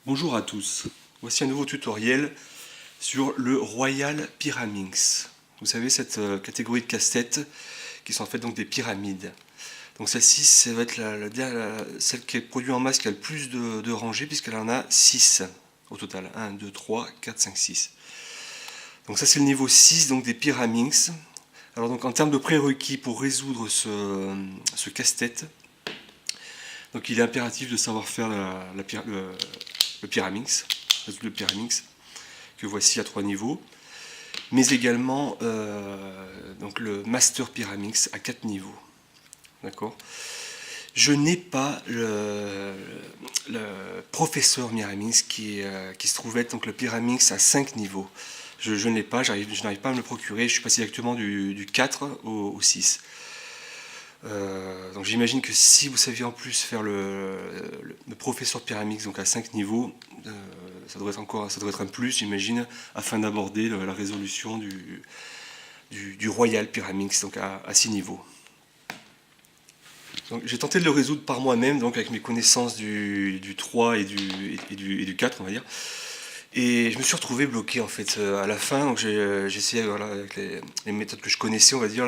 Bonjour à tous, voici un nouveau tutoriel sur le Royal Pyraminx. Vous savez, cette catégorie de casse-tête qui sont en fait donc des pyramides. Donc celle-ci, ça va être celle qui est produite en masse qui a le plus de rangées puisqu'elle en a 6 au total. 1, 2, 3, 4, 5, 6. Donc ça c'est le niveau 6 donc des Pyraminx. Alors donc en termes de prérequis pour résoudre ce casse-tête, donc il est impératif de savoir faire le Pyraminx, le Pyraminx, que voici à 3 niveaux, mais également donc le Master Pyraminx à 4 niveaux. D'accord. Je n'ai pas le professeur Pyraminx qui se trouve être donc le Pyraminx à 5 niveaux. Je ne l'ai pas, je n'arrive pas à me le procurer, je suis passé directement du 4 au 6. Donc j'imagine que si vous saviez en plus faire le professeur Pyraminx donc à 5 niveaux, ça devrait être un plus, j'imagine, afin d'aborder la résolution du Royal Pyraminx donc à 6 niveaux. Donc j'ai tenté de le résoudre par moi-même, donc avec mes connaissances du 3 et du 4, on va dire. Et je me suis retrouvé bloqué en fait à la fin, donc j'ai essayé voilà, avec les méthodes que je connaissais, on va dire,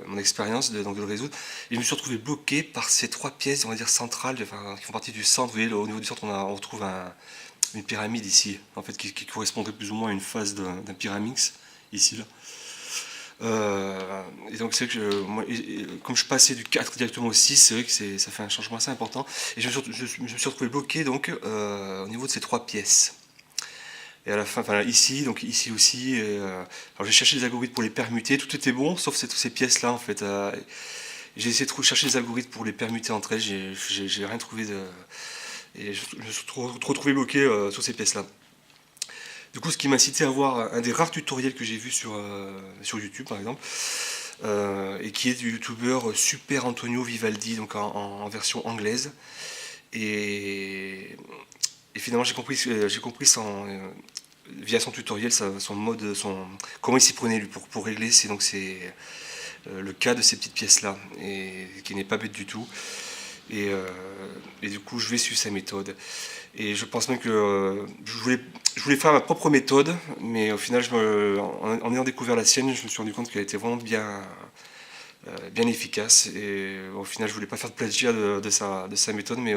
mon expérience de le résoudre. Et je me suis retrouvé bloqué par ces 3 pièces, on va dire, centrales, enfin, qui font partie du centre. Vous voyez, au niveau du centre, on retrouve une pyramide ici, en fait, qui correspondrait plus ou moins à une phase d'un pyramix, ici, là. Et donc c'est que comme je passais du 4 directement au 6, c'est vrai que ça fait un changement assez important. Et je me suis retrouvé bloqué donc au niveau de ces 3 pièces. Et à la fin, enfin ici, donc ici aussi. Alors j'ai cherché des algorithmes pour les permuter, tout était bon, sauf ces pièces-là en fait. J'ai essayé de chercher des algorithmes pour les permuter entre elles, j'ai rien trouvé de. Et je me suis retrouvé bloqué sur ces pièces-là. Du coup, ce qui m'a incité à voir un des rares tutoriels que j'ai vu sur YouTube par exemple, et qui est du youtubeur Super Antonio Vivaldi, donc en version anglaise. Et, et finalement, j'ai compris via son tutoriel, son mode, comment il s'y prenait lui pour régler le cas de ces petites pièces-là, et qui n'est pas bête du tout. Et du coup, je vais suivre sa méthode. Et je pense même que je voulais faire ma propre méthode, mais au final, en ayant découvert la sienne, je me suis rendu compte qu'elle était vraiment bien efficace. Et au final, je voulais pas faire de plagiat de sa méthode, mais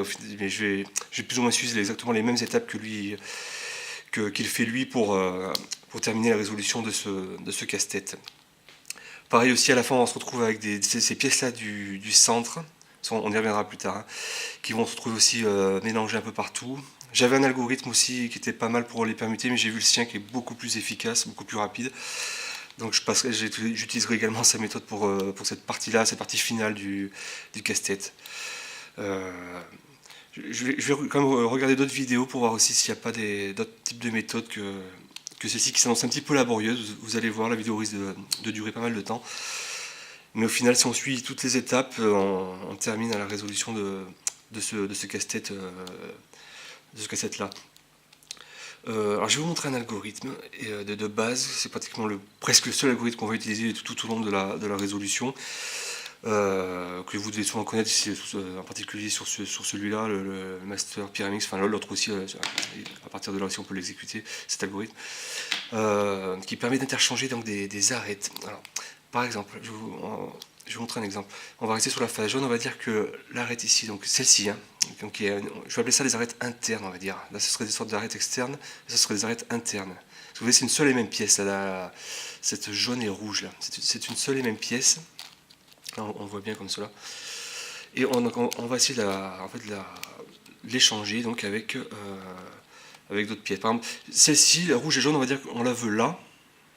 je vais plus ou moins suivre exactement les mêmes étapes qu'il fait lui pour terminer la résolution de ce casse-tête. Pareil aussi, à la fin, on se retrouve avec ces pièces-là du centre, on y reviendra plus tard, hein, qui vont se retrouver aussi mélangées un peu partout. J'avais un algorithme aussi qui était pas mal pour les permuter, mais j'ai vu le sien qui est beaucoup plus efficace, beaucoup plus rapide. Donc j'utiliserai également sa méthode pour cette partie-là, cette partie finale du casse-tête. Euh, je vais quand même regarder d'autres vidéos pour voir aussi s'il n'y a pas d'autres types de méthodes que celle-ci qui s'annonce un petit peu laborieuse. Vous allez voir, la vidéo risque de durer pas mal de temps. Mais au final, si on suit toutes les étapes, on termine à la résolution de ce casse-tête là. Alors je vais vous montrer un algorithme de base, c'est pratiquement presque le seul algorithme qu'on va utiliser tout au long de la résolution, que vous devez souvent connaître, en particulier sur celui-là, le Master Pyraminx, enfin l'autre aussi, à partir de là aussi on peut l'exécuter, cet algorithme, qui permet d'interchanger donc des arêtes. Alors, par exemple, je vais vous montrer un exemple. On va rester sur la phase jaune, on va dire que l'arête ici, donc celle-ci, hein, donc je vais appeler ça des arêtes internes, on va dire. Là, ce serait des sortes d'arêtes externes, là, ce serait des arêtes internes. Vous voyez, c'est une seule et même pièce, cette jaune et rouge là. C'est une seule et même pièce. Là, on voit bien comme cela. Et on va essayer de l'échanger donc avec d'autres pièces. Par exemple, celle-ci, la rouge et jaune, on va dire qu'on la veut là,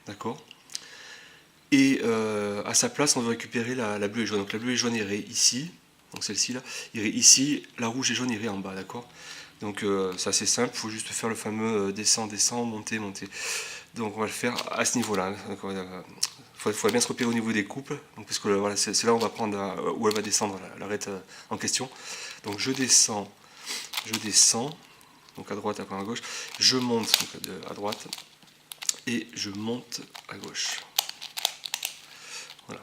d'accord. Et à sa place, on veut récupérer la bleue et jaune. Donc la bleue et jaune irait ici, donc celle-ci là, irait ici, la rouge et jaune irait en bas, d'accord. Donc c'est assez simple, il faut juste faire le fameux descend, descend, monter, monter. Donc on va le faire à ce niveau-là. Il faudrait bien se repérer au niveau des couples, donc, parce que voilà, c'est là où on va prendre où elle va descendre l'arête en question. Donc je descends, donc à droite, après à gauche, je monte donc, à droite, et je monte à gauche. Voilà.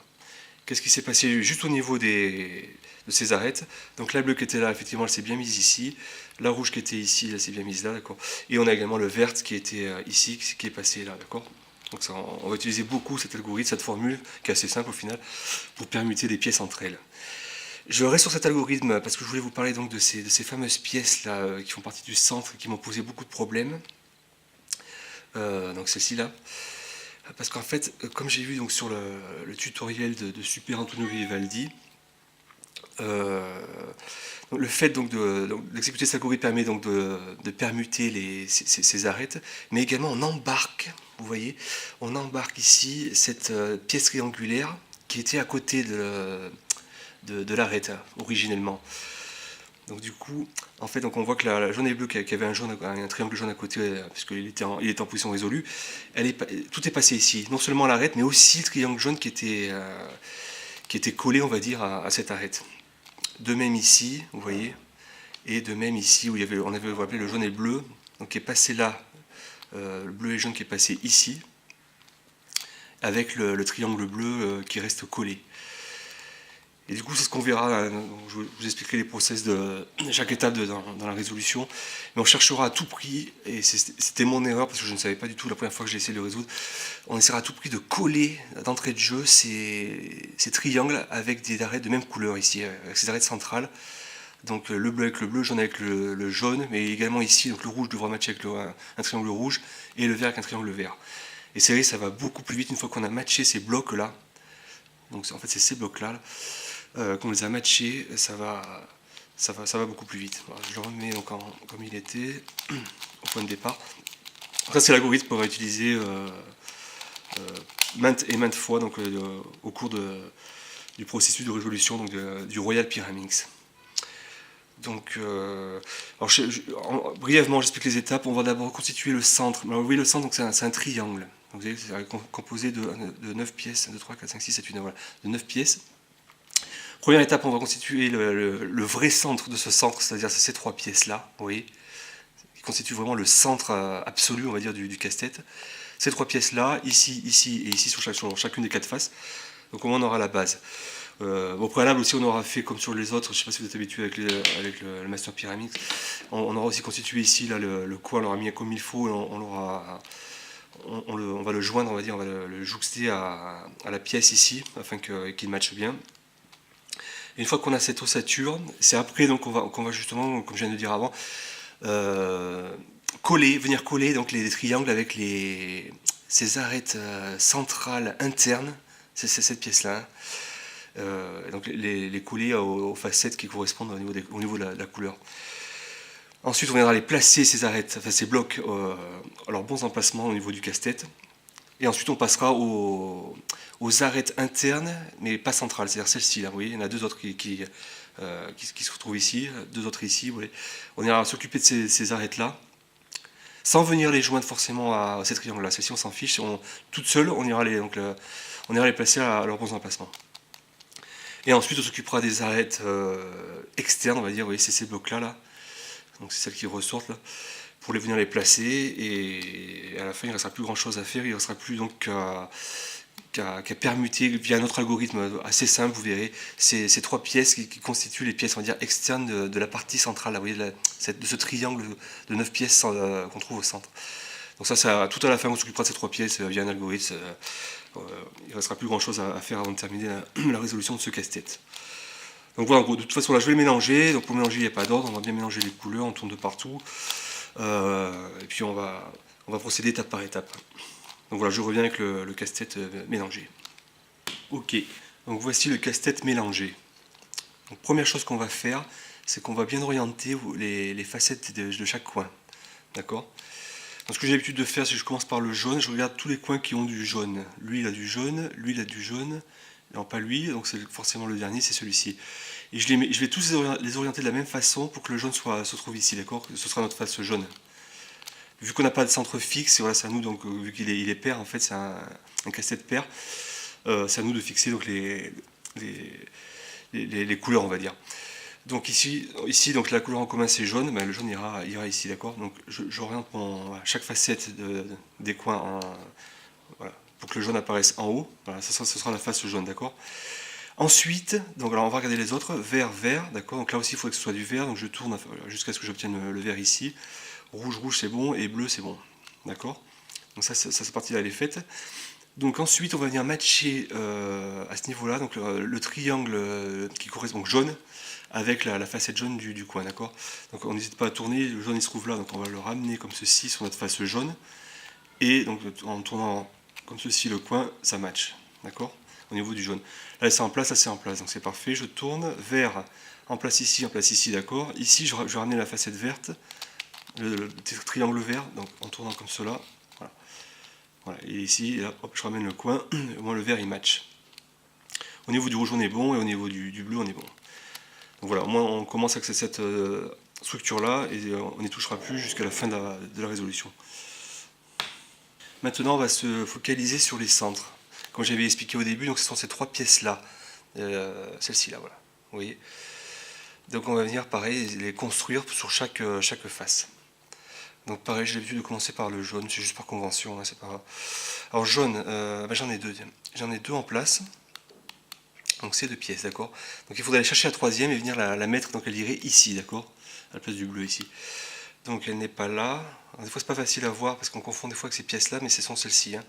Qu'est-ce qui s'est passé juste au niveau de de ces arêtes. Donc la bleue qui était là, effectivement, elle s'est bien mise ici. La rouge qui était ici, elle s'est bien mise là, d'accord. Et on a également le vert qui était ici, qui est passé là, d'accord. Donc ça, on va utiliser beaucoup cet algorithme, cette formule, qui est assez simple au final, pour permuter des pièces entre elles. Je reste sur cet algorithme parce que je voulais vous parler donc de ces fameuses pièces là qui font partie du centre, qui m'ont posé beaucoup de problèmes. Donc celle-ci là. Parce qu'en fait, comme j'ai vu donc sur le tutoriel de Super Antonio Vivaldi, le fait donc d'exécuter cet algorithme permet donc de permuter ces arêtes, mais également on embarque, vous voyez, on embarque ici cette pièce triangulaire qui était à côté de l'arête originellement. Donc du coup, en fait, donc on voit que la jaune et bleue qui avait un triangle jaune à côté, puisqu'il était en position résolue, tout est passé ici. Non seulement l'arête, mais aussi le triangle jaune qui était collé, on va dire, à cette arête. De même ici, vous voyez, et de même ici où on avait rappelé le jaune et le bleu, donc qui est passé là, le bleu et le jaune qui est passé ici, avec le triangle bleu qui reste collé. Et du coup, c'est ce qu'on verra. Je vous expliquerai les process de chaque étape dans la résolution. Mais on cherchera à tout prix, et c'était mon erreur parce que je ne savais pas du tout la première fois que j'ai essayé de le résoudre, on essaiera à tout prix de coller d'entrée de jeu ces triangles avec des arêtes de même couleur ici, avec ces arêtes centrales. Donc le bleu avec le bleu, jaune avec le jaune, mais également ici, donc le rouge devra matcher avec un triangle rouge, et le vert avec un triangle vert. Et c'est vrai, ça va beaucoup plus vite une fois qu'on a matché ces blocs-là. Donc en fait, c'est ces blocs-là. Qu'on les a matchés, ça va beaucoup plus vite. Voilà, je le remets donc comme il était au point de départ. Donc ça c'est l'algorithme qu'on va utiliser maintes et maintes fois donc, au cours du processus de résolution donc, du Royal Pyraminx. Donc, brièvement, j'explique les étapes. On va d'abord constituer le centre. Alors, vous voyez, le centre, c'est un triangle. Donc, vous voyez, c'est composé de 9 pièces, 1, 2, 3, 4, 5, 6, 7, 8, 9, voilà, de 9 pièces. Première étape, on va constituer le vrai centre de ce centre, c'est-à-dire ces 3 pièces-là, vous voyez, qui constituent vraiment le centre absolu, on va dire, du casse-tête. Ces 3 pièces-là, ici, ici et ici, sur chacune des 4 faces. Donc au moins on aura la base. Au préalable aussi, on aura fait comme sur les autres, je ne sais pas si vous êtes habitué avec le Master Pyramix, on aura aussi constitué ici là, le coin, on l'aura mis comme il faut, et on va le joindre, on va dire, on va le jouxter à la pièce ici, afin qu'il matche bien. Et une fois qu'on a cette ossature, c'est après donc qu'on va justement, comme je viens de dire avant, venir coller donc les triangles avec ces arêtes centrales internes, c'est cette pièce-là. Donc les coller aux facettes qui correspondent au niveau de la couleur. Ensuite, on viendra les placer, ces arêtes, enfin ces blocs, à leurs bons emplacements au niveau du casse-tête. Et ensuite, on passera aux arêtes internes, mais pas centrales, c'est-à-dire celle-ci. Là, vous voyez, il y en a 2 autres qui se retrouvent ici, 2 autres ici. Vous voyez. On ira s'occuper de ces arêtes-là, sans venir les joindre forcément à ces triangles-là. Celles-ci, on s'en fiche. Toutes seules, on ira les placer à leurs bons emplacements. Et ensuite, on s'occupera des arêtes externes, on va dire. Vous voyez, c'est ces blocs-là, là. Donc, c'est celles qui ressortent, là, pour venir les placer. Et à la fin, il ne restera plus grand-chose à faire. Il ne restera plus donc qu'à permuter via un autre algorithme assez simple, vous verrez, ces 3 pièces qui constituent les pièces, on va dire, externes de la partie centrale, là, vous voyez, de ce triangle de 9 pièces qu'on trouve au centre. Donc ça, tout à la fin, on s'occupera de ces 3 pièces via un algorithme. Il ne restera plus grand chose à faire avant de terminer la résolution de ce casse-tête. Donc voilà, en gros, de toute façon, là, je vais les mélanger. Donc pour mélanger, il n'y a pas d'ordre, on va bien mélanger les couleurs, on tourne de partout. Et puis on va procéder étape par étape. Donc voilà, je reviens avec le casse-tête mélangé. Ok, donc voici le casse-tête mélangé. Donc première chose qu'on va faire, c'est qu'on va bien orienter les facettes de chaque coin. D'accord ? Donc ce que j'ai l'habitude de faire, c'est que je commence par le jaune, je regarde tous les coins qui ont du jaune. Lui, il a du jaune, lui, il a du jaune. Non, pas lui, donc c'est forcément le dernier, c'est celui-ci. Et je vais tous les orienter de la même façon pour que le jaune se trouve ici, d'accord ? Ce sera notre face jaune. Vu qu'on n'a pas de centre fixe, voilà, c'est à nous, donc, vu qu'il est pair, en fait, c'est un casse-tête pair, c'est à nous de fixer donc, les couleurs, on va dire. Donc ici donc, la couleur en commun c'est jaune, ben, le jaune ira ici, d'accord. Donc j'oriente chaque facette des coins voilà, pour que le jaune apparaisse en haut. Voilà, ce sera la face jaune, d'accord. Ensuite, donc alors on va regarder les autres, vert, vert, d'accord, donc là aussi il faudrait que ce soit du vert, donc je tourne jusqu'à ce que j'obtienne le vert ici, rouge, rouge c'est bon, et bleu c'est bon, d'accord. Donc ça cette partie-là elle est faite. Donc ensuite on va venir matcher à ce niveau-là, donc le triangle qui correspond, donc jaune, avec la facette jaune du coin, d'accord. Donc on n'hésite pas à tourner, le jaune il se trouve là, donc on va le ramener comme ceci sur notre face jaune, et donc en tournant comme ceci le coin, ça match, d'accord, au niveau du jaune. Là c'est en place, là c'est en place, donc c'est parfait. Je tourne, vert en place ici, d'accord. Ici je vais ramener la facette verte, le triangle vert, donc en tournant comme cela, voilà. Voilà. Et ici, et là, hop, je ramène le coin, au moins le vert il match. Au niveau du rouge on est bon, et au niveau du bleu on est bon. Donc voilà, au moins on commence avec cette structure là, et on n'y touchera plus jusqu'à la fin de la résolution. Maintenant, on va se focaliser sur les centres. Comme j'avais expliqué au début, donc ce sont ces trois pièces-là. Celle-ci, là, voilà. Vous voyez. Donc on va venir, pareil, les construire sur chaque face. Donc pareil, j'ai l'habitude de commencer par le jaune, c'est juste par convention, hein, c'est pas... Alors jaune, j'en ai deux, j'en ai deux en place. Donc c'est deux pièces, d'accord. Donc il faudrait aller chercher la troisième et venir la mettre, donc elle irait ici, d'accord, à la place du bleu ici. Donc elle n'est pas là. Alors, des fois c'est pas facile à voir parce qu'on confond des fois avec ces pièces là, mais ce sont celles-ci. Hein.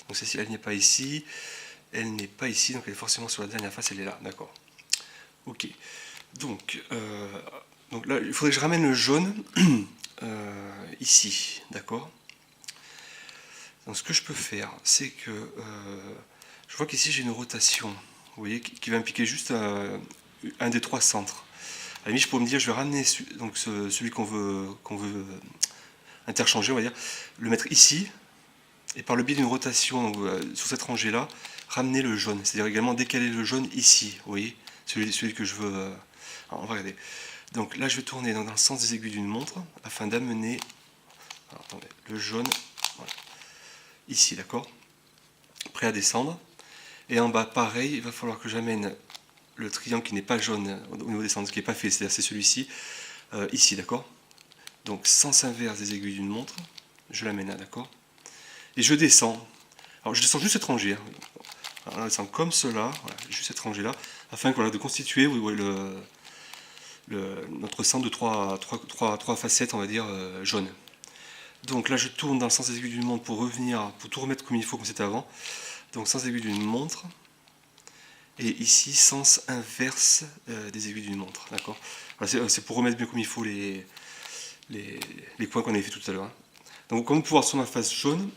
Donc celle-ci elle n'est pas ici, elle n'est pas ici, donc elle est forcément sur la dernière face, elle est là, d'accord. Ok. Donc là il faudrait que je ramène le jaune ici, d'accord. Donc ce que je peux faire, c'est que je vois qu'ici j'ai une rotation, vous voyez, qui va impliquer juste un des trois centres. À la limite, je pourrais me dire, je vais ramener donc celui qu'on veut interchanger, on va dire, le mettre ici, et par le biais d'une rotation donc, sur cette rangée-là, ramener le jaune. C'est-à-dire également décaler le jaune ici, vous voyez, celui que je veux. Alors, on va regarder. Donc là, je vais tourner dans le sens des aiguilles d'une montre, afin d'amener le jaune voilà, ici, d'accord, prêt à descendre. Et en bas, pareil, il va falloir que j'amène le triangle qui n'est pas jaune au niveau des centres, qui n'est pas fait, c'est-à-dire c'est celui-ci, ici, d'accord. Donc sens inverse des aiguilles d'une montre, je l'amène là, d'accord. Et je descends. Alors je descends juste cette rangée. Hein. Alors, je descends comme cela, voilà, juste cette rangée là, afin voilà, de constituer vous voyez, notre centre de trois facettes, on va dire, jaunes. Donc là je tourne dans le sens des aiguilles d'une montre pour revenir, pour tout remettre comme il faut, comme c'était avant. Donc sens aiguille d'une montre. Et ici, sens inverse des aiguilles d'une montre, d'accord. Voilà, c'est pour remettre bien comme il faut les coins qu'on avait fait tout à l'heure. Hein. Donc comme vous pouvez voir sur ma face jaune,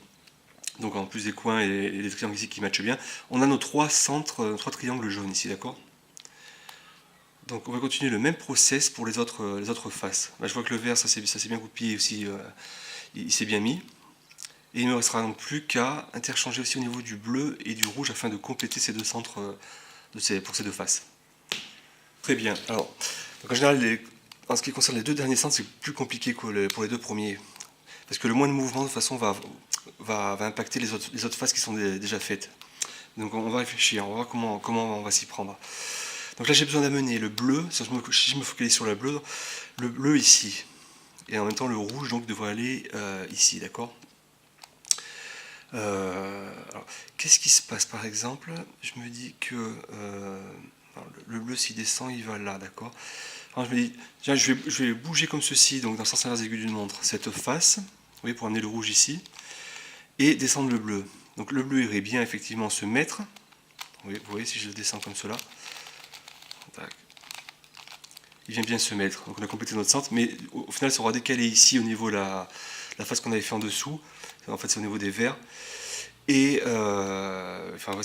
donc en plus des coins et des triangles ici qui matchent bien, on a nos trois centres, trois triangles jaunes ici, d'accord. Donc on va continuer le même process pour les autres faces. Là, je vois que le vert, ça s'est bien goupillé aussi, il s'est bien mis. Et il ne me restera donc plus qu'à interchanger aussi au niveau du bleu et du rouge afin de compléter ces deux centres pour ces deux faces. Très bien. Alors, donc en général, en ce qui concerne les deux derniers centres, c'est plus compliqué que pour les deux premiers. Parce que le moins de mouvement, de toute façon, va impacter les autres faces qui sont déjà faites. Donc on va réfléchir, on va voir comment on va s'y prendre. Donc là, j'ai besoin d'amener le bleu, si je me focalise sur le bleu ici. Et en même temps, le rouge donc devrait aller ici, d'accord. Qu'est-ce qui se passe par exemple? Je me dis que le bleu s'il descend, il va là, d'accord. Alors je me dis, tiens, je vais bouger comme ceci, donc dans le sens inverse des aiguilles d'une montre, cette face, vous voyez, pour amener le rouge ici, et descendre le bleu. Donc le bleu irait bien effectivement se mettre, vous voyez si je le descends comme cela, tac. Il vient bien se mettre, donc on a complété notre centre, mais au final ça aura décalé ici au niveau de la face qu'on avait fait en dessous, en fait c'est au niveau des verts. Et enfin,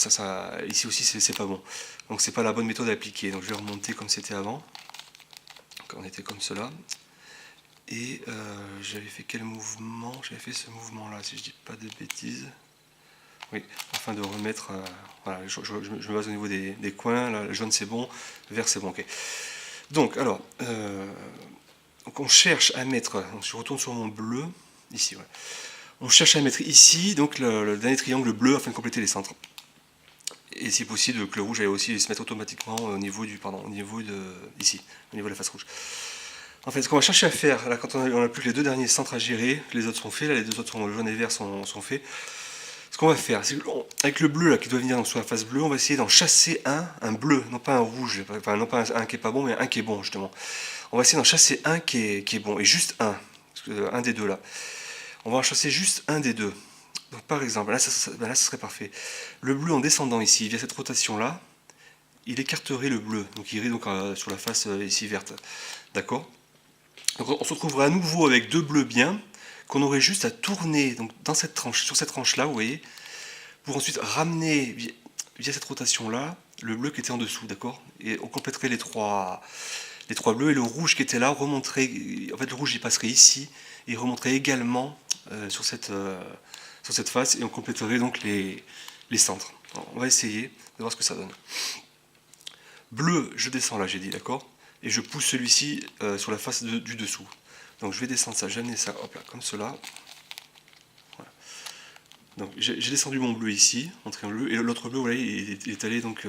ici aussi c'est pas bon. Donc c'est pas la bonne méthode à appliquer. Donc je vais remonter comme c'était avant. Donc on était comme cela. Et j'avais fait quel mouvement? J'avais fait ce mouvement là, si je dis pas de bêtises. Oui, afin de remettre. Voilà, je me base au niveau des coins. Là, le jaune c'est bon, le vert c'est bon. Okay. Donc alors, donc on cherche à mettre. Donc je retourne sur mon bleu, ici. Ouais. On cherche à mettre ici donc le dernier triangle bleu afin de compléter les centres. Et si possible que le rouge aille aussi se mettre automatiquement au niveau ici, au niveau de la face rouge. En fait, ce qu'on va chercher à faire, là quand on a plus que les deux derniers centres à gérer, les autres sont faits, là les deux autres sont jaune et vert sont faits. Ce qu'on va faire, c'est avec le bleu là qui doit venir sur la face bleue, on va essayer d'en chasser un bleu, non pas un rouge, enfin non pas un qui est pas bon, mais un qui est bon justement. On va essayer d'en chasser un qui est bon, et juste un des deux là. On va en chasser juste un des deux. Donc par exemple, là ça serait parfait. Le bleu en descendant ici, via cette rotation là, il écarterait le bleu, donc il irait donc sur la face ici verte. D'accord. Donc on se retrouverait à nouveau avec deux bleus bien, qu'on aurait juste à tourner donc, dans cette tranche, sur cette tranche là, vous voyez, pour ensuite ramener via cette rotation là le bleu qui était en dessous, d'accord. Et on compléterait les trois bleus, et le rouge qui était là remonterait, en fait le rouge il passerait ici et il remonterait également sur cette face, et on compléterait donc les centres. Alors, on va essayer de voir ce que ça donne. Bleu, je descends là, j'ai dit, d'accord, et je pousse celui-ci sur la face du dessous. Donc je vais descendre ça, j'ai amené ça, hop là, comme cela. Voilà. Donc j'ai descendu mon bleu ici, mon triangle bleu, et l'autre bleu, voilà, il est allé donc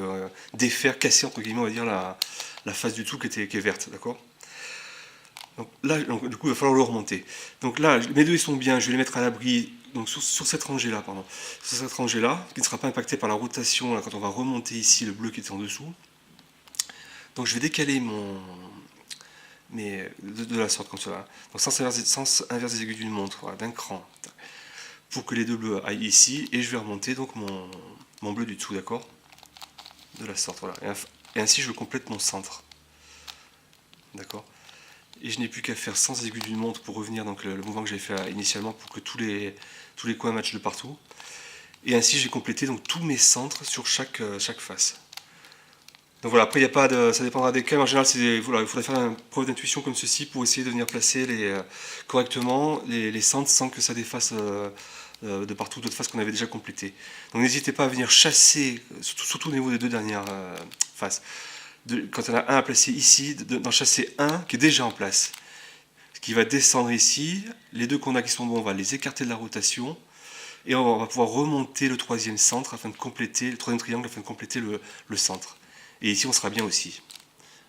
défaire, casser entre guillemets, on va dire la face du tout qui est verte, d'accord. Donc là, du coup, il va falloir le remonter. Donc là, mes deux ils sont bien, je vais les mettre à l'abri, donc sur cette rangée là, pardon, sur cette rangée là, qui ne sera pas impactée par la rotation là, quand on va remonter ici le bleu qui était en dessous. Donc je vais décaler de la sorte comme cela. Donc sens inverse des aiguilles d'une montre, voilà, d'un cran, pour que les deux bleus aillent ici, et je vais remonter donc mon bleu du dessous, d'accord, de la sorte, voilà. Et ainsi je complète mon centre, d'accord. Et je n'ai plus qu'à faire sans aiguille d'une montre pour revenir donc le mouvement que j'avais fait initialement, pour que tous les coins matchent de partout. Et ainsi j'ai complété donc tous mes centres sur chaque face. Donc voilà, après il y a pas de, ça dépendra des cas, mais en général voilà, il faudrait faire une preuve d'intuition comme ceci pour essayer de venir placer correctement les centres sans que ça défasse de partout d'autres faces qu'on avait déjà complétées. Donc n'hésitez pas à venir chasser, surtout au niveau des deux dernières faces. Quand on a un à placer ici, d'en chasser un qui est déjà en place, qui va descendre ici. Les deux qu'on a qui sont bons, on va les écarter de la rotation, et on va pouvoir remonter le troisième centre afin de compléter le troisième triangle afin de compléter le centre. Et ici on sera bien aussi.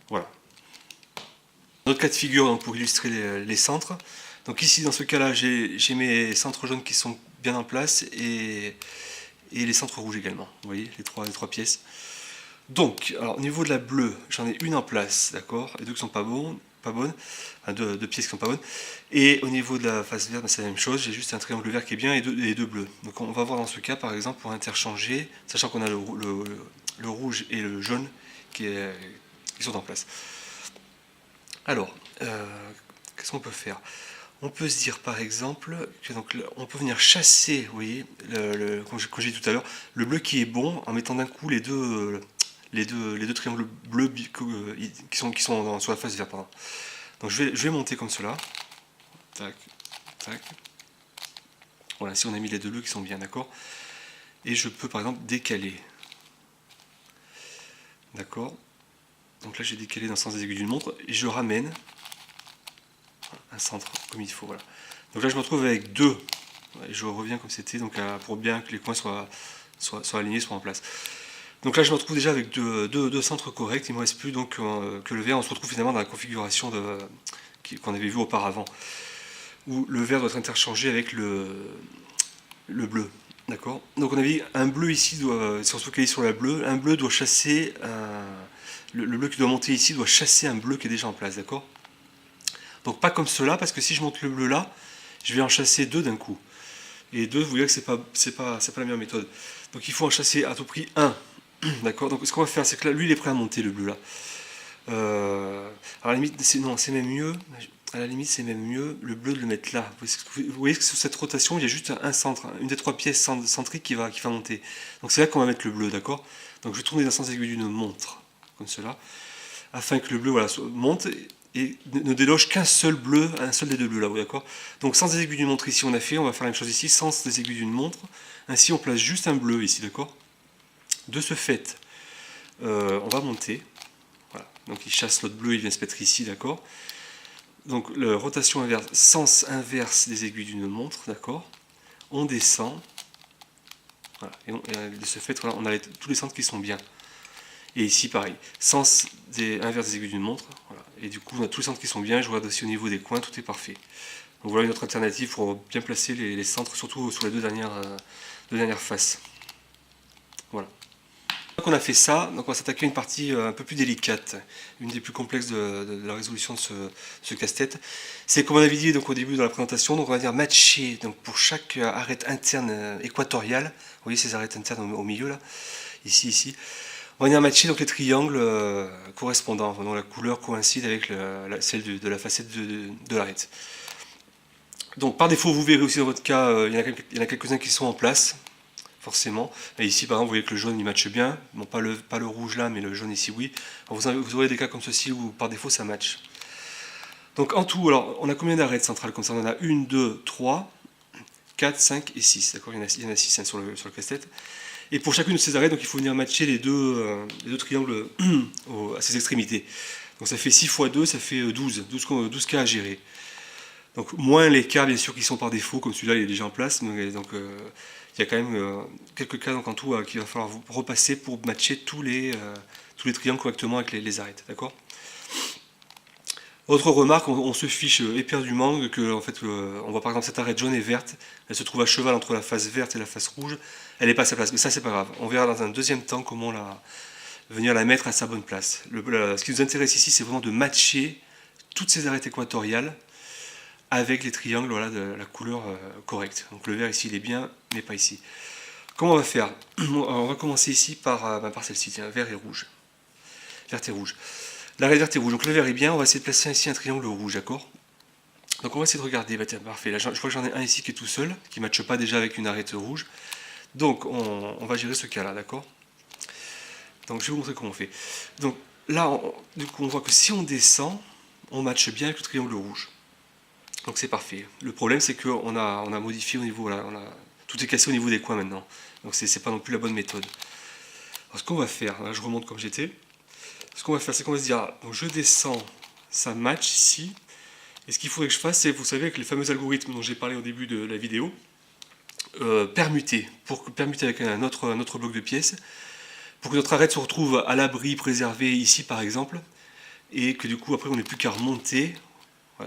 Voilà. Un autre cas de figure donc, pour illustrer les centres. Donc ici dans ce cas-là j'ai mes centres jaunes qui sont bien en place, et les centres rouges également. Vous voyez les trois pièces. Donc, alors, au niveau de la bleue, j'en ai une en place, d'accord, et deux qui sont pas bonnes, enfin, deux pièces qui sont pas bonnes. Et au niveau de la face verte, c'est la même chose, j'ai juste un triangle vert qui est bien et deux bleus. Donc on va voir dans ce cas, par exemple, pour interchanger, sachant qu'on a le rouge et le jaune qui sont en place. Alors, qu'est-ce qu'on peut faire? On peut se dire par exemple que donc, on peut venir chasser, vous voyez, comme j'ai dit tout à l'heure, le bleu qui est bon en mettant d'un coup les deux triangles bleus qui sont sur la face verte. Pardon. Donc je vais monter comme cela. Tac, tac. Voilà, si on a mis les deux bleus qui sont bien, d'accord. Et je peux par exemple décaler. D'accord. Donc là j'ai décalé dans le sens des aiguilles d'une montre et je ramène un centre comme il faut. Voilà. Donc là je me retrouve avec deux. Et je reviens comme c'était, donc pour bien que les coins soient alignés, soient en place. Donc là je me retrouve déjà avec deux centres corrects, il ne me reste plus donc que le vert. On se retrouve finalement dans la configuration qu'on avait vue auparavant, où le vert doit être interchangé avec le bleu. D'accord. Donc on a vu un bleu ici, si on se focalise sur la bleue, un bleu doit chasser, le bleu qui doit monter ici doit chasser un bleu qui est déjà en place, d'accord. Donc pas comme cela, parce que si je monte le bleu là, je vais en chasser deux d'un coup. Et deux, vous voyez que c'est pas la meilleure méthode. Donc il faut en chasser à tout prix un. D'accord. Donc ce qu'on va faire, c'est que là, lui, il est prêt à monter le bleu là. À la limite, c'est même mieux. À la limite, c'est même mieux le bleu de le mettre là. Vous voyez que sur cette rotation, il y a juste un centre, une des trois pièces centriques qui va monter. Donc c'est là qu'on va mettre le bleu, d'accord. Donc je vais tourner dans le sens aiguille d'une montre, comme cela, afin que le bleu voilà, monte et ne déloge qu'un seul bleu, un seul des deux bleus là, d'accord. Donc sans des aiguilles d'une montre ici on a fait, on va faire la même chose ici, sans des aiguilles d'une montre. Ainsi on place juste un bleu ici, d'accord. De ce fait, on va monter. Voilà. Donc il chasse l'autre bleu, il vient se mettre ici, d'accord. Donc la rotation inverse, sens inverse des aiguilles d'une montre, d'accord. On descend. Voilà. Et de ce fait, voilà, on a tous les centres qui sont bien. Et ici, pareil, sens inverse des aiguilles d'une montre. Voilà. Et du coup, on a tous les centres qui sont bien. Je regarde aussi au niveau des coins, tout est parfait. Donc voilà une autre alternative pour bien placer les centres, surtout sur les deux dernières faces. Voilà. Donc on a fait ça, donc on va s'attaquer à une partie un peu plus délicate, une des plus complexes de la résolution de ce casse-tête. C'est comme on avait dit donc, au début de la présentation, donc on va dire matcher donc, pour chaque arête interne équatoriale, vous voyez ces arêtes internes au milieu là, ici. On va venir matcher donc, les triangles correspondants, dont la couleur coïncide avec celle de la facette de l'arête. Donc par défaut, vous verrez aussi dans votre cas, il y en a quelques-uns qui sont en place, forcément. Et ici, par exemple, vous voyez que le jaune il matche bien. Bon, pas le rouge là, mais le jaune ici, oui. Alors, vous aurez des cas comme ceci où par défaut ça match. Donc en tout, alors on a combien d'arêtes centrales comme ça? On en a 1, 2, 3, 4, 5 et 6. D'accord, il y en a 6 hein, sur le casse-tête. Et pour chacune de ces arêtes, donc, il faut venir matcher les deux triangles à ses extrémités. Donc ça fait 6 fois 2, ça fait 12 cas à gérer. Donc moins les cas bien sûr qui sont par défaut, comme celui-là il est déjà en place. Donc il y a quand même quelques cas donc, en tout qu'il va falloir repasser pour matcher tous les triangles correctement avec les arêtes. D'accord. Autre remarque, on se fiche éperdument que en fait, on voit par exemple cette arête jaune et verte, elle se trouve à cheval entre la face verte et la face rouge, elle n'est pas à sa place, mais ça c'est pas grave. On verra dans un deuxième temps comment venir la mettre à sa bonne place. Ce qui nous intéresse ici, c'est vraiment de matcher toutes ces arêtes équatoriales avec les triangles voilà, de la couleur correcte. Donc le vert ici il est bien, mais pas ici. Comment on va faire? On va commencer ici par celle-ci, tiens, vert et rouge. Vert et rouge. L'arête verte et rouge. Donc le vert est bien, on va essayer de placer ici un triangle rouge, d'accord? Donc on va essayer de regarder, bah tiens, parfait. Là, je vois que j'en ai un ici qui est tout seul, qui ne matche pas déjà avec une arête rouge. Donc on va gérer ce cas-là, d'accord? Donc je vais vous montrer comment on fait. Donc là, du coup, on voit que si on descend, on matche bien avec le triangle rouge. Donc c'est parfait. Le problème c'est qu'on a modifié au niveau, là, tout est cassé au niveau des coins maintenant. Donc c'est pas non plus la bonne méthode. Alors ce qu'on va faire, là je remonte comme j'étais. Ce qu'on va faire c'est qu'on va se dire, donc je descends, ça match ici. Et ce qu'il faudrait que je fasse, c'est, vous savez, avec les fameux algorithmes dont j'ai parlé au début de la vidéo, permuter, pour permuter avec un autre bloc de pièces, pour que notre arête se retrouve à l'abri, préservée ici par exemple, et que du coup après on n'ait plus qu'à remonter.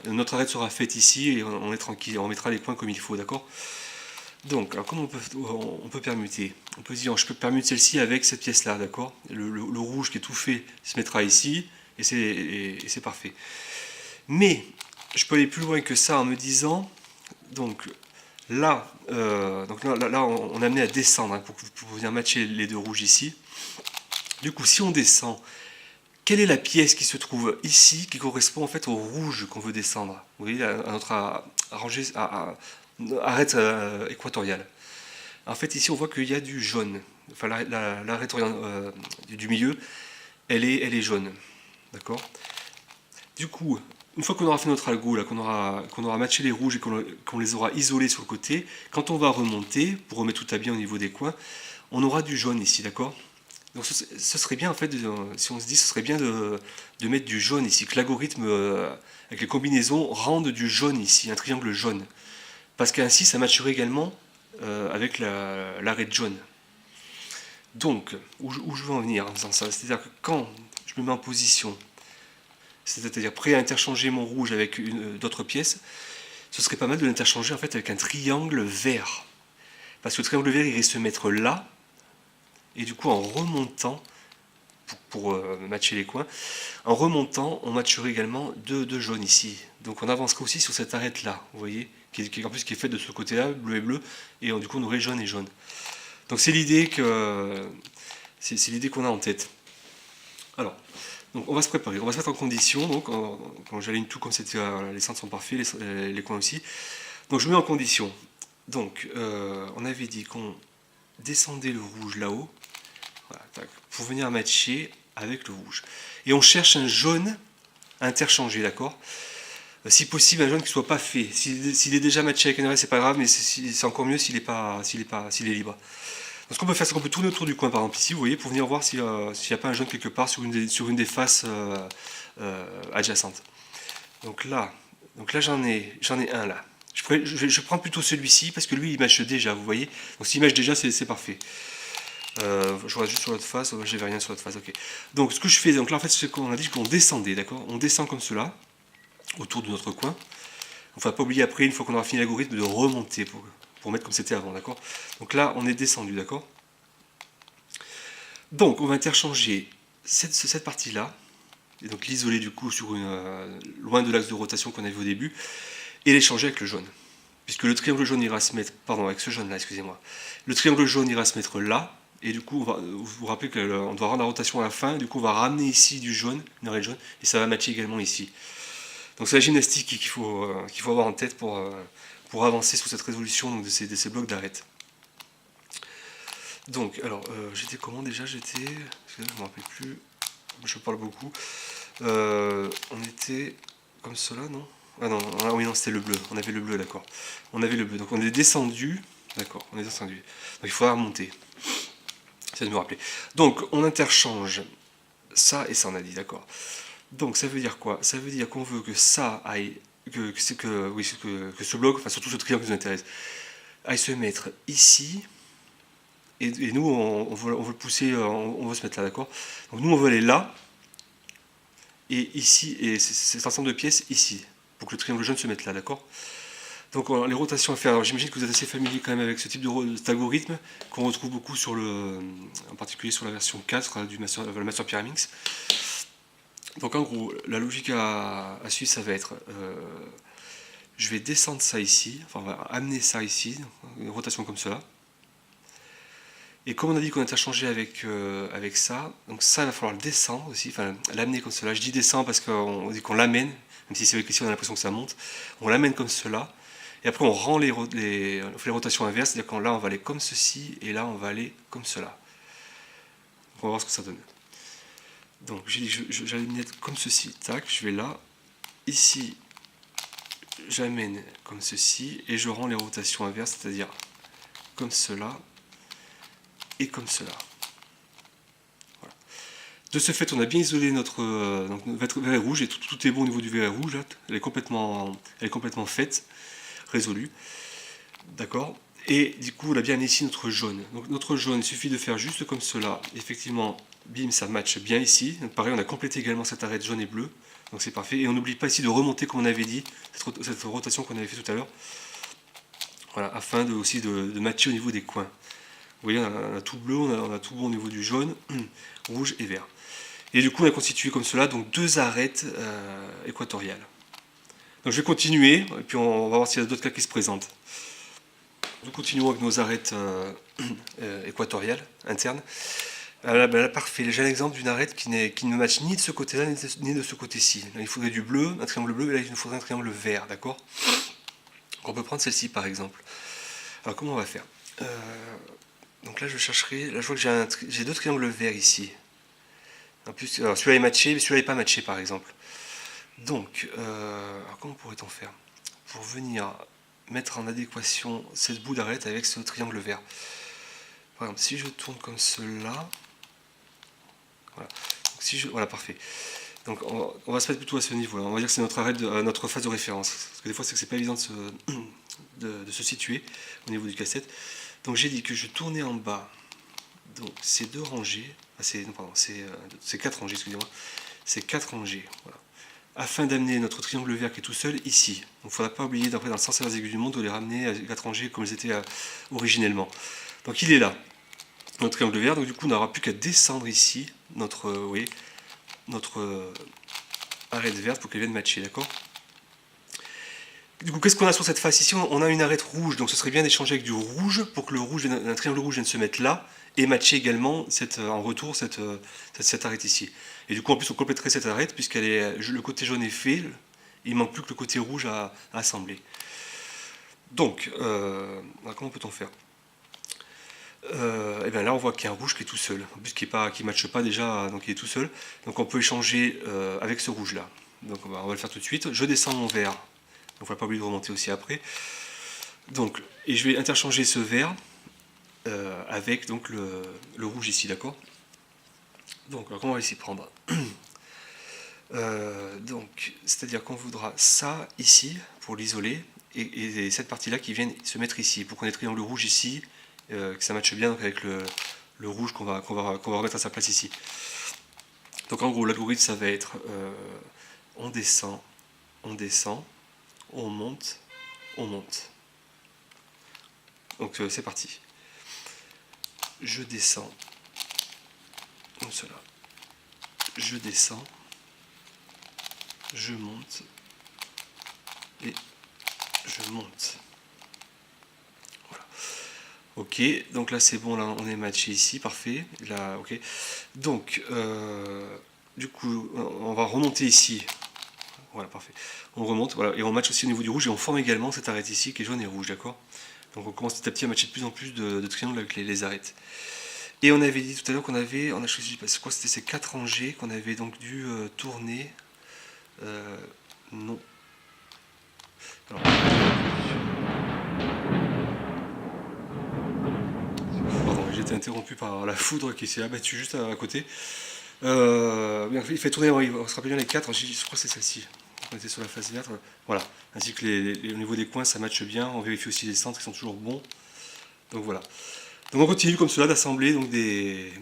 Notre arête sera faite ici et on est tranquille, on mettra les coins comme il faut, d'accord? Donc, alors comment on peut permuter? On peut dire, je peux permuter celle-ci avec cette pièce-là, d'accord? Le rouge qui est tout fait se mettra ici et c'est parfait. Mais, je peux aller plus loin que ça en me disant, donc là, on est amené à descendre hein, pour venir matcher les deux rouges ici. Du coup, si on descend, quelle est la pièce qui se trouve ici qui correspond en fait au rouge qu'on veut descendre? Vous voyez, à notre arête équatoriale. En fait, ici, on voit qu'il y a du jaune. Enfin, l'arête du milieu, elle est jaune. D'accord? Du coup, une fois qu'on aura fait notre algo, qu'on aura matché les rouges et qu'on les aura isolés sur le côté, quand on va remonter, pour remettre tout à bien au niveau des coins, on aura du jaune ici, d'accord? Donc ce serait bien, en fait, si on se dit, ce serait bien de mettre du jaune ici, que l'algorithme, avec les combinaisons, rende du jaune ici, un triangle jaune. Parce qu'ainsi, ça matcherait également avec l'arête jaune. Donc, où je veux en venir en faisant ça? C'est-à-dire que quand je me mets en position, c'est-à-dire prêt à interchanger mon rouge avec d'autres pièces, ce serait pas mal de l'interchanger en fait avec un triangle vert. Parce que le triangle vert, il risque de se mettre là, et du coup, en remontant, pour matcher les coins, en remontant, on matcherait également deux jaunes ici. Donc on avancerait aussi sur cette arête-là, vous voyez, qui est faite de ce côté-là, bleu et bleu, et du coup on aurait jaune et jaune. Donc c'est l'idée qu'on a en tête. Alors, donc on va se préparer, on va se mettre en condition, donc quand j'aligne tout comme c'était, les centres sont parfaits, les coins aussi. Donc je mets en condition. Donc on avait dit qu'on descendait le rouge là-haut, voilà, pour venir matcher avec le rouge. Et on cherche un jaune interchangé, d'accord? Si possible, un jaune qui ne soit pas fait. S'il est déjà matché avec un arrêt, c'est pas grave, mais c'est encore mieux s'il est libre. Donc ce qu'on peut faire, c'est qu'on peut tourner autour du coin, par exemple ici, vous voyez, pour venir voir s'il n'y a pas un jaune quelque part sur une des faces adjacentes. Donc là j'en ai un là. Je prends plutôt celui-ci parce que lui il matche déjà, vous voyez. Donc s'il matche déjà, c'est parfait. Je regarde juste sur l'autre face, j'avais rien sur l'autre face, ok. Donc ce que je fais, donc là en fait c'est qu'on a dit qu'on descendait, d'accord? On descend comme cela, autour de notre coin. ne faut pas oublier après, une fois qu'on aura fini l'algorithme, de remonter pour mettre comme c'était avant, d'accord? Donc là, on est descendu, d'accord? Donc, on va interchanger cette partie-là, et donc l'isoler du coup sur loin de l'axe de rotation qu'on avait au début, et l'échanger avec le jaune. Puisque le triangle jaune ira se mettre, pardon, avec ce jaune-là, excusez-moi. Le triangle jaune ira se mettre là, et du coup, vous vous rappelez qu'on doit rendre la rotation à la fin, du coup, on va ramener ici du jaune, une arête jaune, et ça va matcher également ici. Donc c'est la gymnastique qu'il faut avoir en tête pour avancer sur cette résolution donc, de ces blocs d'arête. Donc, alors, j'étais comment déjà? J'étais... Je ne me rappelle plus, je parle beaucoup. On était comme cela, non? Ah non, ah oui, non, c'était le bleu. On avait le bleu, d'accord. On avait le bleu. Donc on est descendu. D'accord, on est descendu. Donc il faudra remonter. C'est de me rappeler. Donc on interchange ça et ça, on a dit, d'accord. Donc ça veut dire quoi? Ça veut dire qu'on veut que ça aille. Que ce bloc, enfin surtout ce triangle qui nous intéresse, aille se mettre ici. Et nous, on veut le pousser, on veut se mettre là, d'accord? Donc nous, on veut aller là. Et ici, et cet ensemble de pièces ici, pour que le triangle jaune se mette là, d'accord? Donc les rotations à faire, alors j'imagine que vous êtes assez familier quand même avec ce type d'algorithme qu'on retrouve beaucoup en particulier sur la version 4 du Master Pyraminx. Donc en gros, la logique à suivre, ça va être, je vais descendre ça ici, enfin on va amener ça ici, une rotation comme cela. Et comme on a dit qu'on interchangeait avec ça, donc ça il va falloir le descendre aussi, enfin l'amener comme cela. Je dis descendre parce qu'on dit qu'on l'amène, même si c'est vrai qu'ici on a l'impression que ça monte. On l'amène comme cela, et après on rend on fait les rotations inverses, c'est-à-dire que là on va aller comme ceci, et là on va aller comme cela. Donc on va voir ce que ça donne. Donc j'ai dit que j'allais mettre comme ceci, tac, je vais là, ici j'amène comme ceci, et je rends les rotations inverses, c'est-à-dire comme cela, et comme cela. Voilà. De ce fait, on a bien isolé notre verre rouge, et tout est bon au niveau du verre rouge, là. Elle est complètement faite, résolue. D'accord? Et du coup, on a bien ici notre jaune. Donc notre jaune, il suffit de faire juste comme cela. Effectivement, bim, ça matche bien ici. Donc pareil, on a complété également cette arête jaune et bleue. Donc c'est parfait. Et on n'oublie pas ici de remonter, comme on avait dit, cette rotation qu'on avait fait tout à l'heure. Voilà, afin aussi de matcher au niveau des coins. Vous voyez, on a tout bleu, on a tout bon au niveau du jaune, rouge et vert. Et du coup, on a constitué comme cela donc deux arêtes équatoriales. Donc je vais continuer, et puis on va voir s'il y a d'autres cas qui se présentent. Nous continuons avec nos arêtes équatoriales, internes. Là, parfait. J'ai un exemple d'une arête qui ne matche ni de ce côté-là, ni de ce côté-ci. Là, il faudrait du bleu, un triangle bleu, et là, il nous faudrait un triangle vert, d'accord? On peut prendre celle-ci, par exemple. Alors, comment on va faire? Donc là, je chercherai. Là, je vois que j'ai deux triangles verts ici. En plus, celui-là est matché, mais celui-là n'est pas matché, par exemple. Donc, alors comment pourrait-on faire pour venir mettre en adéquation cette bout d'arête avec ce triangle vert? Par exemple, si je tourne comme cela, voilà. Donc, voilà, parfait. Donc, on va se mettre plutôt à ce niveau-là. On va dire que c'est notre phase de référence. Parce que des fois, c'est pas évident de se situer au niveau du casse-tête. Donc, j'ai dit que je tournais en bas. Donc, ces deux rangées, ces quatre rangées, excusez-moi, ces quatre rangées, voilà, afin d'amener notre triangle vert qui est tout seul ici. Donc il ne faudra pas oublier d'après dans le sens inverse aigu du monde de les ramener à quatre rangées comme ils étaient originellement. Donc il est là, notre triangle vert, donc du coup on n'aura plus qu'à descendre ici notre arête verte pour qu'elle vienne matcher, d'accord? Du coup, qu'est-ce qu'on a sur cette face ici? On a une arête rouge, donc ce serait bien d'échanger avec du rouge pour que un triangle rouge vienne se mettre là et matcher également en retour cette arête ici. Et du coup, en plus, on compléterait cette arête puisque le côté jaune est fait, il manque plus que le côté rouge à assembler. Donc, comment peut-on faire? Et bien là, on voit qu'il y a un rouge qui est tout seul, en plus qui ne matche pas déjà, donc il est tout seul. Donc on peut échanger avec ce rouge-là. Donc on va le faire tout de suite. Je descends mon vert. Donc il ne faut pas oublier de remonter aussi après. Donc, et je vais interchanger ce vert avec donc, le rouge ici, d'accord? Donc, alors, comment on va s'y prendre? Donc, c'est-à-dire qu'on voudra ça ici pour l'isoler et cette partie-là qui vient se mettre ici pour qu'on ait le triangle rouge ici, que ça matche bien donc, avec le rouge qu'on va remettre à sa place ici. Donc en gros, l'algorithme ça va être on descend, on monte, on monte. Donc c'est parti. Je descends, comme cela. Je descends, je monte, et je monte. Voilà. Ok, donc là c'est bon, là on est matché ici, parfait. Là, ok. Donc, du coup, on va remonter ici. Voilà, parfait. On remonte, voilà, et on match aussi au niveau du rouge, et on forme également cette arête ici qui est jaune et rouge, d'accord? Donc on commence petit à petit à matcher de plus en plus de triangles avec les arêtes. Et on avait dit tout à l'heure on a choisi, je crois que c'était ces 4 rangées qu'on avait donc dû tourner. Non. Alors, pardon, j'ai été interrompu par la foudre qui s'est abattue juste à côté. Il fait tourner, on se rappelle bien les 4, je crois que c'est celle-ci. On était sur la phase 4, voilà. Ainsi que au niveau des coins, ça matche bien. On vérifie aussi les centres qui sont toujours bons. Donc voilà. Donc on continue comme cela d'assembler donc des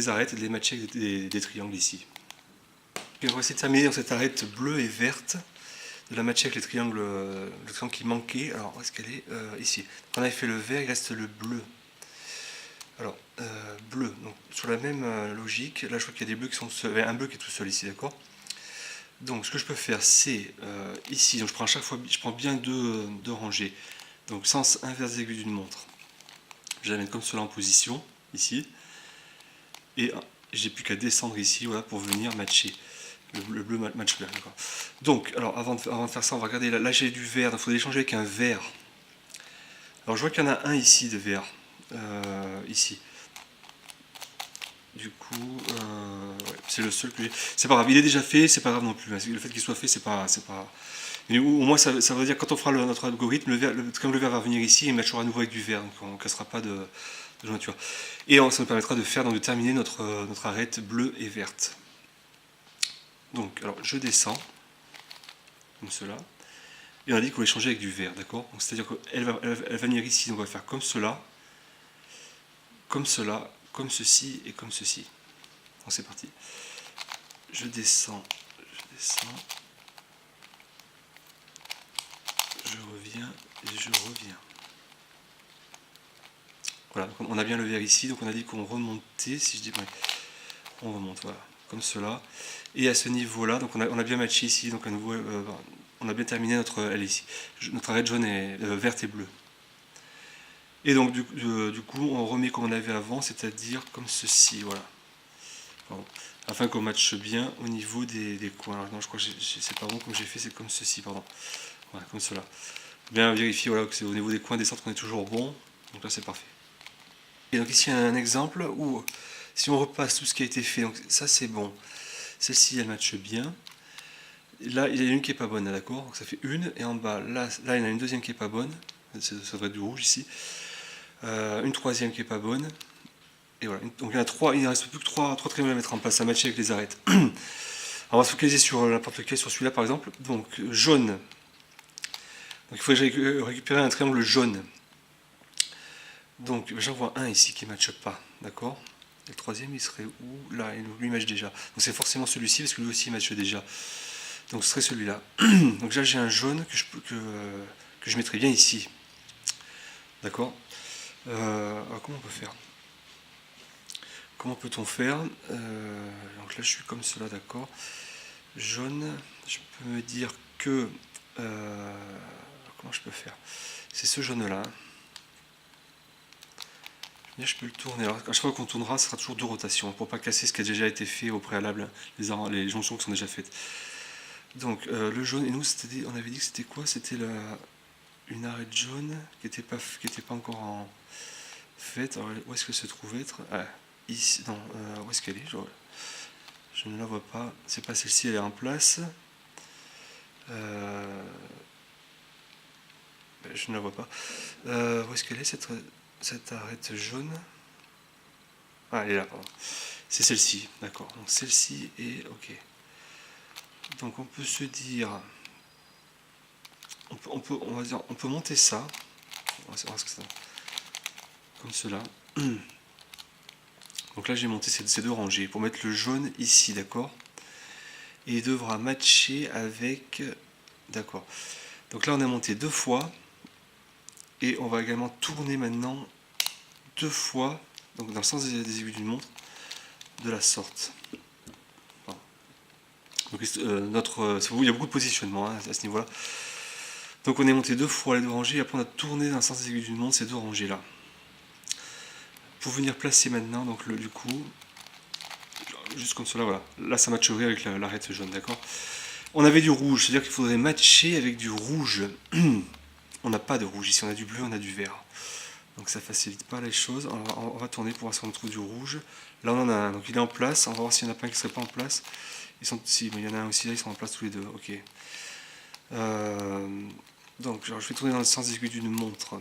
arêtes et de les matcher avec des triangles ici. Et on va essayer de s'amener dans cette arête bleue et verte, de la matcher avec le triangle qui manquait. Alors où est-ce qu'elle est, ici. Donc, on avait fait le vert, il reste le bleu. Alors, bleu, donc sur la même logique, là je crois qu'il y a des bleus qui sont seuls, un bleu qui est tout seul ici, d'accord? Donc ce que je peux faire c'est ici, donc je prends à chaque fois, je prends bien deux rangées, donc sens inverse des aiguilles d'une montre. Je la mets comme cela en position, ici, et j'ai plus qu'à descendre ici, voilà, pour venir matcher. Le bleu match bien, d'accord. Donc, alors avant de faire ça, on va regarder, là j'ai du vert, il faudrait échanger avec un vert. Alors je vois qu'il y en a un ici de vert, ici. Du coup, ouais, c'est le seul que j'ai. C'est pas grave, il est déjà fait, c'est pas grave non plus. Le fait qu'il soit fait, c'est pas. Mais au moins, ça veut dire que quand on fera notre algorithme, comme le vert va venir ici, il matchera à nouveau avec du vert, donc on ne cassera pas de jointure. Et ça nous permettra de terminer notre arête bleue et verte. Donc, alors je descends, comme cela. Et on a dit qu'on voulait changer avec du vert, d'accord? C'est-à-dire qu'elle va venir ici, donc on va faire comme cela, comme ceci et comme ceci. Donc c'est parti. Je descends, je reviens et je reviens. Voilà, donc on a bien le vert ici, donc on a dit qu'on remontait, si je dis, ouais, on remonte, voilà, comme cela. Et à ce niveau-là, donc on a bien matché ici, donc à nouveau, on a bien terminé notre arête jaune et verte et bleue. Et donc du coup, on remet comme on avait avant, c'est-à-dire comme ceci, voilà. Pardon. Afin qu'on matche bien au niveau des coins. Alors, non, je crois que c'est pas bon comme j'ai fait, c'est comme ceci, pardon. Voilà, comme cela. Bien vérifier voilà, que c'est au niveau des coins des centres, on est toujours bon. Donc là, c'est parfait. Et donc ici, un exemple où, si on repasse tout ce qui a été fait, donc ça c'est bon. Celle-ci, elle matche bien. Là, il y a une qui est pas bonne, d'accord? Donc ça fait une, et en bas, là, il y en a une deuxième qui est pas bonne. Ça devrait être du rouge ici. Une troisième qui est pas bonne. Et voilà. Donc il y en a trois, il ne reste plus que trois triangles à mettre en place, à matcher avec les arêtes. Alors, on va se focaliser sur n'importe lequel, sur celui-là par exemple. Donc jaune. Donc il faut récupérer un triangle jaune. Donc j'en vois un ici qui ne matche pas, d'accord? Et le troisième il serait où? Là, lui match déjà. Donc c'est forcément celui-ci parce que lui aussi il matche déjà. Donc ce serait celui-là. Donc là j'ai un jaune que je mettrais bien ici. D'accord? Alors comment on peut faire? Comment peut-on faire? Donc là je suis comme cela, d'accord? Jaune, je peux me dire que... comment je peux faire? C'est ce jaune-là. Je peux le tourner. Alors, à chaque fois qu'on tournera, ce sera toujours deux rotations, pour ne pas casser ce qui a déjà été fait au préalable, les jonctions qui sont déjà faites. Donc le jaune, et nous on avait dit que c'était quoi? C'était une arête jaune qui n'était pas encore en faite. Alors, où est-ce que se trouve être? Ici, non, où est-ce qu'elle est? Je ne la vois pas. C'est pas celle-ci, elle est en place. Je ne la vois pas. Où est-ce qu'elle est cette arête jaune? Ah, elle est là, pardon. C'est celle-ci, d'accord. Donc celle-ci est ok. Donc on peut se dire, on peut monter ça. On va voir ce que ça donne. Comme cela. Donc là j'ai monté ces deux rangées pour mettre le jaune ici, d'accord. Et il devra matcher avec, d'accord. Donc là on a monté 2 fois, et on va également tourner maintenant 2 fois, donc dans le sens des aiguilles d'une montre, de la sorte. Voilà. Donc il y a beaucoup de positionnement à ce niveau-là. Donc on est monté 2 fois les 2 rangées, et après on a tourné dans le sens des aiguilles d'une montre ces 2 rangées là. Pour venir placer maintenant, donc du coup, juste comme cela, voilà. Là ça matcherait avec l'arête jaune, d'accord. On avait du rouge, c'est-à-dire qu'il faudrait matcher avec du rouge. On n'a pas de rouge ici, on a du bleu, on a du vert. Donc ça facilite pas les choses. On va tourner pour voir si on trouve du rouge. Là on en a un, donc il est en place. On va voir s'il y en a pas un qui serait pas en place. Si, bon, il y en a un aussi là, ils sont en place tous les deux. Ok. Donc je vais tourner dans le sens des aiguilles d'une montre.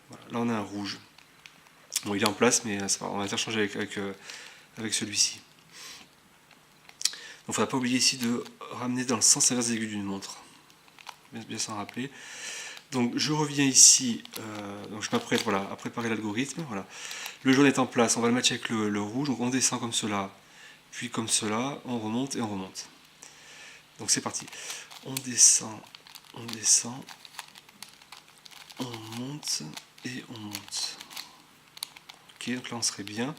Voilà. Là on a un rouge. Bon, il est en place, mais ça va, on va interchanger avec celui-ci. Donc il ne faudra pas oublier ici de ramener dans le sens inverse des aiguilles d'une montre. Bien s'en rappeler. Donc je reviens ici, donc je m'apprête voilà, à préparer l'algorithme. Voilà. Le jaune est en place, on va le matcher avec le rouge, donc on descend comme cela, puis comme cela, on remonte et on remonte. Donc c'est parti. On descend, on descend, on monte et on monte. Ok, donc là on serait bien.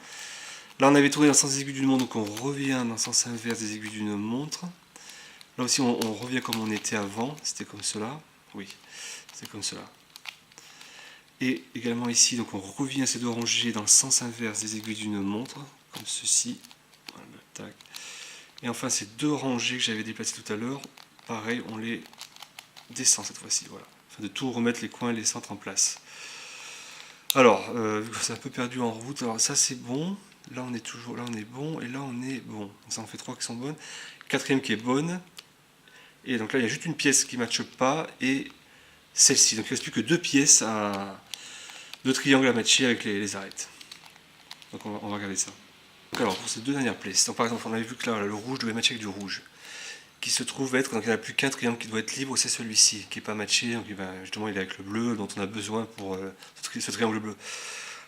Là on avait tourné dans le sens des aiguilles d'une montre, donc on revient dans le sens inverse des aiguilles d'une montre. Là aussi on revient comme on était avant, c'était comme cela. Oui, c'est comme cela. Et également ici, donc on revient à ces 2 rangées dans le sens inverse des aiguilles d'une montre, comme ceci. Voilà, tac. Et enfin ces 2 rangées que j'avais déplacées tout à l'heure, pareil, on les descend cette fois-ci, voilà. Afin de tout remettre les coins et les centres en place. Alors, vu que c'est un peu perdu en route, alors ça c'est bon. Là on est toujours, là on est bon, et là on est bon. Donc ça en fait 3 qui sont bonnes. 4e qui est bonne. Et donc là il y a juste une pièce qui ne matche pas, et celle-ci. Donc il ne reste plus que 2 pièces de triangle à matcher avec les arêtes. Donc on va regarder ça. Donc alors pour ces 2 dernières places, donc par exemple on avait vu que là le rouge devait matcher avec du rouge, qui se trouve être, donc il n'y en a plus qu'un triangle qui doit être libre, c'est celui-ci, qui n'est pas matché, donc justement il est avec le bleu dont on a besoin pour ce triangle bleu.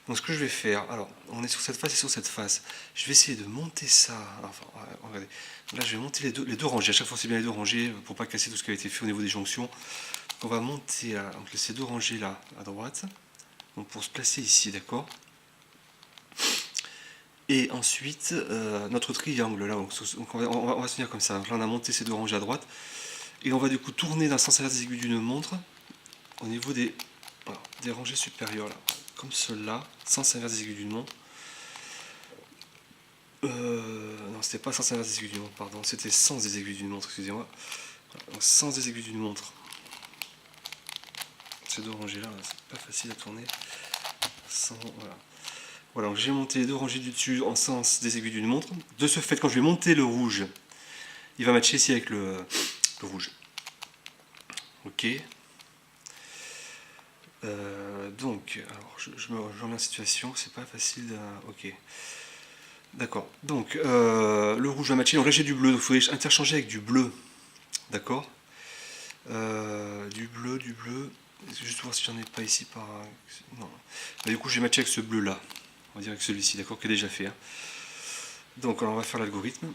Donc ce que je vais faire, alors on est sur cette face et sur cette face, je vais essayer de monter ça, enfin regardez, là je vais monter les deux rangées, à chaque fois c'est bien les 2 rangées pour pas casser tout ce qui a été fait au niveau des jonctions. Donc on va monter là, donc ces 2 rangées là à droite, donc pour se placer ici, d'accord. Et ensuite, notre triangle, là, donc on va se tenir comme ça. Donc là, on a monté ces 2 rangées à droite. Et on va du coup tourner dans le sens inverse des aiguilles d'une montre au niveau voilà, des rangées supérieures, là. Comme cela, sens inverse des aiguilles d'une montre. Non, c'était pas sens inverse des aiguilles d'une montre, pardon. C'était sens des aiguilles d'une montre, excusez-moi. Voilà, sens des aiguilles d'une montre. Ces 2 rangées-là, c'est pas facile à tourner. Voilà. Voilà, j'ai monté les 2 rangées du dessus en sens des aiguilles d'une montre. De ce fait, quand je vais monter le rouge, il va matcher ici avec le rouge. Ok. Donc, alors je me remets en situation, c'est pas facile. Ok. D'accord. Donc, le rouge va matcher. Donc là, j'ai du bleu. Donc, il faudrait interchanger avec du bleu. D'accord. Du bleu, du bleu. Juste voir si j'en ai pas ici par. Non. Du coup, je vais matcher avec ce bleu là. On va dire avec celui-ci, d'accord, qui est déjà fait. Hein. Donc, alors, on va faire l'algorithme.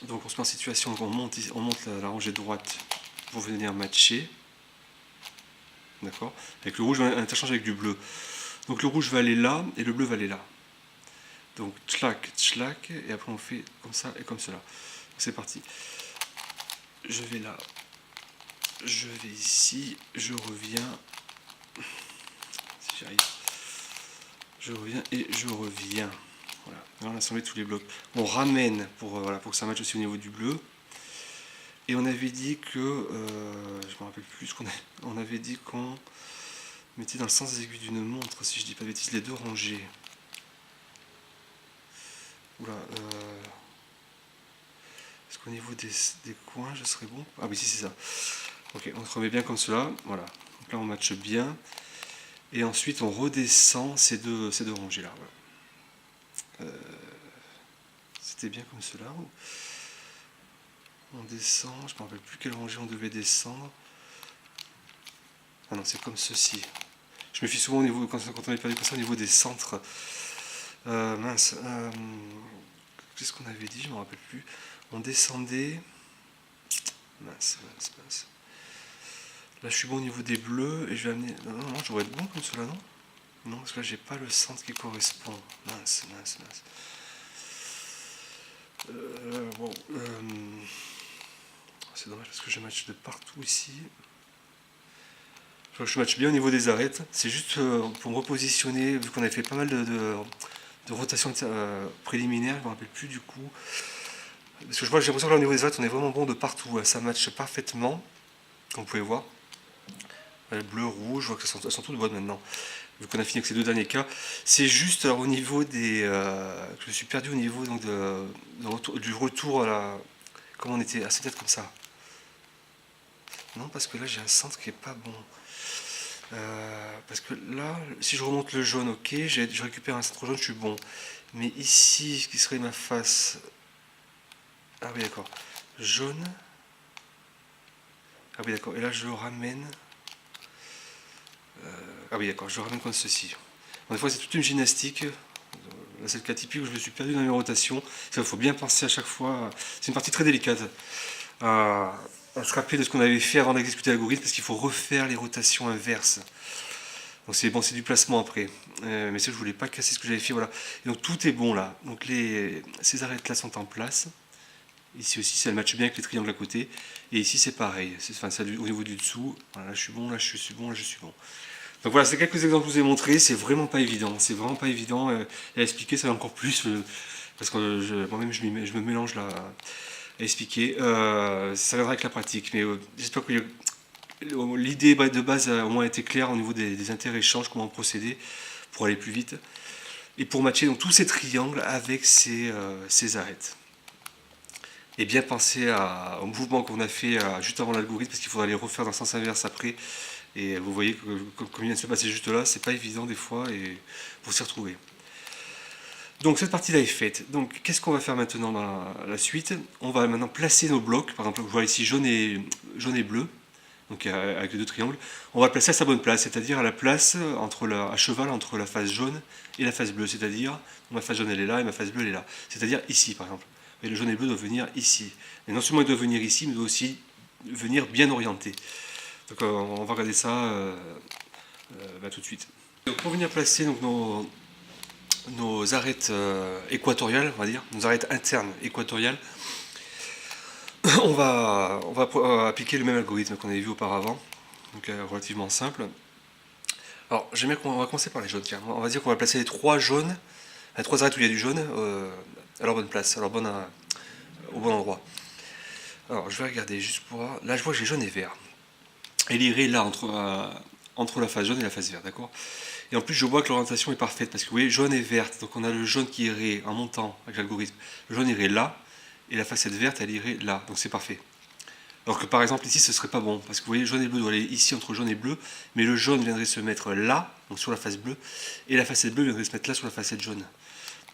Donc, on se met en situation, donc on monte la rangée droite pour venir matcher. D'accord. Avec le rouge, on interchange avec du bleu. Donc, le rouge va aller là et le bleu va aller là. Donc, tchlac, tchlac, et après on fait comme ça et comme cela. C'est parti. Je vais là. Je vais ici. Je reviens. Si j'y arrive. Je reviens et je reviens. Voilà. Là, on a assemblé tous les blocs. On ramène voilà, pour que ça matche aussi au niveau du bleu. Et on avait dit que. Je me rappelle plus ce qu'on a. On avait dit qu'on mettait dans le sens des aiguilles d'une montre, si je dis pas de bêtises, les 2 rangées. Oula. Est-ce qu'au niveau des coins, je serais bon? Ah oui, si, c'est ça. Ok, on se remet bien comme cela. Voilà. Donc là, on matche bien. Et ensuite, on redescend ces deux rangées-là. Voilà. C'était bien comme cela. On descend. Je ne me rappelle plus quelle rangée on devait descendre. Ah non, c'est comme ceci. Je me fie souvent au niveau, quand on est perdu comme ça, au niveau des centres. Mince. Qu'est-ce qu'on avait dit? Je ne me rappelle plus. On descendait. Mince. Là, je suis bon au niveau des bleus et je vais amener. Non, non, non, je devrais être bon comme cela, non? Non, parce que là, j'ai pas le centre qui correspond. Mince, mince, mince. Bon, c'est dommage parce que je match de partout ici. Je match bien au niveau des arêtes. C'est juste pour me repositionner, vu qu'on avait fait pas mal de rotations préliminaires, je me rappelle plus du coup. Parce que j'ai l'impression que là, au niveau des arêtes, on est vraiment bon de partout. Hein. Ça matche parfaitement, comme vous pouvez voir. Bleu, rouge, je vois qu'elles sont toutes bonnes maintenant. Vu qu'on a fini avec ces deux derniers cas. C'est juste au niveau des. Je me suis perdu au niveau donc, du retour à la. Comment on était? Ah, c'est peut-être comme ça. Non, parce que là, j'ai un centre qui est pas bon. Parce que là, si je remonte le jaune, ok, je récupère un centre jaune, je suis bon. Mais ici, ce qui serait ma face. Ah oui, d'accord. Jaune. Ah oui, d'accord. Et là, je le ramène. Ah oui, d'accord, je le ramène comme ceci. Bon, des fois, c'est toute une gymnastique. Là, c'est le cas typique où je me suis perdu dans mes rotations. Il faut bien penser à chaque fois. C'est une partie très délicate. À se rappeler de ce qu'on avait fait avant d'exécuter l'algorithme, parce qu'il faut refaire les rotations inverses. Donc c'est bon, c'est du placement après. Mais ça, je voulais pas casser ce que j'avais fait. Voilà. Et donc tout est bon là. Donc ces arêtes là sont en place. Ici aussi, ça match bien avec les triangles à côté. Et ici, c'est pareil. Enfin, ça, au niveau du dessous. Voilà, là, je suis bon, là, je suis bon, là, je suis bon. Donc voilà, c'est quelques exemples que je vous ai montrés. C'est vraiment pas évident. C'est vraiment pas évident à expliquer. Ça va encore plus. Parce que moi-même, je me mélange là à expliquer. Ça viendra avec la pratique. Mais j'espère que l'idée de base a au moins été claire au niveau des interéchanges, comment procéder pour aller plus vite. Et pour matcher donc, tous ces triangles avec ces arêtes. Et bien penser au mouvement qu'on a fait juste avant l'algorithme, parce qu'il faudra les refaire dans le sens inverse après. Et vous voyez que comme il vient de se passer juste là, c'est pas évident des fois et pour s'y retrouver. Donc cette partie-là est faite. Donc qu'est-ce qu'on va faire maintenant dans la suite? On va maintenant placer nos blocs. Par exemple, je vois ici jaune et bleu, donc avec les deux triangles. On va le placer à sa bonne place, c'est-à-dire à la place à cheval entre la face jaune et la face bleue. C'est-à-dire ma face jaune elle est là et ma face bleue elle est là. C'est-à-dire ici par exemple. Et le jaune et le bleu doivent venir ici. Et non seulement ils doivent venir ici, mais ils doivent aussi venir bien orientés. Donc on va regarder ça tout de suite. Donc, pour venir placer donc, nos arêtes équatoriales, on va dire, nos arêtes internes équatoriales, on va appliquer le même algorithme qu'on avait vu auparavant, donc relativement simple. Alors j'aime bien qu'on va commencer par les jaunes. Tiens, on va dire qu'on va placer les trois jaunes, les trois arêtes où il y a du jaune, à leur bonne place, au bon endroit. Alors je vais regarder juste pour voir. Là je vois que j'ai jaune et vert. Elle irait là entre la face jaune et la face verte, d'accord? Et en plus, je vois que l'orientation est parfaite parce que vous voyez, jaune et verte. Donc on a le jaune qui irait en montant avec l'algorithme. Le jaune irait là et la facette verte, elle irait là. Donc c'est parfait. Alors que par exemple ici, ce serait pas bon parce que vous voyez, jaune et bleu doit aller ici entre jaune et bleu, mais le jaune viendrait se mettre là, donc sur la face bleue, et la facette bleue viendrait se mettre là sur la facette jaune.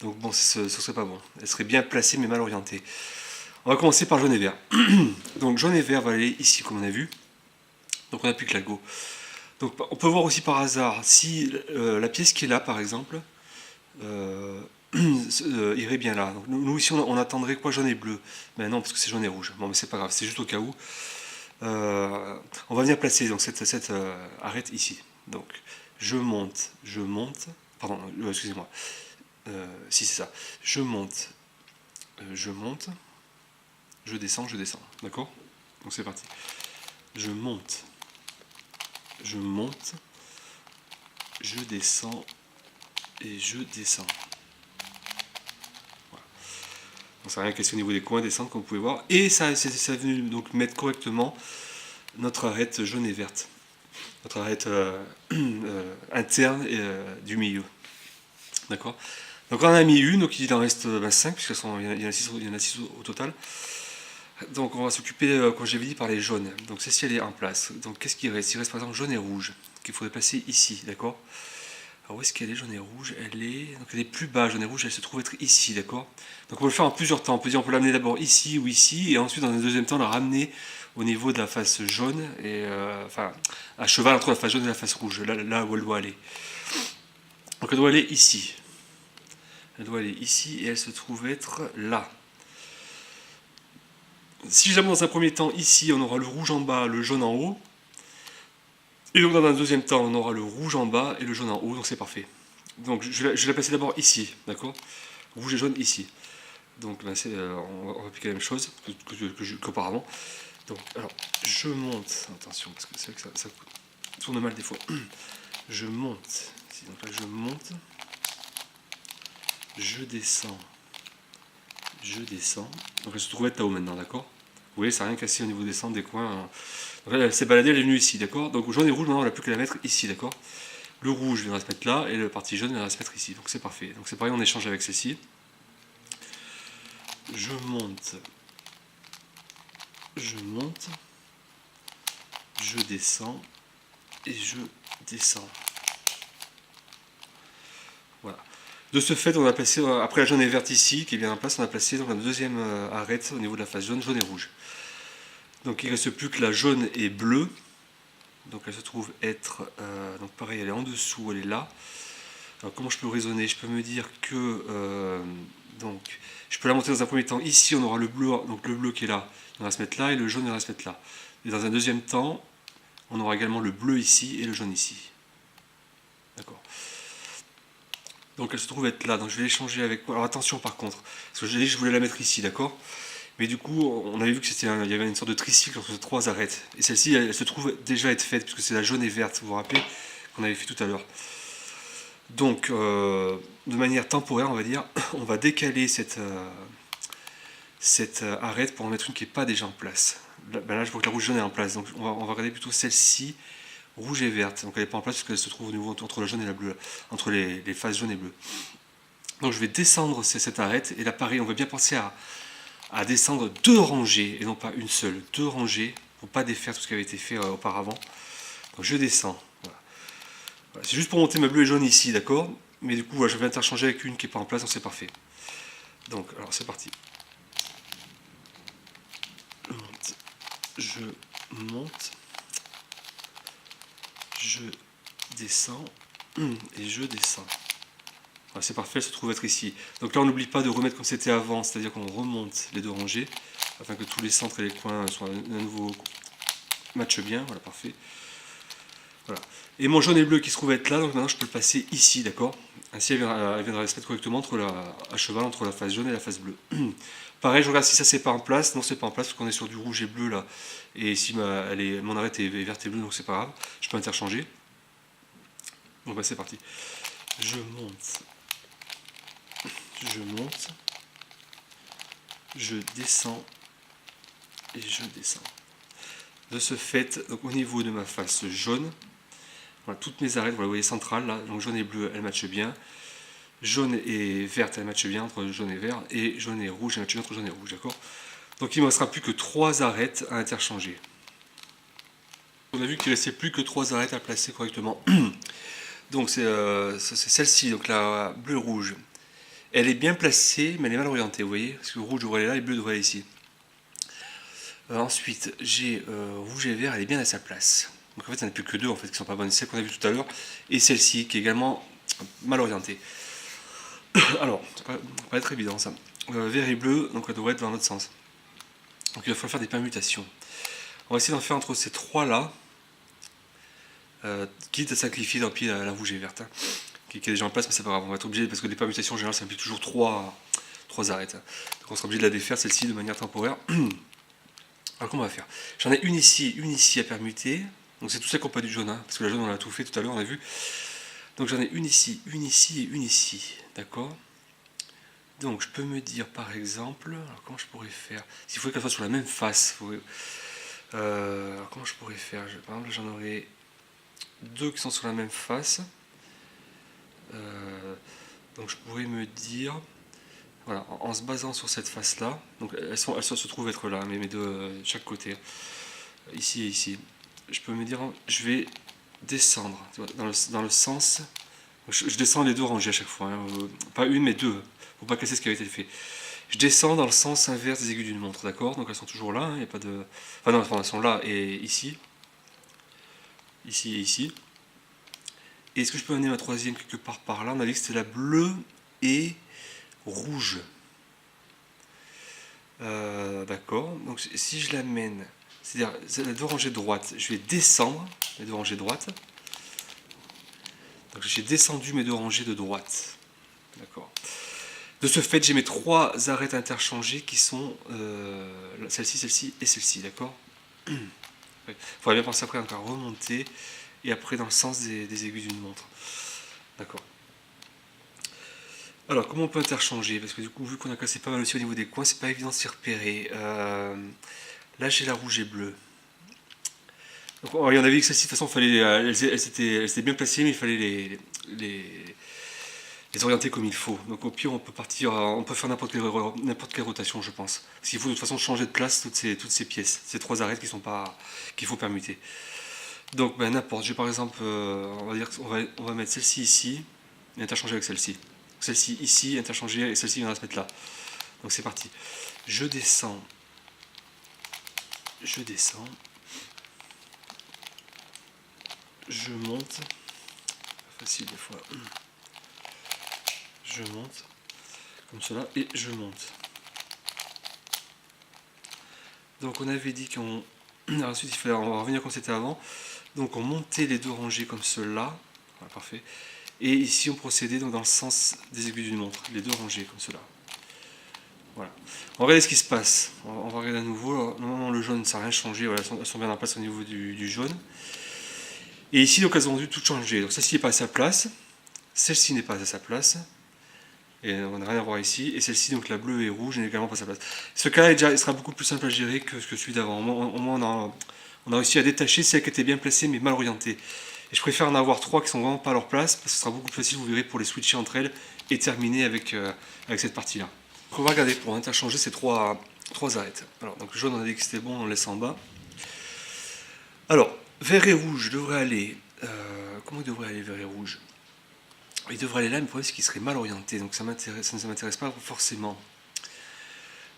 Donc bon, ce serait pas bon. Elle serait bien placée mais mal orientée. On va commencer par jaune et vert. Donc jaune et vert va aller ici comme on a vu. Donc on applique l'algo. Donc on peut voir aussi par hasard si la pièce qui est là par exemple irait bien là. Donc, nous ici on attendrait quoi, jaune et bleu? Mais non, parce que c'est jaune et rouge. Bon mais c'est pas grave, c'est juste au cas où. On va venir placer donc cette arête ici. Donc je monte, pardon, excusez-moi. Si c'est ça. Je monte, je descends, d'accord? Donc c'est parti. Je monte, je descends et je descends. Voilà. Donc ça n'a rien cassé au niveau des coins descendre comme vous pouvez voir. Et ça est venu donc mettre correctement notre arête jaune et verte. Notre arête interne du milieu. D'accord? Donc on en a mis une, donc il en reste 5, puisqu'il y en a 6 au total. Donc on va s'occuper, comme j'avais dit, par les jaunes. Donc celle-ci elle est en place. Donc qu'est-ce qu'il reste? Il reste par exemple jaune et rouge, qu'il faudrait placer ici, d'accord? Alors où est-ce qu'elle est, jaune et rouge? Elle est plus bas, jaune et rouge, elle se trouve être ici, d'accord? Donc on peut le faire en plusieurs temps. On peut l'amener d'abord ici ou ici, et ensuite dans un deuxième temps la ramener au niveau de la face jaune, et enfin à cheval entre la face jaune et la face rouge, là où elle doit aller. Donc elle doit aller ici. Elle doit aller ici et elle se trouve être là. Si jamais dans un premier temps ici on aura le rouge en bas, le jaune en haut, Et donc dans un deuxième temps, on aura le rouge en bas et le jaune en haut, donc c'est parfait. Donc je vais la placer d'abord ici, d'accord? Rouge et jaune ici. Donc ben, on va appliquer la même chose qu'auparavant. Donc alors, je monte, attention, parce que c'est vrai que ça tourne mal des fois. Je monte, donc là je monte, je descends, donc elle se trouve être là-haut maintenant, d'accord? Vous voyez, ça n'a rien cassé au niveau des centres, des coins. Donc là, elle s'est baladée, elle est venue ici, d'accord? Donc jaune et rouge, maintenant on n'a plus qu'à la mettre ici, d'accord? Le rouge viendra se mettre là, et le parti jaune viendra se mettre ici, donc c'est parfait. Donc c'est pareil, on échange avec celle-ci. Je monte, je monte, je descends, et je descends. Voilà. De ce fait, on a placé, après la jaune et verte ici, qui est bien en place, on a placé donc, la deuxième arête au niveau de la face jaune, jaune et rouge. Donc il ne reste plus que la jaune et bleue. Donc elle se trouve être, donc pareil, elle est en dessous, elle est là. Alors comment je peux raisonner? Je peux me dire que, donc, je peux la monter dans un premier temps. Ici, on aura le bleu, donc le bleu qui est là, il va se mettre là, et le jaune il va se mettre là. Et dans un deuxième temps, on aura également le bleu ici et le jaune ici. D'accord. Donc elle se trouve être là, donc je vais l'échanger avec... Alors attention par contre, parce que j'ai dit que je voulais la mettre ici, d'accord? Mais du coup, on avait vu que il y avait une sorte de tricycle entre ces trois arêtes. Et celle-ci, elle se trouve déjà être faite, puisque c'est la jaune et verte, vous vous rappelez, qu'on avait fait tout à l'heure. Donc, de manière temporaire, on va dire, on va décaler cette arête pour en mettre une qui n'est pas déjà en place. Là, ben là, je vois que la rouge jaune est en place, donc on va regarder plutôt celle-ci, rouge et verte. Donc elle n'est pas en place parce qu'elle se trouve au niveau entre le jaune et la bleue, entre les phases jaune et bleu. Donc je vais descendre cette arête, et là pareil, on va bien penser à descendre deux rangées, et non pas une seule, deux rangées, pour pas défaire tout ce qui avait été fait auparavant. Donc je descends. Voilà. Voilà. C'est juste pour monter ma bleue et jaune ici, d'accord? Mais du coup, voilà, je vais interchanger avec une qui n'est pas en place, donc c'est parfait. Donc, alors c'est parti. Je monte, je descends, et je descends. Voilà, c'est parfait, elle se trouve être ici. Donc là, on n'oublie pas de remettre comme c'était avant, c'est-à-dire qu'on remonte les deux rangées, afin que tous les centres et les coins soient à nouveau matchent bien. Voilà, parfait. Voilà. Et mon jaune et bleu qui se trouve être là, donc maintenant je peux le passer ici, d'accord? Ainsi elle viendra se mettre correctement à cheval entre la face jaune et la face bleue. Pareil, je regarde si ça c'est pas en place. Non, c'est pas en place parce qu'on est sur du rouge et bleu là. Et ici mon arête est verte et bleue, donc c'est pas grave. Je peux interchanger. Donc bah, c'est parti. Je monte. Je monte. Je descends. Et je descends. De ce fait, donc, au niveau de ma face jaune, voilà, toutes mes arêtes, vous voyez centrales là, donc jaune et bleu, elles matchent bien. Jaune et verte, elles matchent bien entre jaune et vert. Et jaune et rouge, elles matchent bien entre jaune et rouge, d'accord? Donc il ne me restera plus que 3 arêtes à interchanger. On a vu qu'il ne restait plus que 3 arêtes à placer correctement. Donc c'est celle-ci, donc la bleu-rouge. Elle est bien placée, mais elle est mal orientée, vous voyez? Parce que rouge devrait aller là et bleu devrait aller ici. Ensuite, j'ai rouge et vert, elle est bien à sa place. Donc en fait, il n'y en a plus que 2 en fait, qui ne sont pas bonnes. Celle qu'on a vue tout à l'heure et celle-ci, qui est également mal orientée. Alors, ça va pas être évident ça. Vert et bleu, donc elle devrait être dans l'autre sens. Donc il va falloir faire des permutations. On va essayer d'en faire entre ces trois-là, quitte à sacrifier tant pis la rouge et verte, hein, qui est déjà en place, mais c'est pas grave. On va être obligé, parce que les permutations en général, ça implique toujours 3 arêtes. Hein. Donc on sera obligé de la défaire, celle-ci, de manière temporaire. Alors comment on va faire? J'en ai une ici à permuter. Donc c'est tout ça qui n'a pas du jaune, hein, parce que la jaune on l'a tout fait tout à l'heure, on a vu. Donc j'en ai une ici et une ici. D'accord? Donc je peux me dire par exemple, alors comment je pourrais faire? S'il faut qu'elle soit sur la même face. Alors comment je pourrais faire? Par exemple j'en aurais 2 qui sont sur la même face. Donc je pourrais me dire, voilà, en se basant sur cette face là, donc elles se trouvent être là, mais mes deux de chaque côté, ici et ici. Je peux me dire, je vais descendre dans le sens, je descends les 2 rangées à chaque fois, hein, pas une mais 2, pour pas casser ce qui avait été fait. Je descends dans le sens inverse des aiguilles d'une montre, d'accord? Donc elles sont toujours là, il n'y a pas de... Enfin non, elles sont là et ici. Ici et ici. Et est-ce que je peux amener ma troisième quelque part par là? On a dit que c'était la bleue et rouge. D'accord. Donc si je l'amène, c'est-à-dire la 2 rangées de droite, je vais descendre. les deux rangées droites. Donc j'ai descendu mes deux rangées de droite. D'accord. De ce fait, j'ai mes trois arêtes interchangées qui sont celle-ci, celle-ci et celle-ci, d'accord. Il faudrait bien penser après encore remonter et après dans le sens des aiguilles d'une montre. D'accord. Alors, comment on peut interchanger? Parce que du coup, vu qu'on a cassé pas mal aussi au niveau des coins, c'est pas évident de s'y repérer. Là, j'ai la rouge et bleue. Donc, il y en avait que celle-ci, de toute façon, elles étaient bien placées, mais il fallait les orienter comme il faut. Donc, au pire, on peut partir, on peut faire n'importe quelle rotation, je pense. Parce qu'il faut de toute façon changer de place toutes ces pièces, ces trois arêtes qui sont pas, qu'il faut permuter. Donc, ben, n'importe. J'ai par exemple, on va dire qu'on va mettre celle-ci ici et interchanger avec celle-ci. Celle-ci ici, interchanger, et celle-ci viendra se mettre là. Donc c'est parti. Je descends. Je descends. Je monte. Pas facile des fois. Je monte. Comme cela. Et je monte. Donc on avait dit qu'on... Ensuite, on va revenir comme c'était avant. Donc on montait les deux rangées comme cela. Voilà, parfait. Et ici on procédait donc dans le sens des aiguilles d'une montre. Les deux rangées comme cela. Voilà. On va regarder ce qui se passe. On va regarder à nouveau. Alors, normalement le jaune ça n'a rien changé. Voilà, elles sont bien en place au niveau du jaune. Et ici donc elles ont dû tout changer. Donc celle-ci n'est pas à sa place. Celle-ci n'est pas à sa place. Et on n'a rien à voir ici. Et celle-ci, donc la bleue et rouge, n'est également pas à sa place. Ce cas-là il sera beaucoup plus simple à gérer que celui d'avant. Au moins on a réussi à détacher celles qui étaient bien placées mais mal orientées. Et je préfère en avoir trois qui sont vraiment pas à leur place, parce que ce sera beaucoup plus facile, vous verrez, pour les switcher entre elles et terminer avec cette partie-là. Donc on va regarder pour interchanger ces trois arêtes. Alors, donc le jaune, on a dit que c'était bon, on laisse en bas. Alors, vert et rouge devrait aller... comment il devrait aller vert et rouge? Il devrait aller là, mais le problème c'est qu'il serait mal orienté, donc ça ne m'intéresse pas forcément.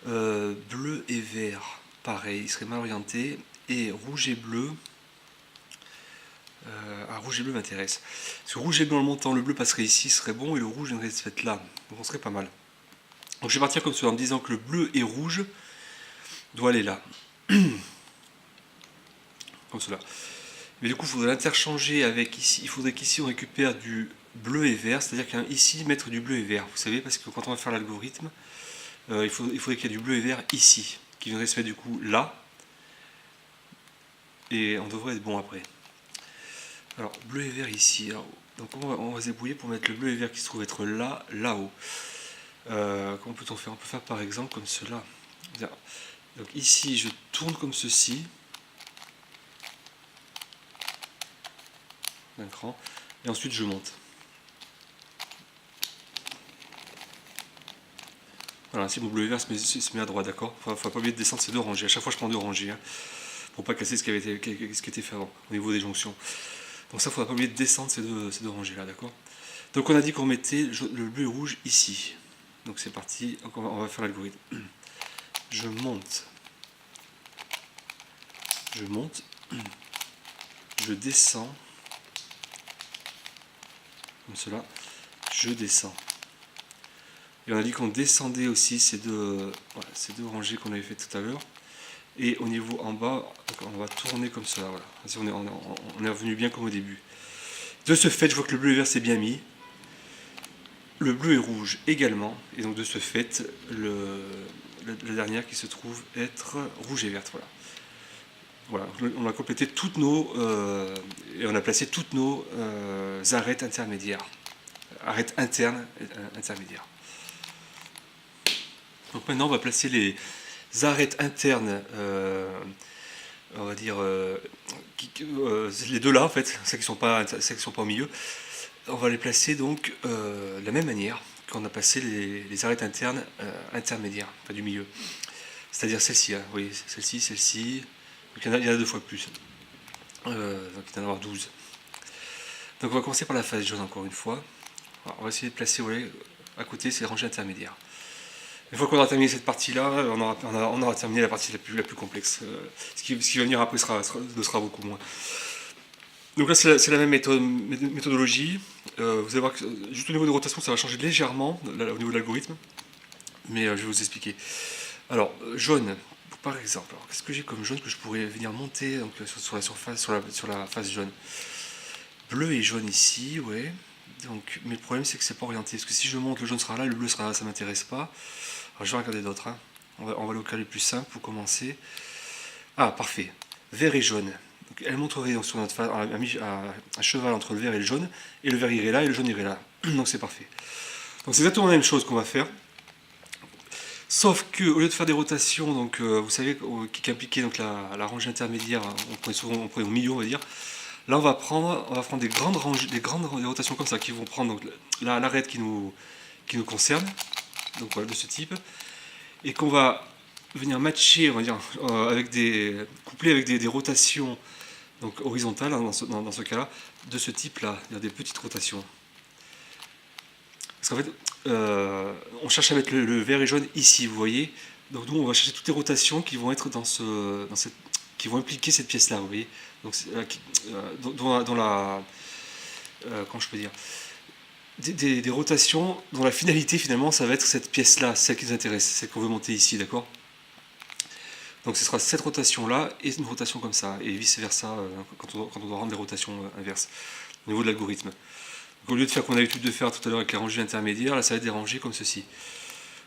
Bleu et vert, pareil, il serait mal orienté. Et rouge et bleu... rouge et bleu m'intéresse. Parce que rouge et bleu en montant, le bleu passerait ici, ce serait bon, et le rouge viendrait se mettre là. Donc on serait pas mal. Donc je vais partir comme cela en me disant que le bleu et rouge doit aller là. Comme cela. Mais du coup, il faudrait l'interchanger avec ici. Il faudrait qu'ici on récupère du bleu et vert, c'est-à-dire qu'ici mettre du bleu et vert. Vous savez, parce que quand on va faire l'algorithme, il faudrait qu'il y ait du bleu et vert ici, qui viendrait se mettre du coup là. Et on devrait être bon après. Alors, bleu et vert ici. Alors, donc on va se débrouiller pour mettre le bleu et vert qui se trouve être là, là-haut. Comment peut-on faire? On peut faire par exemple comme cela. Donc ici, je tourne comme ceci. D'un cran. Et ensuite, je monte. Voilà, ainsi mon bleu et vert se met à droite, d'accord? Faut pas oublier de descendre ces deux rangées. À chaque fois, je prends deux rangées. Hein, pour pas casser ce qui était fait avant, au niveau des jonctions. Donc ça, il ne faudra pas oublier de descendre ces deux rangées-là, d'accord? Donc on a dit qu'on mettait le bleu et rouge ici. Donc c'est parti, donc on va faire l'algorithme. Je monte. Je monte. Je descends. Comme cela. Je descends. Et on a dit qu'on descendait aussi ces deux rangées qu'on avait fait tout à l'heure. Et au niveau en bas, on va tourner comme cela. Voilà. On est revenu bien comme au début. De ce fait, je vois que le bleu et vert s'est bien mis. Le bleu et rouge également. Et donc de ce fait, la dernière qui se trouve être rouge et verte. Voilà. On a complété toutes nos... et on a placé toutes nos arêtes intermédiaires. Arêtes internes intermédiaires. Donc maintenant, on va placer les arêtes internes, on va dire, les deux là en fait, celles qui sont pas au milieu. On va les placer donc de la même manière qu'on a placé les arêtes internes intermédiaires, enfin du milieu. C'est-à-dire celle-ci, hein, oui, celle-ci, celle-ci. Donc il y en a deux fois plus. Donc il y en a 12. Donc on va commencer par la phase jaune encore une fois. Alors, on va essayer de placer à côté ces rangées intermédiaires. Une fois qu'on aura terminé cette partie-là, on aura terminé la partie la plus complexe. Ce qui va venir après le sera beaucoup moins. Donc là, c'est la même méthodologie. Vous allez voir que juste au niveau de rotation, ça va changer légèrement au niveau de l'algorithme. Mais je vais vous expliquer. Alors, jaune. par exemple, qu'est-ce que j'ai comme jaune que je pourrais venir monter donc, sur la surface, sur la face jaune? Bleu et jaune ici, ouais. Donc, mais le problème c'est que c'est pas orienté. Parce que si je monte, le jaune sera là, le bleu sera là, ça m'intéresse pas. Alors je vais regarder d'autres. Hein. On va le caler plus simple pour commencer. Ah, parfait. Vert et jaune. Donc, elle montrerait donc, sur notre face à cheval entre le vert et le jaune. Et le vert irait là et le jaune irait là. Donc c'est parfait. Donc c'est exactement la même chose qu'on va faire. Sauf que au lieu de faire des rotations, donc vous savez qui impliquait donc la rangée intermédiaire, hein, on prenait au milieu, on va dire. Là, on va prendre des grandes rangées, des rotations comme ça qui vont prendre donc l'arête qui nous concerne, donc voilà, de ce type, et qu'on va venir matcher, on va dire, coupler avec des rotations donc horizontales hein, dans ce cas-là, de ce type-là, il y a des petites rotations. Parce qu'en fait, on cherche à mettre le vert et jaune ici, vous voyez. Donc nous, on va chercher toutes les rotations qui vont être qui vont impliquer cette pièce-là, vous voyez. Donc, dans la, comment je peux dire, des rotations dont la finalité finalement, ça va être cette pièce-là, celle qui nous intéresse, celle qu'on veut monter ici, d'accord. Donc ce sera cette rotation-là et une rotation comme ça, et vice-versa quand on doit rendre les rotations inverses au niveau de l'algorithme. Au lieu de faire comme on a l'habitude de faire tout à l'heure avec les rangées intermédiaires, là ça va être des rangées comme ceci.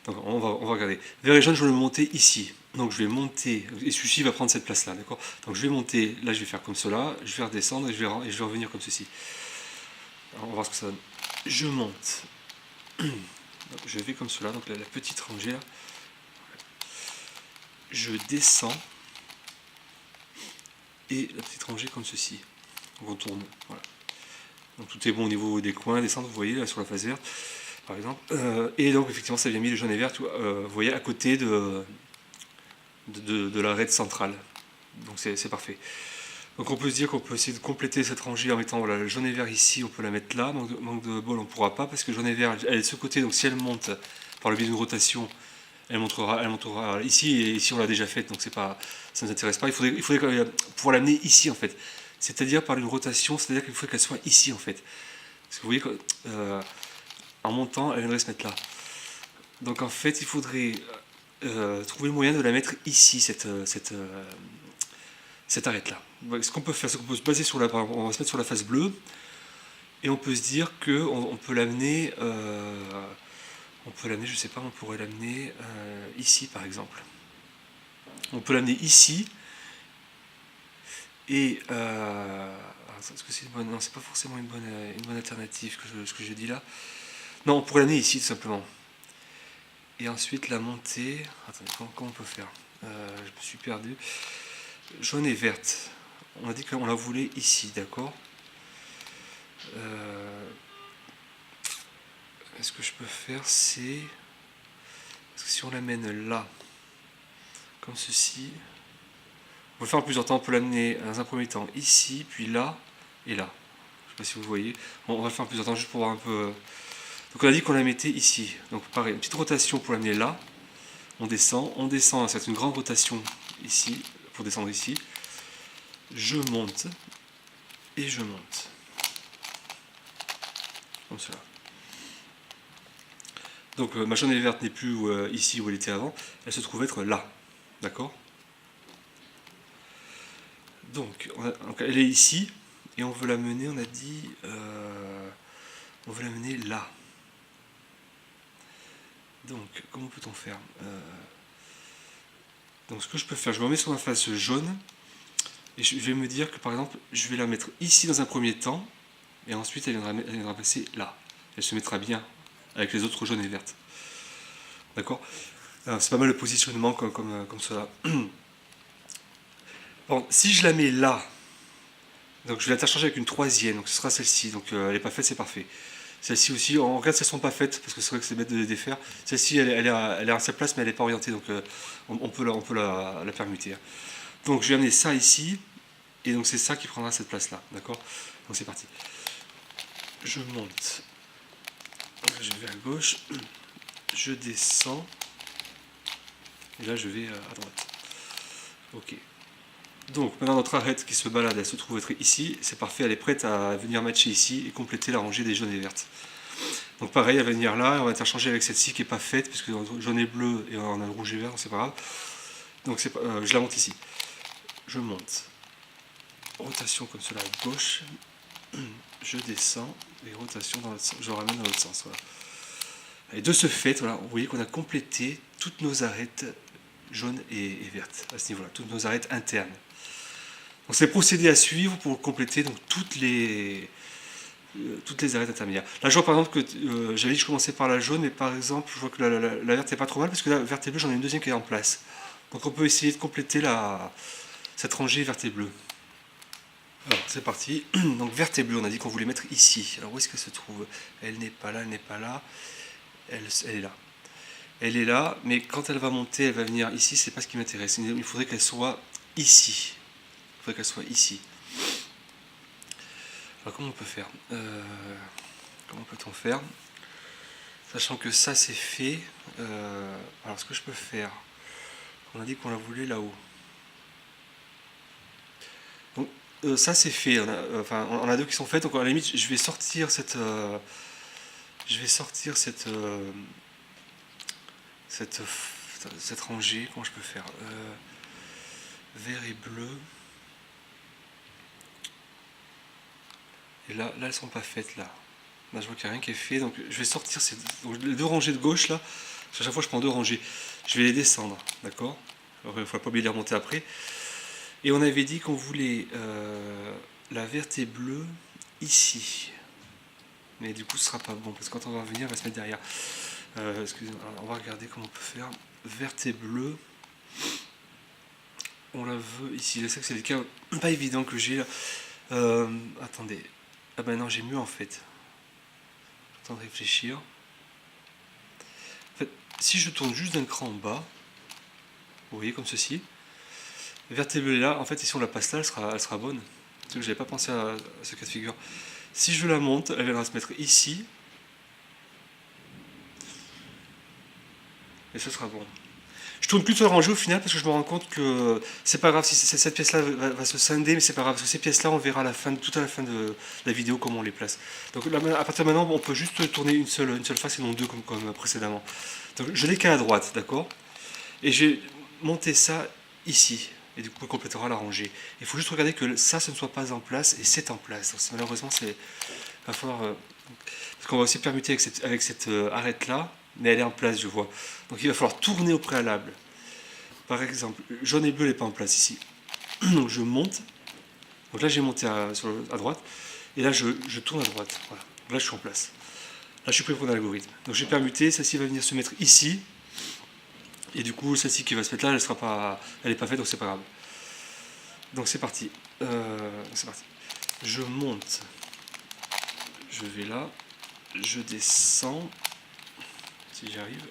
Donc on va regarder. Vert et jaune, je vais le monter ici. Donc je vais monter, et celui-ci va prendre cette place-là, d'accord. Donc je vais monter, là je vais faire comme cela, je vais redescendre et je vais revenir comme ceci. Alors on va voir ce que ça donne. Je monte. Donc, je vais comme cela, donc la petite rangée là. Je descends. Et la petite rangée comme ceci. On retourne. Voilà. Donc tout est bon au niveau des coins, des centres, vous voyez là sur la face verte par exemple. Et donc effectivement ça vient mis le jaune et vert, vous voyez à côté de l'arête centrale. Donc c'est parfait. Donc on peut se dire qu'on peut essayer de compléter cette rangée en mettant voilà, le jaune et vert ici, on peut la mettre là, manque de bol on ne pourra pas parce que le jaune et vert elle est de ce côté, donc si elle monte par le biais d'une rotation, elle montrera ici, et ici on l'a déjà faite, donc ça ne nous intéresse pas. Il faudrait pouvoir l'amener ici en fait. C'est-à-dire par une rotation, c'est-à-dire qu'il faudrait qu'elle soit ici en fait. Parce que vous voyez, en montant, elle viendrait se mettre là. Donc en fait, il faudrait trouver le moyen de la mettre ici, cette arête-là. Ce qu'on peut faire, c'est qu'on peut se baser sur on va se mettre sur la face bleue, et on peut se dire qu'on peut l'amener, je sais pas, on pourrait l'amener ici par exemple. On peut l'amener ici, et est-ce que c'est une bonne, non, c'est pas forcément une bonne alternative ce que je dis là. Non, on pourrait l'amener ici tout simplement. Et ensuite la monter. Attendez, comment on peut faire je me suis perdu. Jaune et verte. On a dit qu'on la voulait ici, d'accord. Ce que je peux faire, c'est. Parce que si on l'amène là, comme ceci, on peut le faire en plusieurs temps. On peut l'amener dans un premier temps ici, puis là et là. Je sais pas si vous voyez. Bon, on va le faire en plusieurs temps juste pour voir un peu. Donc on a dit qu'on la mettait ici. Donc pareil, une petite rotation pour l'amener là. On descend, c'est une grande rotation ici, pour descendre ici. Je monte, et je monte. Comme cela. Donc ma jaune et verte n'est plus ici où elle était avant, elle se trouve être là. D'accord. Donc elle est ici, et on veut la mener, on a dit, on veut la mener là. Donc comment peut-on faire donc ce que je peux faire, je me remets sur ma face jaune, et je vais me dire que par exemple, je vais la mettre ici dans un premier temps, et ensuite elle viendra passer là. Elle se mettra bien avec les autres jaunes et vertes. D'accord. C'est pas mal le positionnement comme cela. Bon, si je la mets là, donc je vais l'interchanger avec une troisième, donc ce sera celle-ci, donc elle n'est pas faite, c'est parfait. Celle-ci aussi, on regarde si elles ne sont pas faites, parce que c'est vrai que c'est bête de les défaire. Celle-ci, elle est à sa place, mais elle n'est pas orientée, donc on peut la permuter. Donc je vais amener ça ici, et donc c'est ça qui prendra cette place-là, d'accord. Donc c'est parti. Je monte, je vais à gauche, je descends, et là je vais à droite. Ok. Donc maintenant notre arête qui se balade, elle se trouve être ici, c'est parfait, elle est prête à venir matcher ici et compléter la rangée des jaunes et vertes. Donc pareil, elle va venir là, on va interchanger avec celle-ci qui n'est pas faite, puisque dans le jaune et bleu et on a le rouge et vert, c'est pas grave. Donc je la monte ici. Je monte. Rotation comme cela à gauche. Je descends. Et rotation dans l'autre sens. Je ramène dans l'autre sens. Voilà. Et de ce fait, voilà, vous voyez qu'on a complété toutes nos arêtes jaunes et vertes à ce niveau-là. Toutes nos arêtes internes. Donc c'est le procédé à suivre pour compléter donc, toutes les arêtes intermédiaires. Là, je vois par exemple que j'avais dit que je commençais par la jaune, mais par exemple, je vois que la verte est pas trop mal parce que la verte et bleue, j'en ai une deuxième qui est en place. Donc on peut essayer de compléter cette rangée verte et bleue. Alors c'est parti. Donc verte et bleue, on a dit qu'on voulait mettre ici. Alors où est-ce qu'elle se trouve? Elle n'est pas là, elle n'est pas là. Elle est là. Elle est là, mais quand elle va monter, elle va venir ici, c'est pas ce qui m'intéresse. Il faudrait qu'elle soit ici. Il faudrait qu'elle soit ici. Alors comment on peut faire Comment peut-on faire? Sachant que ça c'est fait. Alors ce que je peux faire, on a dit qu'on la voulait là-haut. Donc ça c'est fait. On a deux qui sont faites. Donc à la limite, je vais sortir cette rangée. Comment je peux faire? Vert et bleu. Et là elles sont pas faites là. Là, je vois qu'il n'y a rien qui est fait, donc je vais sortir les deux rangées de gauche là. À chaque fois, je prends deux rangées. Je vais les descendre, d'accord? Il ne faut pas oublier de les remonter après. Et on avait dit qu'on voulait la verte et bleue ici. Mais du coup, ce sera pas bon parce que quand on va venir, elle va se mettre derrière. Excusez-moi, on va regarder comment on peut faire. Verte et bleue. On la veut ici. Je sais que c'est des cas pas évidents que j'ai là. Attendez. Ah ben non, j'ai mieux en fait. De réfléchir. En fait, si je tourne juste d'un cran en bas, vous voyez comme ceci, verte et bleue est là, en fait ici on la passe là, elle sera bonne. Parce que j'avais pas pensé à ce cas de figure. Si je la monte, elle viendra se mettre ici, et ce sera bon. Je tourne plutôt rangée au final parce que je me rends compte que c'est pas grave si cette pièce-là va se scinder, mais c'est pas grave parce que ces pièces-là on verra tout à la fin de la vidéo comment on les place. Donc là, à partir de maintenant, on peut juste tourner une seule face et non deux comme précédemment. Donc je l'ai qu'à la droite, d'accord? Et j'ai monté ça ici. Et du coup, on complétera la rangée. Il faut juste regarder que ça, ce ne soit pas en place et c'est en place. Donc, malheureusement, va falloir. Parce qu'on va aussi permuter avec cette arête-là, mais elle est en place, je vois. Donc il va falloir tourner au préalable. Par exemple, jaune et bleu n'est pas en place ici. Donc je monte. Donc là, j'ai monté à droite. Et là, je tourne à droite. Voilà. Donc là, je suis en place. Là, je suis prêt pour l'algorithme. Donc j'ai permuté. Celle-ci va venir se mettre ici. Et du coup, celle-ci qui va se mettre là, elle n'est pas faite, donc c'est pas grave. Donc c'est parti. C'est parti. Je monte. Je vais là. Je descends. Si j'arrive.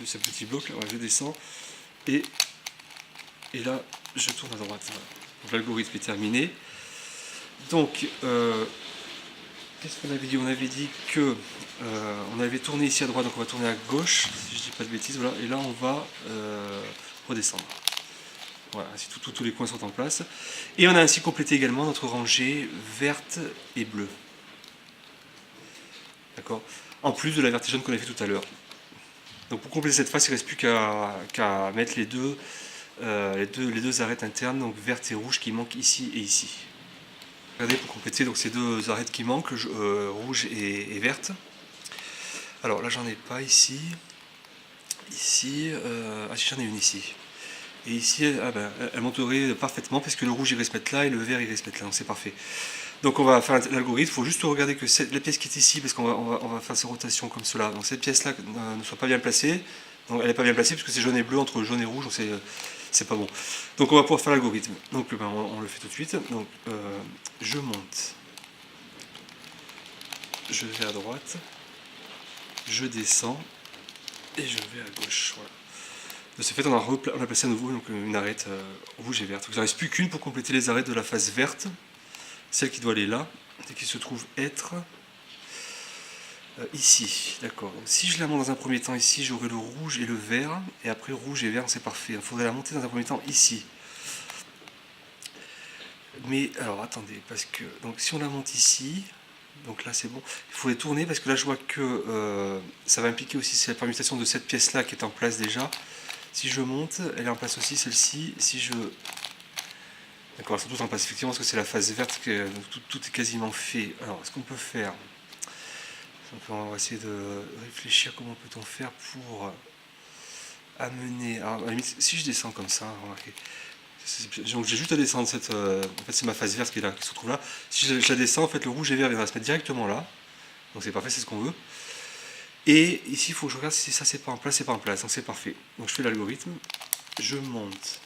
Ce petit bloc là, ouais, je descends. Et là, je tourne à droite. Voilà. Donc l'algorithme est terminé. Donc, qu'est-ce qu'on avait dit? On avait dit que on avait tourné ici à droite, donc on va tourner à gauche, si je dis pas de bêtises, voilà. Et là, on va redescendre. Voilà, ainsi tous les coins sont en place. Et on a ainsi complété également notre rangée verte et bleue. D'accord? En plus de la verte et jaune qu'on a fait tout à l'heure. Donc pour compléter cette face, il ne reste plus qu'à mettre les deux arêtes internes, donc verte et rouge, qui manquent ici et ici. Regardez pour compléter donc, ces deux arêtes qui manquent, rouge et verte. Alors là, j'en ai pas ici. Ici, ah si, j'en ai une ici. Et ici, elle monterait parfaitement parce que le rouge il va se mettre là et le vert il va se mettre là, donc c'est parfait. Donc on va faire l'algorithme, il faut juste regarder que la pièce qui est ici, parce qu'on va faire ces rotations comme cela, donc cette pièce là ne soit pas bien placée, donc elle n'est pas bien placée parce que c'est jaune et bleu entre jaune et rouge, donc c'est pas bon. Donc on va pouvoir faire l'algorithme, donc on le fait tout de suite, donc je monte, je vais à droite, je descends et je vais à gauche, voilà. De ce fait, on a placé à nouveau donc, une arête rouge et verte. Donc, il ne reste plus qu'une pour compléter les arêtes de la face verte, celle qui doit aller là, et qui se trouve être ici. D'accord. Si je la monte dans un premier temps ici, j'aurai le rouge et le vert, et après rouge et vert, c'est parfait. Il faudrait la monter dans un premier temps ici. Mais alors attendez, parce que donc si on la monte ici, donc là c'est bon, il faut les tourner parce que là je vois que ça va impliquer aussi la permutation de cette pièce là qui est en place déjà. Si je monte, elle est en place aussi, celle-ci. Si je... D'accord, elles sont toutes en place, effectivement, parce que c'est la phase verte, que tout est quasiment fait. Alors, ce qu'on peut faire, on va essayer de réfléchir comment peut-on faire pour amener... Alors, à la limite, si je descends comme ça, remarquez, donc j'ai juste à descendre cette... en fait, c'est ma phase verte qui est là, qui se trouve là. Si je la descends, en fait, le rouge et vert viendra se mettre directement là. Donc c'est parfait, c'est ce qu'on veut. Et ici, il faut que je regarde si ça c'est pas en place, c'est pas en place. Donc c'est parfait. Donc je fais l'algorithme, je monte,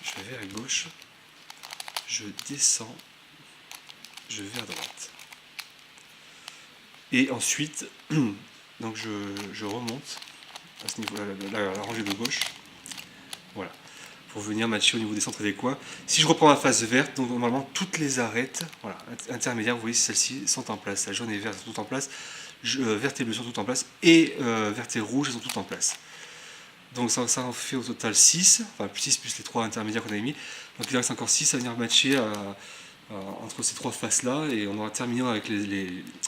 je vais vers gauche, je descends, je vais à droite. Et ensuite, donc je remonte à ce niveau, la rangée de gauche. Voilà. Pour venir matcher au niveau des centres des coins. Si je reprends ma phase verte, donc normalement toutes les arêtes, voilà, intermédiaires, vous voyez celles-ci sont en place. La jaune et verte sont toutes en place, verte et bleue sont toutes en place, et verte et rouge sont toutes en place. Donc ça en fait au total 6, enfin 6 plus les 3 intermédiaires qu'on avait mis. Donc il reste encore 6 à venir matcher entre ces 3 faces là, et on aura terminé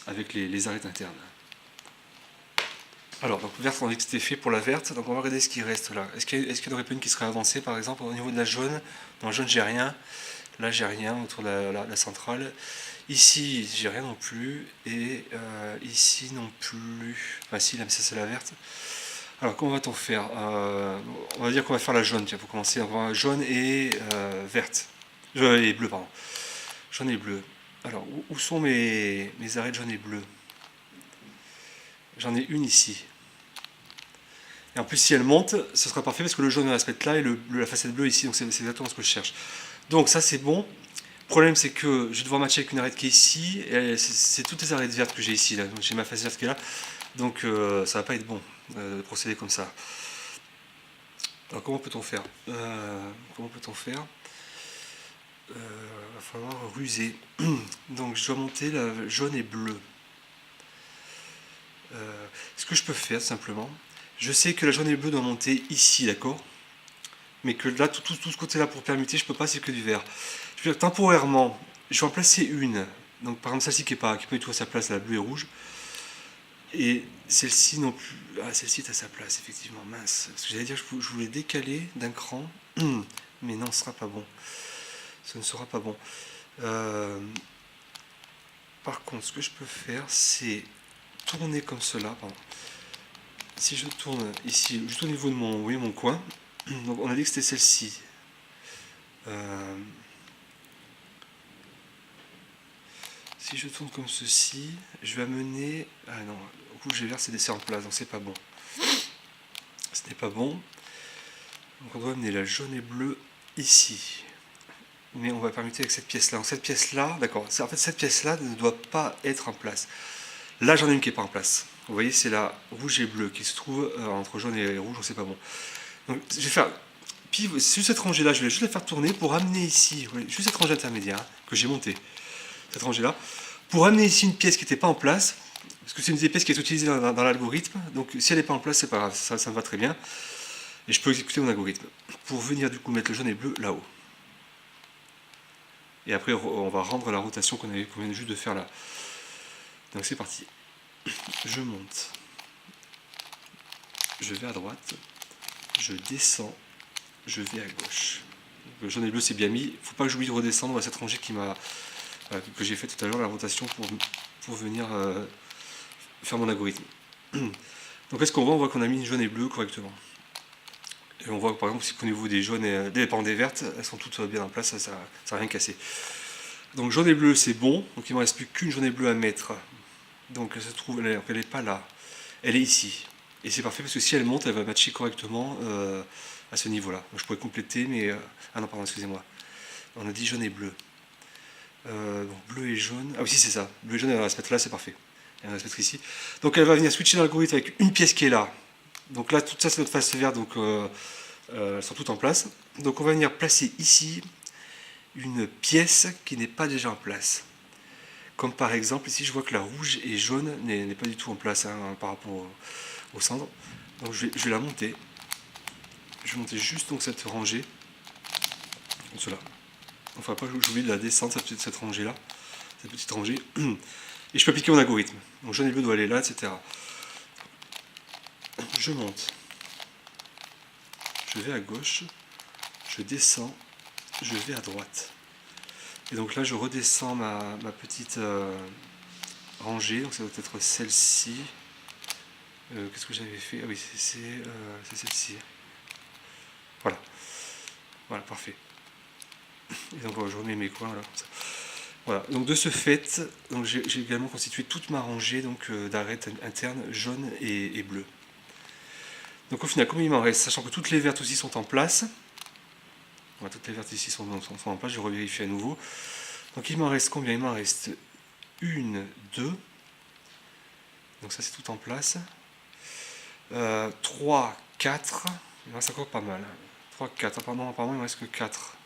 avec les arêtes internes. Alors, donc verte, on a dit que c'était fait pour la verte, donc on va regarder ce qui reste là. Est-ce qu'il y en aurait pas une qui serait avancée par exemple au niveau de la jaune? Dans la jaune, j'ai rien. Là, j'ai rien autour de la centrale. Ici, j'ai rien non plus. Et ici non plus. Enfin, si, là, mais ça, c'est la verte. Alors, comment va-t-on faire? On va dire qu'on va faire la jaune, tiens, pour commencer. Donc, on va jaune et verte. Et bleu, pardon. Jaune et bleu. Alors, où sont mes arêtes jaune et bleu? J'en ai une ici. Et en plus, si elle monte, ce sera parfait parce que le jaune va se mettre là et la facette bleue ici. Donc c'est exactement ce que je cherche. Donc ça, c'est bon. Le problème, c'est que je vais devoir matcher avec une arête qui est ici. Et c'est toutes les arêtes vertes que j'ai ici. J'ai ma face verte qui est là. Donc ça va pas être bon de procéder comme ça. Alors comment peut-on faire? Comment peut-on faire? Va falloir ruser. Donc je dois monter la jaune et bleu. Ce que je peux faire simplement, je sais que la jaune et bleue doit monter ici, d'accord? Mais que là, tout ce côté-là pour permuter, je peux pas, c'est que du vert. Je veux dire, temporairement, je vais en placer une. Donc par exemple celle-ci qui est pas du tout à sa place, la bleue et rouge. Et celle-ci non plus. Ah, celle-ci est à sa place, effectivement, mince. Parce que j'allais dire que je voulais décaler d'un cran. Mais non, ce sera pas bon. Ce ne sera pas bon. Par contre, ce que je peux faire, c'est tourner comme cela. Pardon. Si je tourne ici, juste au niveau de mon, vous voyez, mon coin, donc on a dit que c'était celle-ci. Si je tourne comme ceci, je vais amener... Ah non, au rouge et vert c'est laissé en place, donc c'est pas bon. Ce n'est pas bon. Donc on doit amener la jaune et bleue ici. Mais on va permuter avec cette pièce-là. Donc cette pièce-là, d'accord, en fait cette pièce-là ne doit pas être en place. Là j'en ai une qui n'est pas en place. Vous voyez, c'est la rouge et bleu qui se trouve entre jaune et rouge, donc c'est pas bon. Donc je vais faire... Puis sur cette rangée-là, je vais juste la faire tourner pour amener ici, juste cette rangée intermédiaire que j'ai montée, cette rangée-là, pour amener ici une pièce qui n'était pas en place, parce que c'est une des pièces qui est utilisée dans l'algorithme, donc si elle n'est pas en place, c'est pas grave, ça me va très bien, et je peux exécuter mon algorithme, pour venir du coup mettre le jaune et le bleu là-haut. Et après, on va rendre la rotation qu'on vient juste de faire là. Donc c'est parti. Je monte, je vais à droite, je descends, je vais à gauche. Le jaune et le bleu c'est bien mis. Il ne faut pas que j'oublie de redescendre à cette rangée que j'ai fait tout à l'heure, la rotation pour venir faire mon algorithme. Donc est-ce qu'on voit? On voit qu'on a mis jaune et bleu correctement. Et on voit par exemple qu'au niveau des jaunes et des vertes, elles sont toutes bien en place, ça n'a rien cassé. Donc jaune et bleu c'est bon, donc il ne me reste plus qu'une jaune et bleue à mettre. Donc elle se trouve, elle n'est pas là, elle est ici. Et c'est parfait parce que si elle monte, elle va matcher correctement à ce niveau-là. Je pourrais compléter, mais... ah non, pardon, excusez-moi. On a dit jaune et bleu. Donc bleu et jaune... Ah oui, si, c'est ça. Bleu et jaune, elle va se mettre là, c'est parfait. Elle va se mettre ici. Donc elle va venir switcher dans l'algorithme avec une pièce qui est là. Donc là, tout ça, c'est notre face verte, donc elles sont toutes en place. Donc on va venir placer ici une pièce qui n'est pas déjà en place. Comme par exemple, ici, je vois que la rouge et jaune n'est pas du tout en place par rapport au centre. Donc je vais la monter. Je vais monter juste donc cette rangée, comme cela. Enfin, pas j'oublie de la descendre, cette rangée-là, cette petite rangée. Et je peux appliquer mon algorithme. Donc jaune et bleu doit aller là, etc. Je monte. je vais à gauche, je descends, je vais à droite. Et donc là je redescends ma petite rangée, donc ça doit être celle-ci. Qu'est-ce que j'avais fait? Ah oui, c'est celle-ci. Voilà, voilà, parfait. Et donc je remets mes coins là, comme ça. Voilà, donc de ce fait, j'ai également constitué toute ma rangée d'arêtes internes jaunes et bleues. Donc au final, combien il m'en reste? Sachant que toutes les vertes aussi sont en place. Voilà, toutes les vertes ici sont en place, je revérifie à nouveau. Donc il m'en reste combien? Il m'en reste une, deux. Donc ça c'est tout en place. 3, 4. Il me reste encore pas mal. 3, 4. Apparemment il me reste que 4.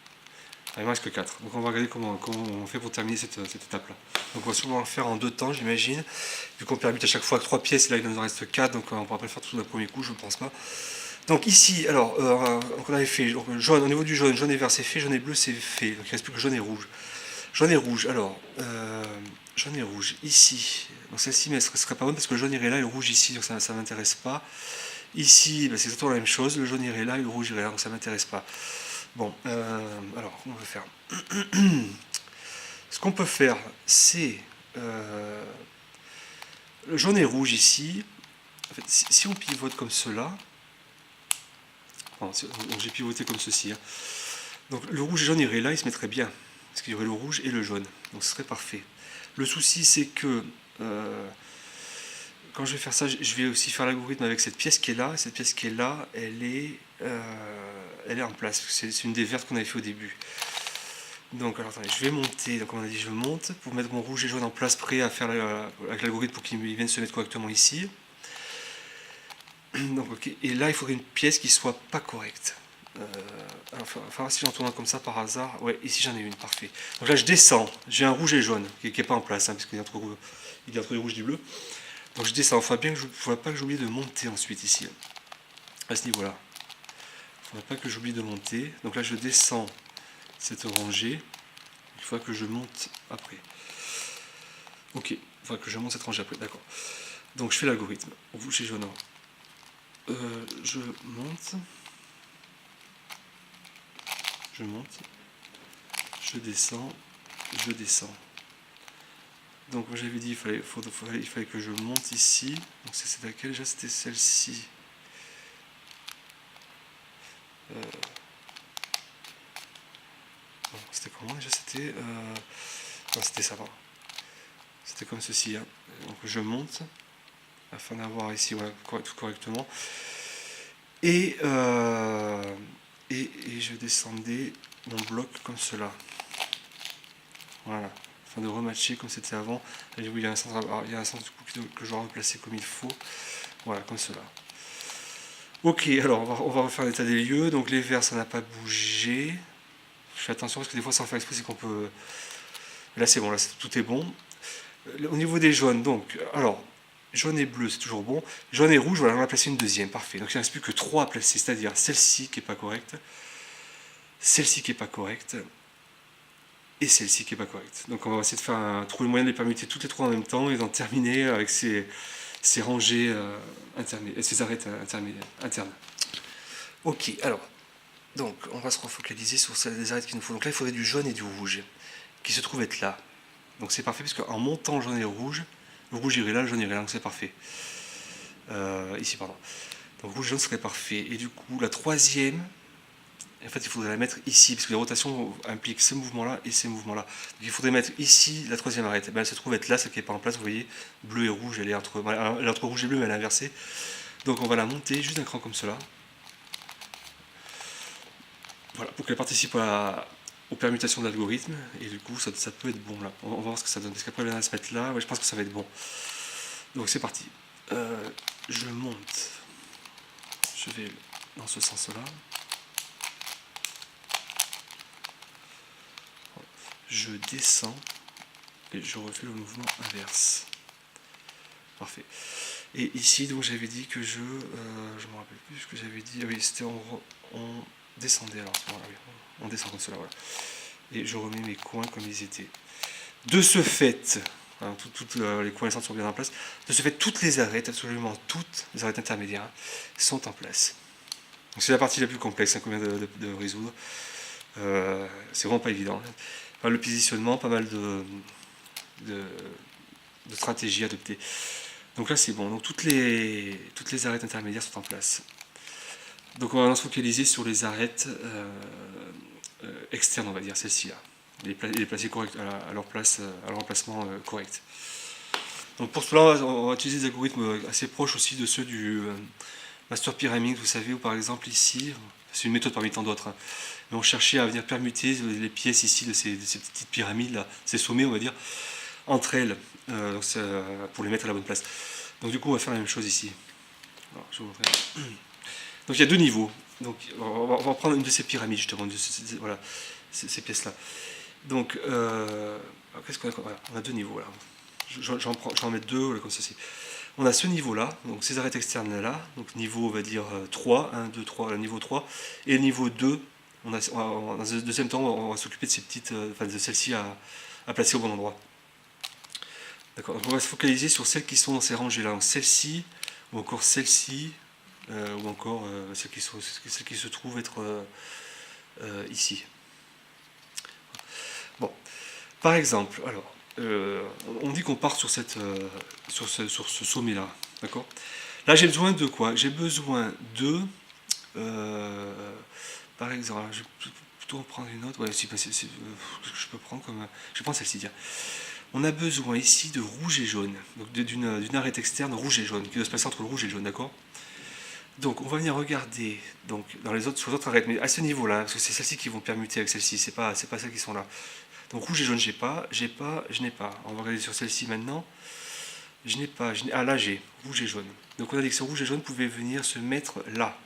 Ah, il me reste que 4. Donc on va regarder comment on fait pour terminer cette étape-là. Donc on va sûrement le faire en 2 temps, j'imagine. Vu qu'on permute à chaque fois 3 pièces, et là il nous en reste 4, donc on ne pourra pas le faire tout d'un premier coup, je ne pense pas. Donc ici, alors, on avait fait jaune, au niveau du jaune, jaune et vert c'est fait, jaune et bleu c'est fait. Donc il ne reste plus que jaune et rouge. Jaune et rouge, alors, jaune et rouge, ici. Donc celle-ci, mais elle ne serait pas bonne parce que le jaune irait là et le rouge ici, donc ça ne m'intéresse pas. Ici, c'est exactement la même chose, le jaune irait là et le rouge irait là, donc ça ne m'intéresse pas. Bon, alors, comment on va faire? Ce qu'on peut faire, c'est le jaune et rouge ici. En fait, si on pivote comme cela, donc j'ai pivoté comme ceci. Hein. Donc le rouge et le jaune irait là, il se mettrait bien. Parce qu'il y aurait le rouge et le jaune. Donc ce serait parfait. Le souci, c'est que quand je vais faire ça, je vais aussi faire l'algorithme avec cette pièce qui est là. Et cette pièce qui est là, elle est en place. C'est une des vertes qu'on avait fait au début. Donc alors attendez, je vais monter, donc comme on a dit je monte pour mettre mon rouge et jaune en place prêt à faire avec l'algorithme pour qu'il vienne se mettre correctement ici. Donc ok, et là il faudrait une pièce qui soit pas correcte. Enfin si j'en tourne comme ça par hasard, ouais ici j'en ai une, parfait. Donc là je descends, j'ai un rouge et jaune qui n'est pas en place, hein, parce qu'il y a entre du rouge et du bleu. Donc je descends, il ne faudrait pas que j'oublie de monter ensuite ici, à ce niveau là. Il ne faudrait pas que j'oublie de monter, donc là je descends cette rangée, il faudra que je monte après. Ok, il faudra que je monte cette rangée après, d'accord. Donc je fais l'algorithme, rouge et jaune. Je monte, je descends, je descends. Donc comme j'avais dit, il fallait que je monte ici. Donc c'est laquelle déjà? C'était celle-ci. C'était comment déjà? C'était non, c'était ça, pardon. C'était comme ceci. Hein. Donc je monte afin d'avoir ici voilà, tout correctement. Et je descendais mon bloc comme cela. Voilà. Afin de rematcher comme c'était avant. Et oui, il y a un centre du coup que je dois replacer comme il faut. Voilà, comme cela. Ok, alors on va refaire l'état des lieux. Donc les verts, ça n'a pas bougé. Je fais attention parce que des fois, sans faire exprès, c'est qu'on peut. Là, c'est bon, là, tout est bon. Au niveau des jaunes, donc, alors, jaune et bleu, c'est toujours bon. Jaune et rouge, voilà, on a placé une deuxième, parfait. Donc il ne reste plus que 3 à placer, c'est-à-dire celle-ci qui n'est pas correcte, celle-ci qui n'est pas correcte, et celle-ci qui n'est pas correcte. Donc on va essayer de trouver le moyen de les permuter toutes les 3 en même temps et d'en terminer avec ces rangées ces arêtes internes. Ok, alors, donc on va se refocaliser sur les arêtes qu'il nous faut. Donc là, il faudrait du jaune et du rouge, qui se trouvent être là. Donc c'est parfait, parce qu'en montant jaune et rouge, le rouge irait là, le jaune irait là, donc c'est parfait. Ici, pardon. Donc rouge et jaune serait parfait. Et du coup, la troisième, en fait, il faudrait la mettre ici, parce que les rotations impliquent ces mouvements-là et ces mouvements-là. Donc il faudrait mettre ici la troisième arête. Ben, elle se trouve être là, celle qui n'est pas en place, vous voyez, bleu et rouge, elle est entre rouge et bleu, mais elle est inversée. Donc on va la monter juste d'un cran comme cela. Voilà, pour qu'elle participe aux permutations de l'algorithme, et du coup ça peut être bon là. On va voir ce que ça donne, parce qu'après elle va se mettre là, ouais, je pense que ça va être bon. Donc c'est parti. Je monte, je vais dans ce sens-là. Je descends et je refais le mouvement inverse. Parfait. Et ici, donc j'avais dit que je me rappelle plus ce que j'avais dit. Ah oui, c'était on descendait alors. Ah oui, on descend comme cela, voilà. Et je remets mes coins comme ils étaient. De ce fait, hein, les coins et centres sont bien en place. De ce fait, toutes les arêtes, absolument toutes les arêtes intermédiaires, sont en place. Donc c'est la partie la plus complexe, hein, qu'on vient de résoudre. C'est vraiment pas évident. Enfin, le positionnement, pas mal de stratégies adoptées. Donc là c'est bon, donc toutes les arêtes intermédiaires sont en place. Donc on va maintenant se focaliser sur les arêtes externes, on va dire, celles-ci là. Les placer correct, à leur place, à leur emplacement correct. Donc pour cela, on va utiliser des algorithmes assez proches aussi de ceux du Master Pyramid, vous savez, où par exemple ici, c'est une méthode parmi tant d'autres, hein, mais on cherchait à venir permuter les pièces ici de ces petites pyramides là, ces sommets on va dire, entre elles, donc pour les mettre à la bonne place. Donc du coup on va faire la même chose ici. Alors, je vais vous montrer. Donc il y a deux niveaux. Donc on va prendre une de ces pyramides justement, voilà, ces pièces là. Donc qu'est-ce qu'on a, voilà, on a deux niveaux là. J'en mets deux là, comme ceci. On a ce niveau-là, donc ces arêtes externes-là, donc niveau, on va dire 3, 1, 2, 3, le niveau 3, et le niveau 2, dans un deuxième temps, on va s'occuper de ces petites, enfin de celles-ci à placer au bon endroit. D'accord, donc on va se focaliser sur celles qui sont dans ces rangées-là, donc celle-ci, ou encore celle-ci, ou encore celles qui se trouvent être ici. Bon, par exemple, alors, on dit qu'on part sur ce sommet-là, d'accord? Là, j'ai besoin de quoi? J'ai besoin de, par exemple, je vais plutôt en prendre une autre. Ouais, je peux prendre comme, je prends celle-ci. Tiens. On a besoin ici de rouge et jaune, donc d'une arête externe rouge et jaune qui doit se passer entre le rouge et le jaune, d'accord? Donc, on va venir regarder donc sur les autres arêtes, mais à ce niveau-là, parce que c'est celles-ci qui vont permuter avec celles-ci, c'est pas celles qui sont là. Donc rouge et jaune, je n'ai pas. On va regarder sur celle-ci maintenant. Je n'ai pas, ah là j'ai, rouge et jaune. Donc on a dit que ce rouge et jaune pouvait venir se mettre là.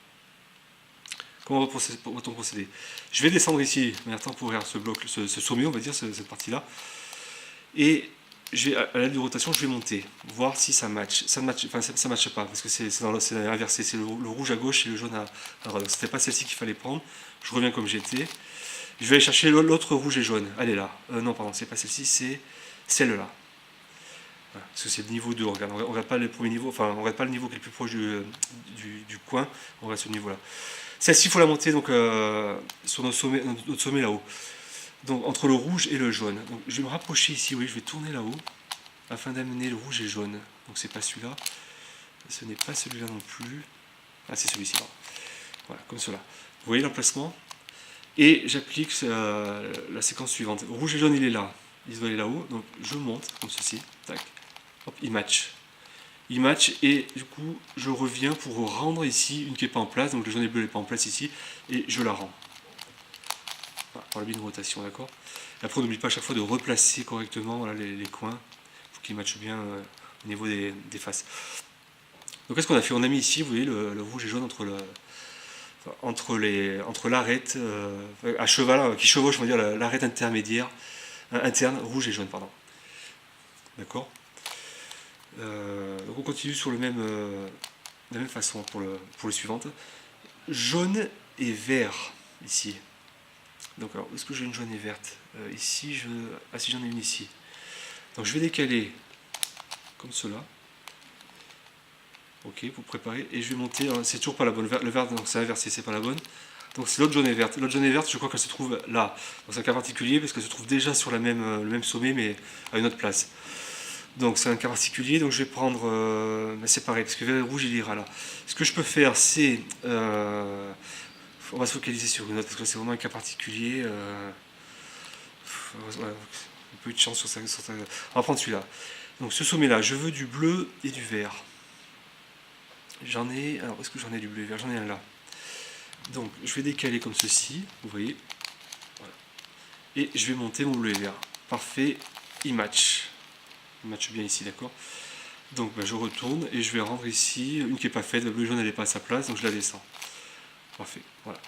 Comment va-t-on procéder? Je vais descendre ici, maintenant pour ouvrir ce bloc, ce sommet, on va dire, cette partie-là. Et je vais, à l'aide de rotation, je vais monter, voir si ça match. Ça ne match, enfin, ça matche pas, parce que c'est inversé, c'est le rouge à gauche et le jaune à droite. Donc c'était pas celle-ci qu'il fallait prendre. Je reviens comme j'étais. Je vais aller chercher l'autre rouge et jaune. Elle est là. Non, pardon, c'est pas celle-ci, c'est celle-là. Voilà, parce que c'est le niveau 2. On regarde pas le premier niveau, enfin, on regarde pas le niveau qui est le plus proche du coin, on regarde ce niveau-là. Celle-ci, il faut la monter donc, sur notre sommet là-haut. Donc entre le rouge et le jaune. Donc je vais me rapprocher ici, oui, je vais tourner là-haut, afin d'amener le rouge et le jaune. Donc c'est pas celui-là. Ce n'est pas celui-là non plus. Ah, c'est celui-ci, voilà, comme cela. Vous voyez l'emplacement? Et j'applique la séquence suivante. Rouge et jaune, il est là. Il doit aller là-haut. Donc je monte, comme ceci. Tac. Hop, il match. Il match et du coup, je reviens pour rendre ici une qui n'est pas en place. Donc le jaune et le bleu n'est pas en place ici. Et je la rends. Voilà, par le biais d'une rotation, d'accord? Après, on n'oublie pas à chaque fois de replacer correctement, voilà, les coins pour qu'ils matchent bien au niveau des faces. Donc qu'est-ce qu'on a fait? On a mis ici, vous voyez, le rouge et jaune entre l'arête à cheval, qui chevauche, on va dire, l'arête intermédiaire, interne, rouge et jaune, pardon. D'accord. Donc on continue sur de la même façon pour le suivante. Jaune et vert, ici. Donc alors, est-ce que j'ai une jaune et verte? Ici, ah si, j'en ai une ici. Donc je vais décaler comme cela. Ok, pour préparer. Et je vais monter, c'est toujours pas la bonne. Le vert, donc c'est inversé, c'est pas la bonne. Donc c'est l'autre jaune et verte. L'autre jaune et verte, je crois qu'elle se trouve là. Donc c'est un cas particulier parce qu'elle se trouve déjà sur le même sommet, mais à une autre place. Donc c'est un cas particulier, donc je vais prendre, c'est pareil, parce que le rouge il ira là. Ce que je peux faire, c'est, on va se focaliser sur une autre, parce que c'est vraiment un cas particulier. Ouais, un peu de chance sur ça. On va prendre celui-là. Donc ce sommet-là, je veux du bleu et du vert. J'en ai, alors est-ce que j'en ai du bleu et vert? J'en ai un là. Donc je vais décaler comme ceci, vous voyez. Voilà. Et je vais monter mon bleu et vert. Parfait, il match. Il match bien ici, d'accord. Donc je retourne et je vais rendre ici une qui n'est pas faite. Le bleu et jaune, elle n'est pas à sa place, donc je la descends. Parfait, voilà.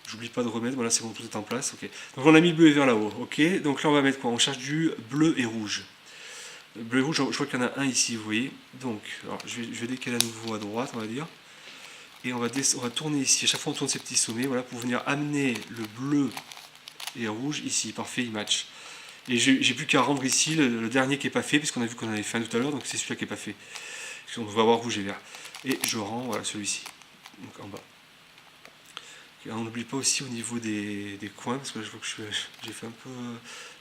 J'oublie pas de remettre, voilà, c'est bon, tout est en place. Ok. Donc on a mis le bleu et vert là-haut. Ok. Donc là on va mettre quoi? On cherche du bleu et rouge. Bleu et rouge, je vois qu'il y en a un ici, vous voyez. Donc, alors, je vais décaler à nouveau à droite, on va dire. Et on va tourner ici. À chaque fois, on tourne ces petits sommets, voilà, pour venir amener le bleu et le rouge ici. Parfait, il match. Et j'ai plus qu'à rendre ici le dernier qui n'est pas fait, puisqu'on a vu qu'on avait fait un tout à l'heure, donc c'est celui-là qui n'est pas fait. On va avoir rouge et vert. Et je rends, voilà, celui-ci. Donc en bas. Et on n'oublie pas aussi au niveau des coins, parce que je vois que j'ai fait un peu...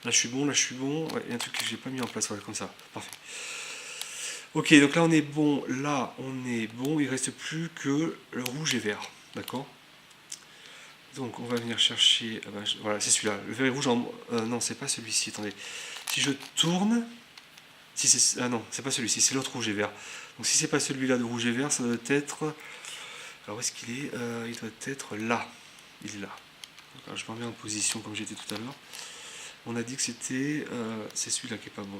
Là je suis bon, là je suis bon. Ouais, il y a un truc que j'ai pas mis en place, voilà, comme ça. Parfait. Ok, donc là on est bon, là on est bon, il reste plus que le rouge et vert, d'accord? Donc on va venir chercher, ah ben, voilà c'est celui-là, le vert et rouge en... non c'est pas celui-ci, attendez. Si je tourne, si c'est... Ah non, c'est pas celui-ci, c'est l'autre rouge et vert. Donc si c'est pas celui-là de rouge et vert, ça doit être... Alors où est-ce qu'il est, il doit être là, il est là. Alors, je me remets en position comme j'étais tout à l'heure. On a dit que c'était... c'est celui-là qui est pas bon.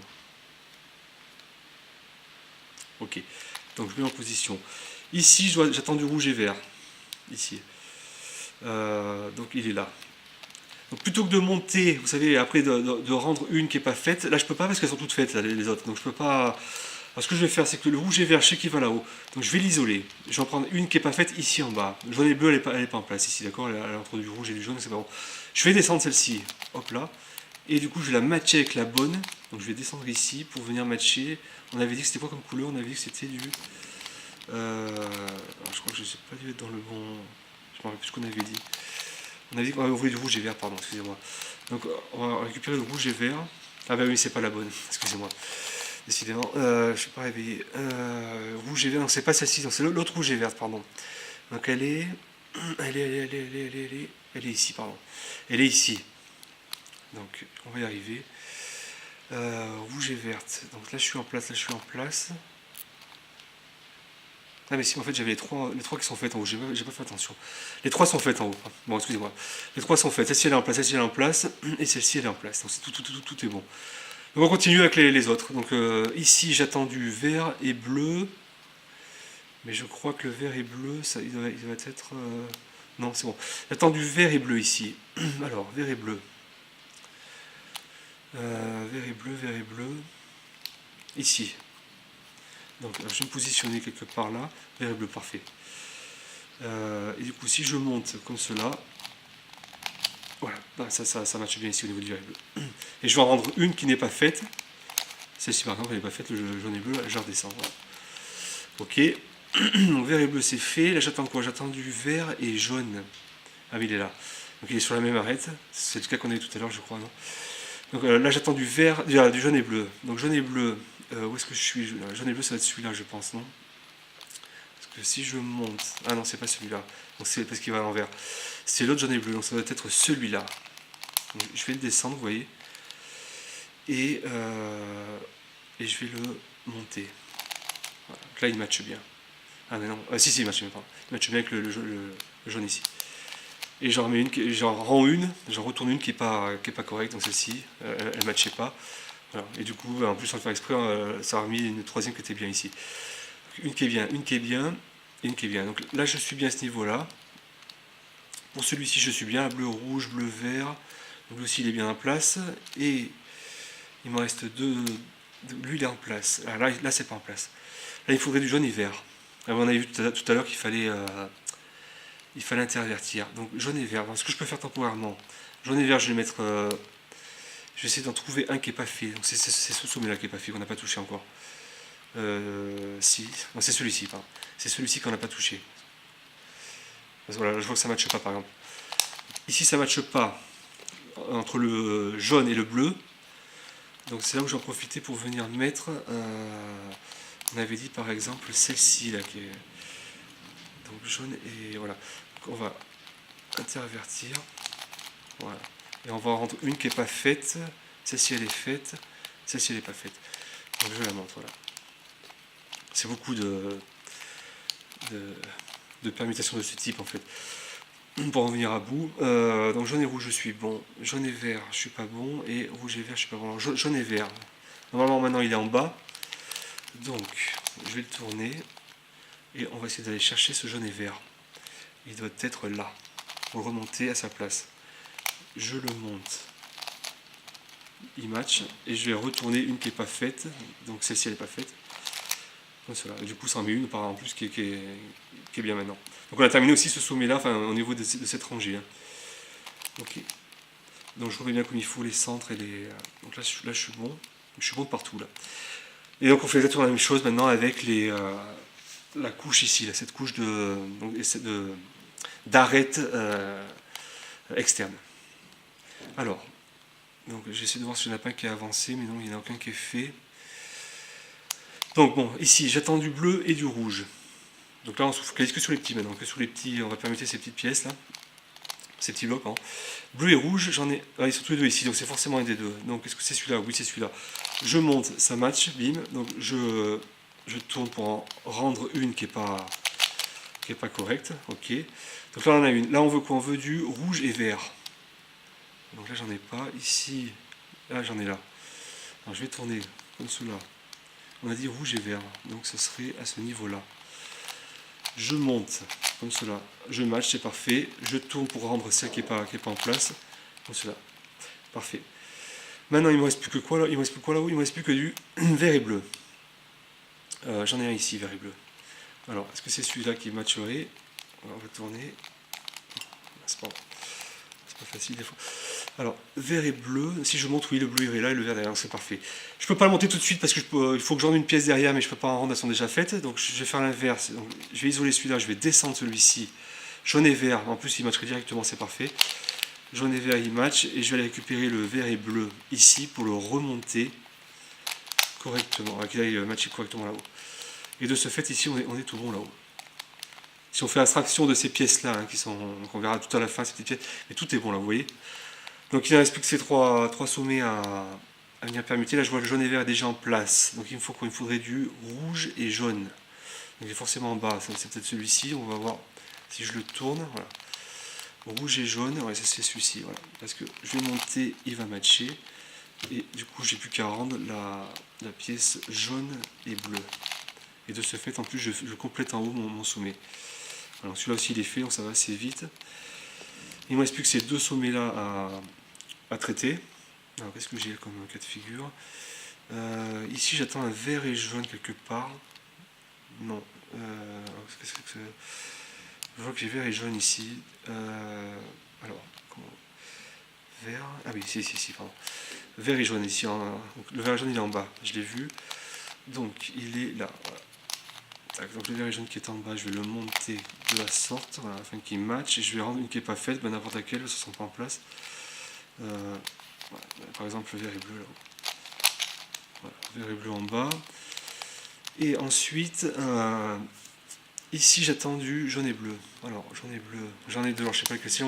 Ok, donc je mets en position. Ici, j'attends du rouge et vert. Ici. Donc il est là. Donc plutôt que de monter, vous savez, après de rendre une qui n'est pas faite, là je peux pas parce qu'elles sont toutes faites, là, les autres. Donc je peux pas. Alors ce que je vais faire, c'est que le rouge et vert, je sais qu'il va là-haut. Donc je vais l'isoler. Je vais en prendre une qui n'est pas faite ici en bas. Le jaune et bleu, elle n'est pas en place ici, d'accord? Elle est entre du rouge et du jaune, c'est pas bon. Je vais descendre celle-ci, hop là. Et du coup, je vais la matcher avec la bonne. Donc je vais descendre ici pour venir matcher. On avait dit que c'était quoi comme couleur? On avait dit que c'était du... alors, je crois que je ne sais pas dû être dans le bon... Je me rappelle plus ce qu'on avait dit. On avait dit qu'on avait ouvert du rouge et vert, pardon, excusez-moi. Donc on va récupérer le rouge et vert. Ah bah oui, c'est pas la bonne, excusez-moi. Décidément, je ne suis pas réveillé. Rouge et vert, non, c'est pas celle-ci, c'est l'autre rouge et verte, pardon. Donc elle est ici, pardon. Elle est ici. Donc on va y arriver. Rouge et verte. Donc là je suis en place, là je suis en place. Ah mais si, en fait j'avais les trois qui sont faites en haut, j'ai pas fait attention. Les trois sont faites en haut. Bon, excusez-moi. Les trois sont faites. Celle-ci elle est en place, celle-ci elle est en place, et celle-ci elle est en place. Donc tout est bon. Donc on continue avec les autres. Donc ici j'attends du vert et bleu. Mais je crois que le vert et bleu, ça, il doit être... Non, c'est bon. J'attends du vert et bleu ici. Alors, vert et bleu. Vert et bleu, vert et bleu. Ici. Donc, je vais me positionner quelque part là. Vert et bleu, parfait. Et du coup, si je monte comme cela, voilà, ben, ça matche bien ici au niveau du vert et bleu. Et je vais en rendre une qui n'est pas faite. Celle-ci, par exemple, elle n'est pas faite, le jaune et bleu, je redescends. Voilà. Ok. Donc, vert et bleu, c'est fait. Là, j'attends quoi? J'attends du vert et jaune. Ah oui, il est là. Donc, il est sur la même arête. C'est le cas qu'on a eu tout à l'heure, je crois, non? Donc là j'attends du vert, du jaune et bleu. Donc jaune et bleu, où est-ce que je suis? Jaune et bleu ça va être celui-là je pense, non? Parce que si je monte... Ah non c'est pas celui-là, donc c'est parce qu'il va à l'envers. C'est l'autre jaune et bleu, donc ça doit être celui-là. Je vais le descendre, vous voyez. Et je vais le monter. Voilà. Donc là il matche bien. Ah mais non, si il matche bien, pardon. Il matche bien avec le jaune ici. Et j'en retourne une qui est pas correcte, donc celle-ci, elle ne matchait pas. Voilà. Et du coup, en plus sans le faire exprès, ça a remis une troisième qui était bien ici. Donc, une qui est bien, une qui est bien, et une qui est bien. Donc là, je suis bien à ce niveau-là. Pour celui-ci, je suis bien, bleu, rouge, bleu, vert. Donc lui aussi, il est bien en place. Et il me reste deux. Lui, il est en place. Ah, là c'est pas en place. Là, il faudrait du jaune et vert. Alors, on avait vu tout à l'heure qu'il fallait... il fallait intervertir. Donc jaune et vert. Alors, ce que je peux faire temporairement, jaune et vert, je vais mettre. Je vais essayer d'en trouver un qui n'est pas fait. Donc c'est ce sommet-là qui n'est pas fait, qu'on n'a pas touché encore. Si. Non, c'est celui-ci, pardon. C'est celui-ci qu'on n'a pas touché. Parce que, voilà, je vois que ça ne matche pas par exemple. Ici ça ne matche pas entre le jaune et le bleu. Donc c'est là où j'en profitais pour venir mettre. On avait dit par exemple celle-ci là qui est. Donc jaune et voilà. Donc on va intervertir. Voilà. Et on va en rendre une qui n'est pas faite. Celle-ci elle est faite. Celle-ci elle n'est pas faite. Donc je la montre. Voilà. C'est beaucoup de permutations de ce type en fait. Pour en venir à bout. Donc jaune et rouge je suis bon. Jaune et vert je suis pas bon. Et rouge et vert je suis pas bon. Jaune et vert. Normalement maintenant il est en bas. Donc je vais le tourner. Et on va essayer d'aller chercher ce jaune et vert. Il doit être là. Pour le remonter à sa place. Je le monte. Il match. Et je vais retourner une qui n'est pas faite. Donc celle-ci elle n'est pas faite. Comme cela. Et du coup ça en met une en plus qui est bien maintenant. Donc on a terminé aussi ce sommet là, enfin au niveau de cette rangée. Hein. Ok. Donc je remets bien comme il faut les centres et les. Donc là je suis bon. Je suis bon de partout là. Et donc on fait exactement la même chose maintenant avec la couche ici, là, cette couche de d'arêtes externes. Alors, donc j'essaie de voir si il n'y en a pas qui est avancé, mais non, il n'y en a aucun qui est fait. Donc bon, ici j'attends du bleu et du rouge. Donc là on se focalise que sur les petits maintenant, que sur les petits, on va permettre ces petites pièces là, ces petits blocs. Hein. Bleu et rouge, j'en ai. Ah, ils sont tous les deux ici, donc c'est forcément un des deux. Donc est-ce que c'est celui-là? Oui, c'est celui-là. Je monte, ça match, bim. Donc je tourne pour en rendre une qui est pas correcte. Ok. Donc là on en a une. Là on veut quoi? On veut du rouge et vert. Donc là j'en ai pas. Ici, là j'en ai là. Alors je vais tourner comme cela. On a dit rouge et vert, donc ce serait à ce niveau-là. Je monte comme cela, je match, c'est parfait. Je tourne pour rendre celle qui n'est pas en place, comme cela. Parfait. Maintenant, il ne me reste plus que quoi là? Il me reste plus quoi là-haut? Il me reste plus que du vert et bleu. J'en ai un ici, vert et bleu. Alors, est-ce que c'est celui-là qui matcherait? On va tourner. C'est pas facile des fois. Alors, vert et bleu, si je monte, oui, le bleu irait là et le vert derrière, c'est parfait. Je ne peux pas le monter tout de suite parce qu'il faut que j'en ai une pièce derrière, mais je ne peux pas en rendre, elles sont déjà faites. Donc je vais faire l'inverse. Je vais isoler celui-là, je vais descendre celui-ci. Jaune et vert, en plus il matcherait directement, c'est parfait. Jaune et vert, il match, et je vais aller récupérer le vert et bleu ici pour le remonter correctement, qu'il aille matcher correctement là-haut. Et de ce fait, ici, on est tout bon là-haut. Si on fait abstraction de ces pièces-là, hein, qu'on verra tout à la fin, ces petites pièces, mais tout est bon là, vous voyez. Donc il ne reste plus que ces trois sommets à venir permuter. Là je vois le jaune et vert est déjà en place. Donc il me faudrait du rouge et jaune. Donc il est forcément en bas, c'est peut-être celui-ci. On va voir si je le tourne. Voilà. Rouge et jaune, ouais, c'est celui-ci. Voilà. Parce que je vais monter, il va matcher. Et du coup j'ai plus qu'à rendre la pièce jaune et bleu. Et de ce fait, en plus, je complète en haut mon sommet. Alors celui-là aussi il est fait, donc ça va assez vite. Il ne me reste plus que ces deux sommets-là à traiter. Alors qu'est-ce que j'ai comme cas de figure? Ici j'attends un vert et jaune quelque part. Non. Qu'est-ce que c'est? Je vois que j'ai vert et jaune ici. Alors, comment? Vert. Ah oui, si, pardon. Vert et jaune ici. Donc, le vert et jaune il est en bas, je l'ai vu. Donc il est là. Voilà. Donc le vert et jaune qui est en bas, je vais le monter de la sorte, voilà, afin qu'il match. Et je vais rendre une qui n'est pas faite, ben n'importe laquelle, parce qu'ils ne sont pas en place. Voilà, par exemple le vert et bleu là. Voilà, vert et bleu en bas. Et ensuite, ici j'attends du jaune et bleu. Alors, jaune et bleu, j'en ai deux, alors je sais pas lequel c'est.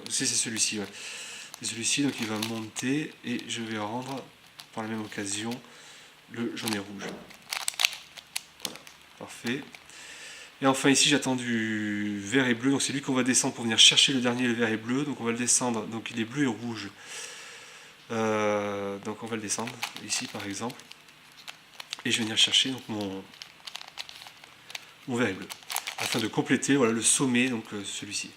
C'est celui-ci, ouais. C'est celui-ci, donc il va monter et je vais rendre par la même occasion le jaune et rouge. Voilà, parfait. Et enfin ici j'attends du vert et bleu, donc c'est lui qu'on va descendre pour venir chercher le dernier, le vert et bleu. Donc on va le descendre, donc il est bleu et rouge. Donc on va le descendre ici par exemple. Et je vais venir chercher donc mon vert et bleu. Afin de compléter voilà, le sommet, donc celui-ci.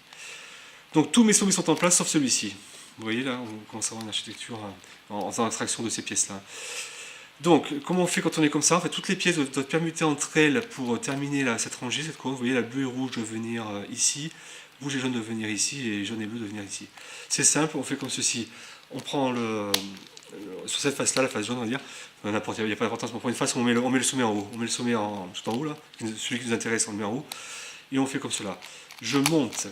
Donc tous mes sommets sont en place sauf celui-ci. Vous voyez là, on commence à avoir une architecture en faisant abstraction de ces pièces-là. Donc, comment on fait quand on est comme ça? En fait, toutes les pièces doivent permuter entre elles pour terminer cette rangée, cette colonne. Vous voyez, la bleue et rouge doivent venir ici, rouge et jaune doivent venir ici, et jaune et bleu doivent venir ici. C'est simple, on fait comme ceci. On prend sur cette face-là, la face jaune, on va dire, il n'y a pas d'importance, on prend une face, on met le sommet en haut. On met le sommet tout en haut, là, celui qui nous intéresse, on le met en haut. Et on fait comme cela. Je monte,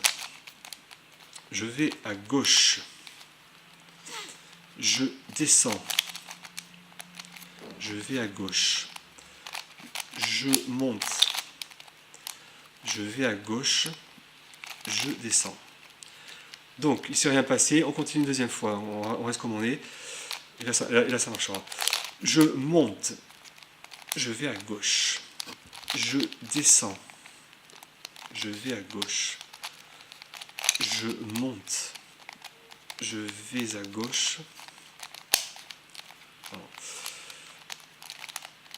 je vais à gauche, je descends. Je vais à gauche, je monte, je vais à gauche, je descends. Donc, il ne s'est rien passé, on continue une deuxième fois, on reste comme on est, et là ça marchera. Je monte, je vais à gauche, je descends, je vais à gauche, je monte, je vais à gauche,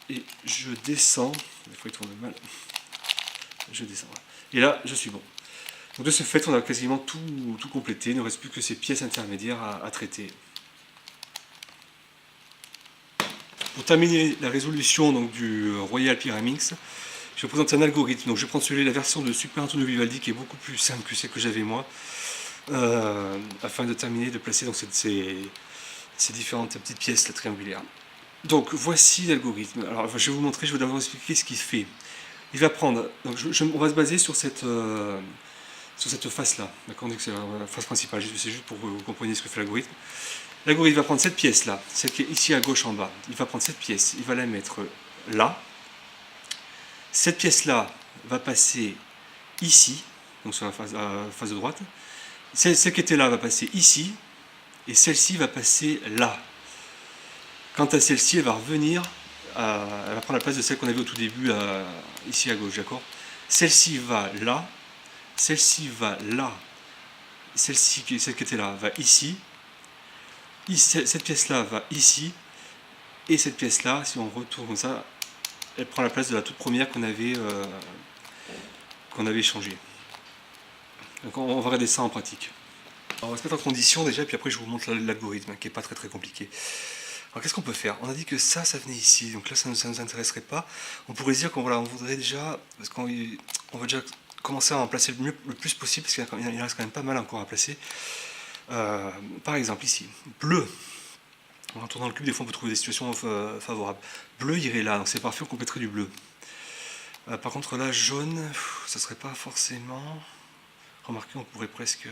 et je descends, des fois il tourne mal, je descends, et là je suis bon. Donc de ce fait on a quasiment tout complété, il ne reste plus que ces pièces intermédiaires à traiter. Pour terminer la résolution donc, du Royal Pyramix, je vais vous présenter un algorithme. Donc je vais prendre la version de Super Antonio Vivaldi qui est beaucoup plus simple que celle que j'avais moi, afin de terminer de placer donc, ces différentes petites pièces là, triangulaires. Donc voici l'algorithme. Alors je vais vous montrer, je vais d'abord expliquer ce qu'il fait. Il va prendre, donc on va se baser sur cette sur cette face-là. D'accord, donc c'est la face principale, c'est juste pour que vous compreniez ce que fait l'algorithme. L'algorithme va prendre cette pièce-là, celle qui est ici à gauche en bas. Il va prendre cette pièce, il va la mettre là. Cette pièce-là va passer ici, donc sur la face de droite. Celle qui était là va passer ici, et celle-ci va passer là. Quant à celle-ci, elle va revenir, elle va prendre la place de celle qu'on avait au tout début, ici à gauche, d'accord. Celle-ci va là, celle-ci va là, celle qui était là va ici, cette pièce-là va ici, et cette pièce-là, si on retourne comme ça, elle prend la place de la toute première qu'on avait changée. Donc on va regarder ça en pratique. Alors on va se mettre en condition déjà, puis après je vous montre l'algorithme, qui n'est pas très compliqué. Alors qu'est-ce qu'on peut faire? On a dit que ça venait ici, donc là ça ne nous intéresserait pas. On pourrait se dire qu'on on voudrait déjà, parce qu'on va déjà commencer à en placer le plus possible, parce qu'il reste quand même pas mal encore à placer. Par exemple ici, bleu. En tournant le cube, des fois on peut trouver des situations favorables. Bleu irait là, donc c'est parfait, on compléterait du bleu. Par contre là, jaune, ça serait pas forcément... Remarquez, on pourrait presque...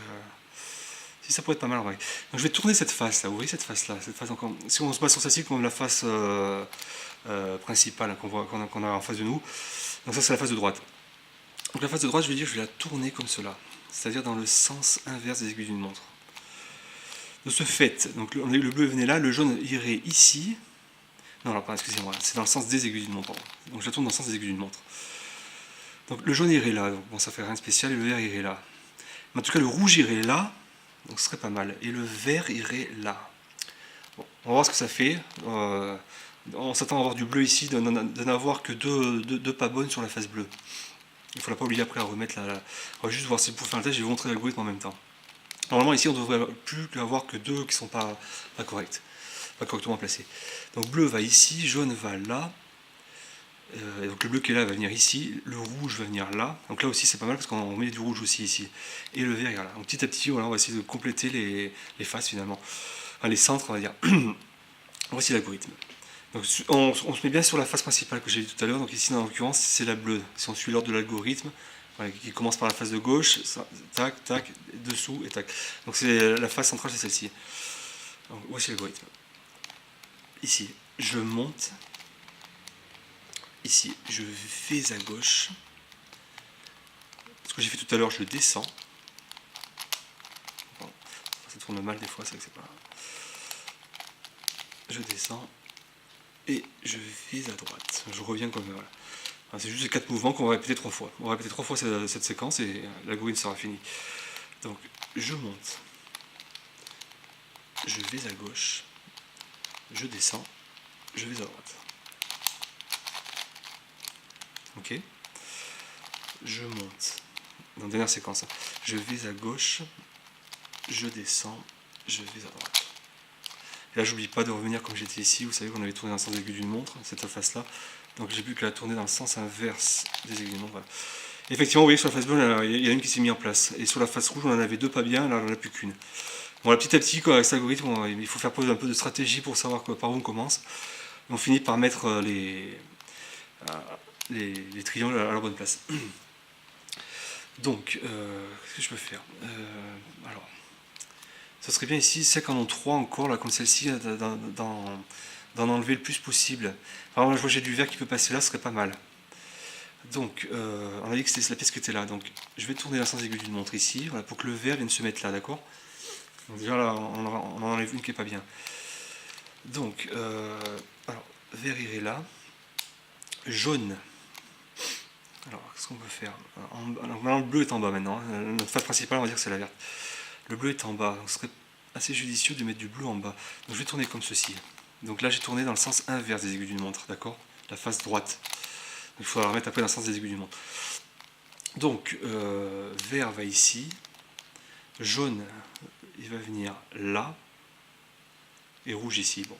Si, ça pourrait être pas mal en vrai. Donc je vais tourner cette face là, vous voyez cette face là, encore... Si on se base sur celle-ci comme la face principale qu'on a en face de nous, donc ça c'est la face de droite. Donc la face de droite, je vais la tourner comme cela, c'est-à-dire dans le sens inverse des aiguilles d'une montre. De ce fait, donc le bleu venait là, le jaune irait ici. Non, alors, excusez-moi, c'est dans le sens des aiguilles d'une montre. Donc je la tourne dans le sens des aiguilles d'une montre. Donc le jaune irait là, donc bon, ça fait rien de spécial, et le vert irait là. Mais en tout cas, le rouge irait là, donc ce serait pas mal. Et le vert irait là. Bon, on va voir ce que ça fait. On s'attend à avoir du bleu ici, de n'avoir que deux pas bonnes sur la face bleue. Il ne faudra pas oublier après à remettre on va juste voir si pour faire le test, je vais vous montrer l'algorithme en même temps. Normalement ici on devrait plus avoir que deux qui ne sont pas corrects, pas correctement placés. Donc bleu va ici, jaune va là. Et donc le bleu qui est là va venir ici, le rouge va venir là. Donc là aussi c'est pas mal parce qu'on met du rouge aussi ici. Et le vert est là. Donc petit à petit voilà, on va essayer de compléter les faces finalement. Enfin les centres on va dire. Voici l'algorithme. Donc on se met bien sur la face principale que j'ai dit tout à l'heure. Donc ici en l'occurrence c'est la bleue. Si on suit l'ordre de l'algorithme, voilà, qui commence par la face de gauche, ça, tac, tac, dessous et tac. Donc c'est la face centrale, c'est celle-ci. Voici l'algorithme. Ici, je monte. Ici, je vais à gauche. Ce que j'ai fait tout à l'heure, je descends. Bon, ça tourne mal des fois, c'est que c'est pas. Je descends et je vais à droite. Je reviens comme voilà. C'est juste les 4 mouvements qu'on va répéter 3 fois. On va répéter 3 fois cette séquence et l'algorithme sera fini. Donc, je monte. Je vais à gauche. Je descends. Je vais à droite. Ok. Je monte. Dans la dernière séquence. Je vais à gauche. Je descends. Je vais à droite. Et là, j'oublie pas de revenir comme j'étais ici. Vous savez qu'on avait tourné dans le sens aigu d'une montre, cette face-là. Donc j'ai plus que la tourner dans le sens inverse des aiguilles d'une montre. Voilà. Effectivement, vous voyez, sur la face bleue, il y a une qui s'est mise en place. Et sur la face rouge, on en avait deux pas bien, là, on n'en a plus qu'une. Bon, là, petit à petit, avec cet algorithme, il faut faire preuve un peu de stratégie pour savoir par où on commence. Et on finit par mettre les triangles à la bonne place. Donc, qu'est-ce que je peux faire alors, ça serait bien ici, celles qui en ont 3 encore, là, comme celle-ci, d'en enlever le plus possible. Par exemple, je vois que j'ai du vert qui peut passer là, ce serait pas mal. Donc, on a dit que c'était la pièce qui était là. Donc, je vais tourner la sens aiguë d'une montre ici, voilà, pour que le vert vienne se mettre là, d'accord. Donc déjà là, on en enlève une qui n'est pas bien. Donc, alors, vert irait là. Jaune. Alors, qu'est-ce qu'on peut faire? Maintenant, le bleu est en bas maintenant. Notre face principale, on va dire que c'est la verte. Le bleu est en bas, donc ce serait assez judicieux de mettre du bleu en bas. Donc je vais tourner comme ceci. Donc là j'ai tourné dans le sens inverse des aiguilles d'une montre, d'accord? La face droite. Donc, il faudra la remettre après dans le sens des aiguilles d'une montre. Donc vert va ici, jaune il va venir là, et rouge ici. Bon.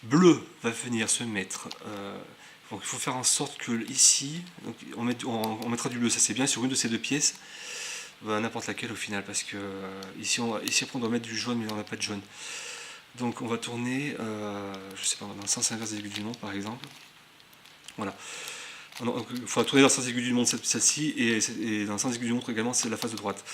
Bleu va venir se mettre... donc il faut faire en sorte que ici, donc on mettra du bleu, ça c'est bien, sur une de ces deux pièces. N'importe laquelle au final, parce que ici après on doit mettre du jaune, mais on n'a pas de jaune. Donc on va tourner, je sais pas, dans le sens inverse des aiguilles du montre par exemple. Voilà. Donc, il faudra tourner dans le sens aigu d'une montre celle-ci, et dans le sens aigu d'une montre également, c'est la face de droite.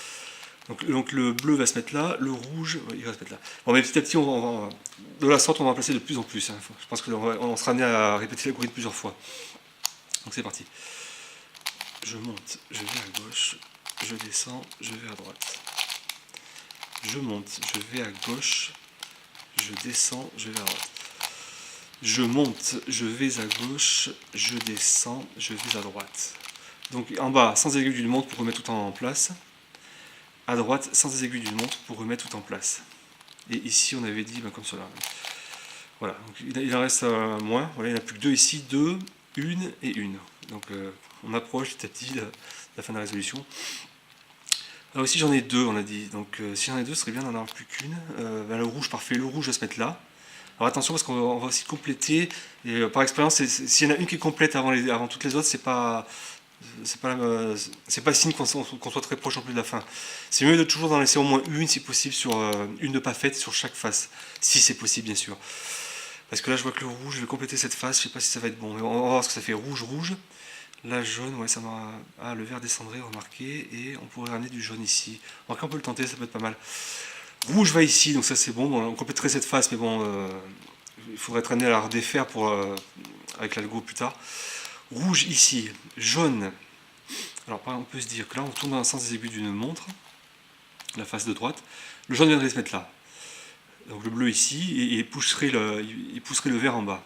Donc le bleu va se mettre là, le rouge, il va se mettre là. Bon, mais petit à petit, de la sorte, on va placer de plus en plus. Hein. Je pense qu'on sera amené à répéter l'algorithme plusieurs fois. Donc c'est parti. Je monte, je vais à gauche, je descends, je vais à droite. Je monte, je vais à gauche, je descends, je vais à droite. Je monte, je vais à gauche, je descends, je vais à droite. Donc en bas, sans aiguille d'une montre pour remettre tout en place. À droite, sans les aiguilles d'une montre pour remettre tout en place. Et ici, on avait dit comme cela. Voilà, donc il en reste moins. Voilà, il n'y en a plus que deux ici, deux, une et une. Donc on approche petit à petit de la fin de la résolution. Alors ici, j'en ai deux, on a dit. Donc si j'en ai deux, ce serait bien d'en avoir plus qu'une. Le rouge, parfait. Le rouge va se mettre là. Alors attention, parce qu'on va aussi compléter. Et par expérience, s'il y en a une qui est complète avant toutes les autres, c'est pas signe qu'on soit très proche en plus de la fin. C'est mieux de toujours en laisser au moins une si possible, sur une de pas faite sur chaque face, si c'est possible bien sûr. Parce que là je vois que le rouge, je vais compléter cette face, je sais pas si ça va être bon, mais on va voir ce que ça fait. Rouge, rouge. Là jaune, ouais, ça m'a. Ah, le vert descendrait, remarquez, et on pourrait ramener du jaune ici. Remarquez, on peut le tenter, ça peut être pas mal. Rouge va ici, donc ça c'est bon. On compléterait cette face, mais bon, il faudrait être amené à la redéfaire avec l'algo plus tard. Rouge ici, jaune. Alors on peut se dire que là on tourne dans le sens des aiguilles d'une montre, la face de droite. Le jaune viendrait se mettre là. Donc le bleu ici, et il pousserait le vert en bas.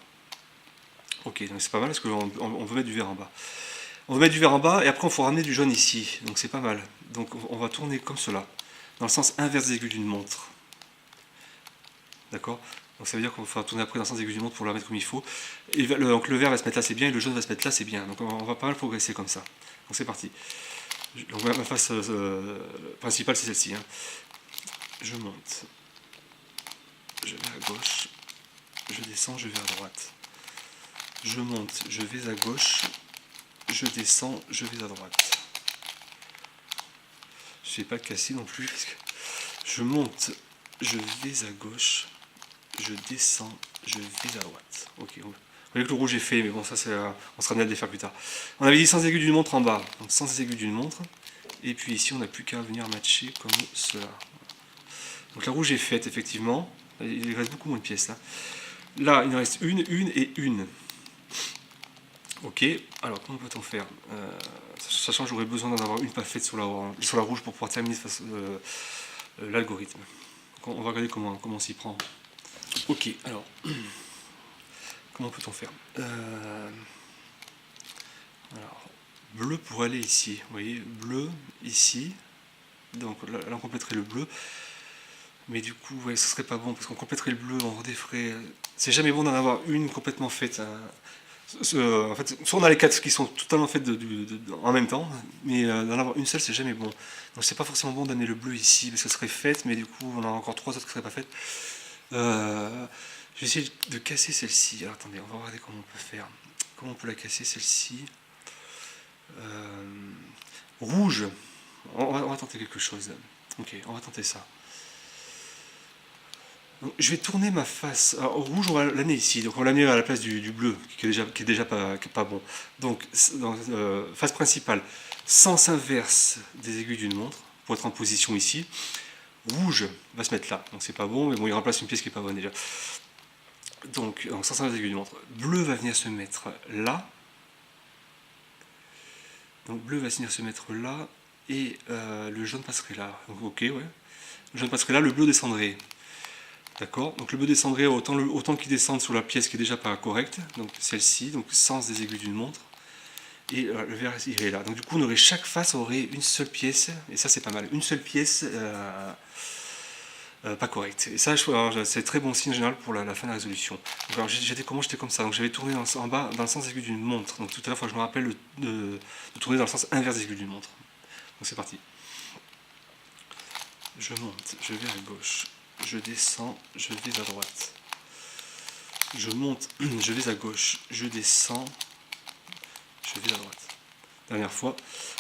Ok, donc c'est pas mal parce qu'on veut mettre du vert en bas. On veut mettre du vert en bas et après on faut ramener du jaune ici. Donc c'est pas mal. Donc on va tourner comme cela, dans le sens inverse des aiguilles d'une montre. D'accord? Donc ça veut dire qu'on va tourner après dans le sens des aiguilles d'une montre pour la mettre comme il faut. Et donc le vert va se mettre là, c'est bien, et le jaune va se mettre là, c'est bien. Donc on va pas mal progresser comme ça. Donc c'est parti. Donc ma face principale c'est celle-ci. Hein. Je monte, je vais à gauche, je descends, je vais à droite. Je monte, je vais à gauche, je descends, je vais à droite. Je ne vais pas casser non plus. Parce que je monte, je vais à gauche, je descends, je vais à droite. Ok, vous voyez que le rouge est fait, mais bon, ça, on sera amené à le faire plus tard. On avait dit sans aiguille d'une montre en bas, donc sans aiguille d'une montre. Et puis ici, on n'a plus qu'à venir matcher comme cela. Donc la rouge est faite, effectivement. Il reste beaucoup moins de pièces là. Là, il en reste une et une. Ok, alors comment peut-on faire sachant que j'aurais besoin d'en avoir une pas faite sur la rouge pour pouvoir terminer l'algorithme. On va regarder comment on s'y prend. Ok, alors, comment peut-on faire alors, bleu pour aller ici. Vous voyez, bleu ici. Donc là on compléterait le bleu. Mais du coup, ouais, ce serait pas bon parce qu'on compléterait le bleu, on redéferait. C'est jamais bon d'en avoir une complètement faite. Hein. En fait, soit on a les quatre qui sont totalement faites en même temps, mais d'en avoir une seule, c'est jamais bon. Donc c'est pas forcément bon d'amener le bleu ici, parce que ça serait fait, mais du coup on a encore trois autres qui seraient pas faites. Je vais essayer de casser celle-ci. Alors attendez, on va regarder comment on peut faire. Comment on peut la casser celle-ci. Rouge. On va tenter quelque chose. Ok, on va tenter ça. Donc, je vais tourner ma face. Alors, au rouge, on va l'amener ici. Donc on va l'amener à la place du bleu, qui est déjà pas bon. Donc, face principale, sens inverse des aiguilles d'une montre, pour être en position ici. Rouge va se mettre là. Donc c'est pas bon, mais bon, il remplace une pièce qui est pas bonne déjà. Donc sens inverse des aiguilles d'une montre. Bleu va venir se mettre là. Donc bleu va venir se mettre là. Et le jaune passerait là. Donc ok, ouais. Le jaune passerait là, le bleu descendrait. D'accord. Donc le bleu descendrait autant qu'il descende sur la pièce qui est déjà pas correcte. Donc celle-ci, donc sens des aiguilles d'une montre. Et le vert irait là. Donc du coup, chaque face aurait une seule pièce. Et ça, c'est pas mal. Une seule pièce pas correcte. Et ça, c'est très bon signe en général pour la fin de la résolution. Donc, alors j'étais comme ça. Donc j'avais tourné en bas dans le sens aigu d'une montre. Donc tout à l'heure, il faut que je me rappelle de tourner dans le sens inverse des aiguilles d'une montre. Donc c'est parti. Je monte, je vais à gauche. Je descends, je vais à droite. Je monte, je vais à gauche. Je descends, je vais à droite. Dernière fois.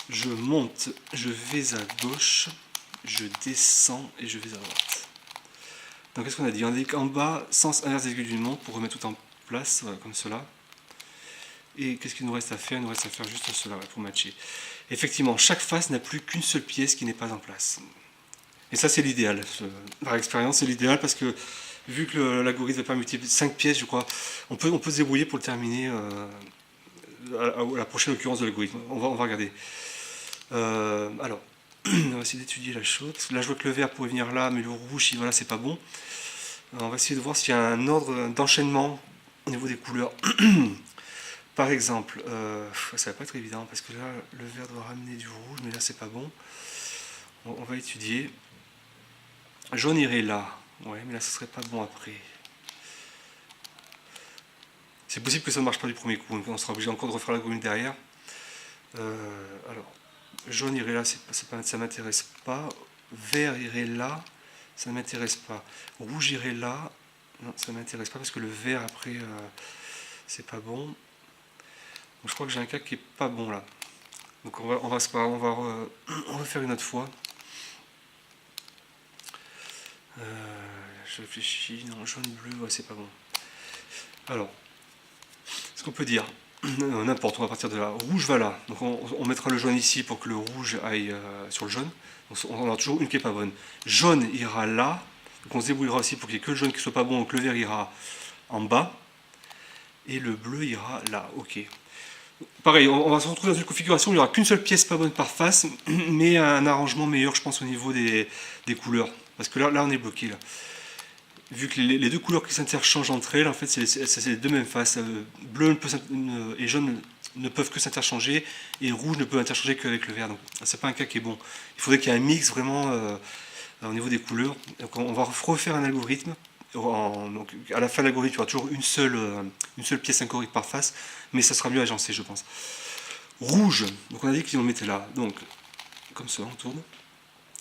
Je monte, je vais à gauche. Je descends et je vais à droite. Donc qu'est-ce qu'on a dit? On a dit qu'en bas, sens inverse des aiguilles d'une montre pour remettre tout en place, voilà, comme cela. Et qu'est-ce qu'il nous reste à faire? Il nous reste à faire juste cela pour matcher. Effectivement, chaque face n'a plus qu'une seule pièce qui n'est pas en place. Et ça, c'est l'idéal. Par expérience, c'est l'idéal parce que vu que l'algorithme va pas multiplier 5 pièces, je crois, on peut se débrouiller pour le terminer à la prochaine occurrence de l'algorithme. On va regarder. Alors, on va essayer d'étudier la chose. Parce que là, je vois que le vert pourrait venir là, mais le rouge, voilà, c'est pas bon. Alors, on va essayer de voir s'il y a un ordre d'enchaînement au niveau des couleurs. Par exemple, ça va pas être évident parce que là, le vert doit ramener du rouge, mais là, c'est pas bon. On va étudier. Jaune irait là. Ouais, mais là, ce serait pas bon après. C'est possible que ça ne marche pas du premier coup. On sera obligé encore de refaire la gomme derrière. Alors, jaune irait là, ça m'intéresse pas. Vert irait là, ça ne m'intéresse pas. Rouge irait là, non, ça ne m'intéresse pas parce que le vert après, c'est pas bon. Donc, je crois que j'ai un cas qui est pas bon là. Donc on va refaire une autre fois. Je réfléchis, non, jaune, bleu, ouais, c'est pas bon. Alors, ce qu'on peut dire, n'importe, on va partir de là. Rouge va là. Donc on mettra le jaune ici pour que le rouge aille sur le jaune. Donc on aura toujours une qui n'est pas bonne. Jaune ira là. Donc on se débrouillera aussi pour qu'il n'y ait que le jaune qui soit pas bon. Donc le vert ira en bas. Et le bleu ira là. Ok. Pareil, on va se retrouver dans une configuration où il n'y aura qu'une seule pièce pas bonne par face, mais un arrangement meilleur, je pense, au niveau des couleurs. Parce que là, on est bloqué. Là. Vu que les deux couleurs qui s'interchangent entre elles, en fait, c'est les deux mêmes faces. Bleu et jaune ne peuvent que s'interchanger, et rouge ne peut interchanger qu'avec le vert. Donc, c'est pas un cas qui est bon. Il faudrait qu'il y ait un mix vraiment au niveau des couleurs. Donc, on va refaire un algorithme. Donc, à la fin de l'algorithme, il y aura toujours une seule pièce incorrecte par face, mais ça sera mieux agencé, je pense. Rouge, donc on a dit qu'on le mettait là. Donc, comme ça, on tourne,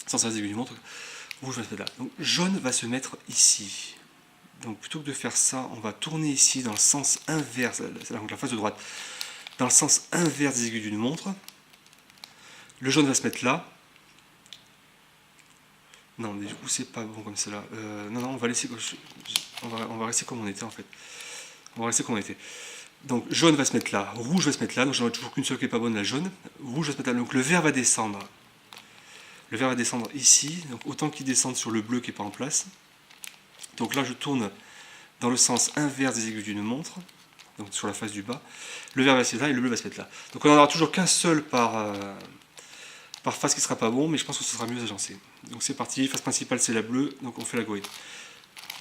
sans ça, aiguille du montre. Rouge va se mettre là. Donc, jaune va se mettre ici. Donc plutôt que de faire ça, on va tourner ici dans le sens inverse, c'est la face de droite, dans le sens inverse des aiguilles d'une montre. Le jaune va se mettre là. Non, mais du coup c'est pas bon comme cela. Non, on va laisser, on va rester comme on était en fait. On va rester comme on était. Donc jaune va se mettre là, rouge va se mettre là, donc j'en ai toujours qu'une seule qui n'est pas bonne, la jaune. Rouge va se mettre là, donc le vert va descendre. Le vert va descendre ici, donc autant qu'il descende sur le bleu qui n'est pas en place. Donc là je tourne dans le sens inverse des aiguilles d'une montre, donc sur la face du bas. Le vert va se mettre là et le bleu va se mettre là. Donc on n'en aura toujours qu'un seul par face qui ne sera pas bon, mais je pense que ce sera mieux agencé. Donc c'est parti, face principale c'est la bleue, donc on fait la goïde.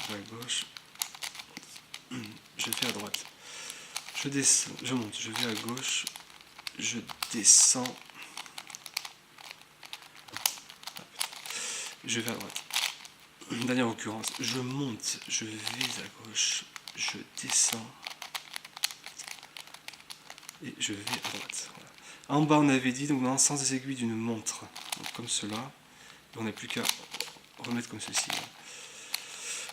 Je vais à gauche, je vais à droite. Je descends, je monte, je vais à gauche, je descends, je vais à droite. Dernière occurrence, je monte, je vais à gauche, je descends et je vais à droite. Voilà. En bas, on avait dit donc dans le sens des aiguilles d'une montre, donc comme cela. On n'a plus qu'à remettre comme ceci.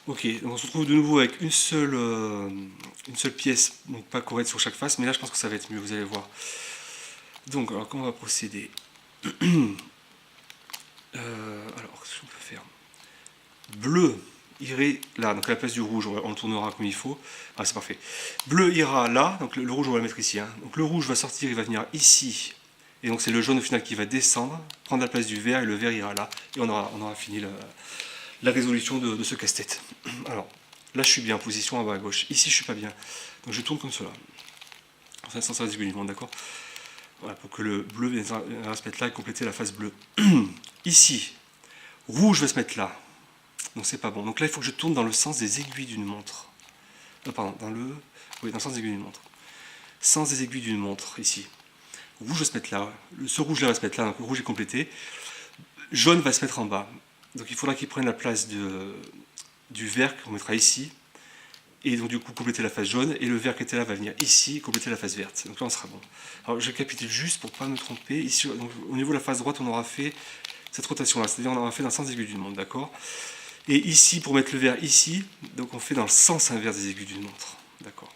Ok, donc on se retrouve de nouveau avec une seule pièce, donc pas correcte sur chaque face, mais là je pense que ça va être mieux, vous allez voir. Donc, alors comment on va procéder? Alors, qu'est-ce qu'on peut faire? Bleu irait là, donc à la place du rouge, on le tournera comme il faut. Ah, c'est parfait. Bleu ira là, donc le rouge on va le mettre ici. Hein. Donc le rouge va sortir, il va venir ici. Et donc c'est le jaune au final qui va descendre, prendre la place du vert, et le vert ira là. Et on aura fini la résolution de ce casse-tête. Alors, là je suis bien en position en bas à gauche. Ici je suis pas bien. Donc je tourne comme cela. Enfin, sans ça uniquement, d'accord? Voilà, pour que le bleu vienne se mettre là et compléter la face bleue. Ici, rouge va se mettre là. Donc c'est pas bon. Donc là il faut que je tourne dans le sens des aiguilles d'une montre. Pardon, dans le sens des aiguilles d'une montre. Sens des aiguilles d'une montre, ici. Rouge va se mettre là. Ce rouge là va se mettre là, donc le rouge est complété. Jaune va se mettre en bas. Donc il faudra qu'il prenne la place du vert qu'on mettra ici. Et donc du coup compléter la face jaune. Et le vert qui était là va venir ici, compléter la face verte. Donc là on sera bon. Alors je capitule juste pour ne pas me tromper. Ici, donc, au niveau de la face droite, on aura fait cette rotation là. C'est-à-dire on aura fait dans le sens des aiguilles d'une montre, d'accord? Et ici, pour mettre le vert ici, donc on fait dans le sens inverse des aiguilles d'une montre. D'accord.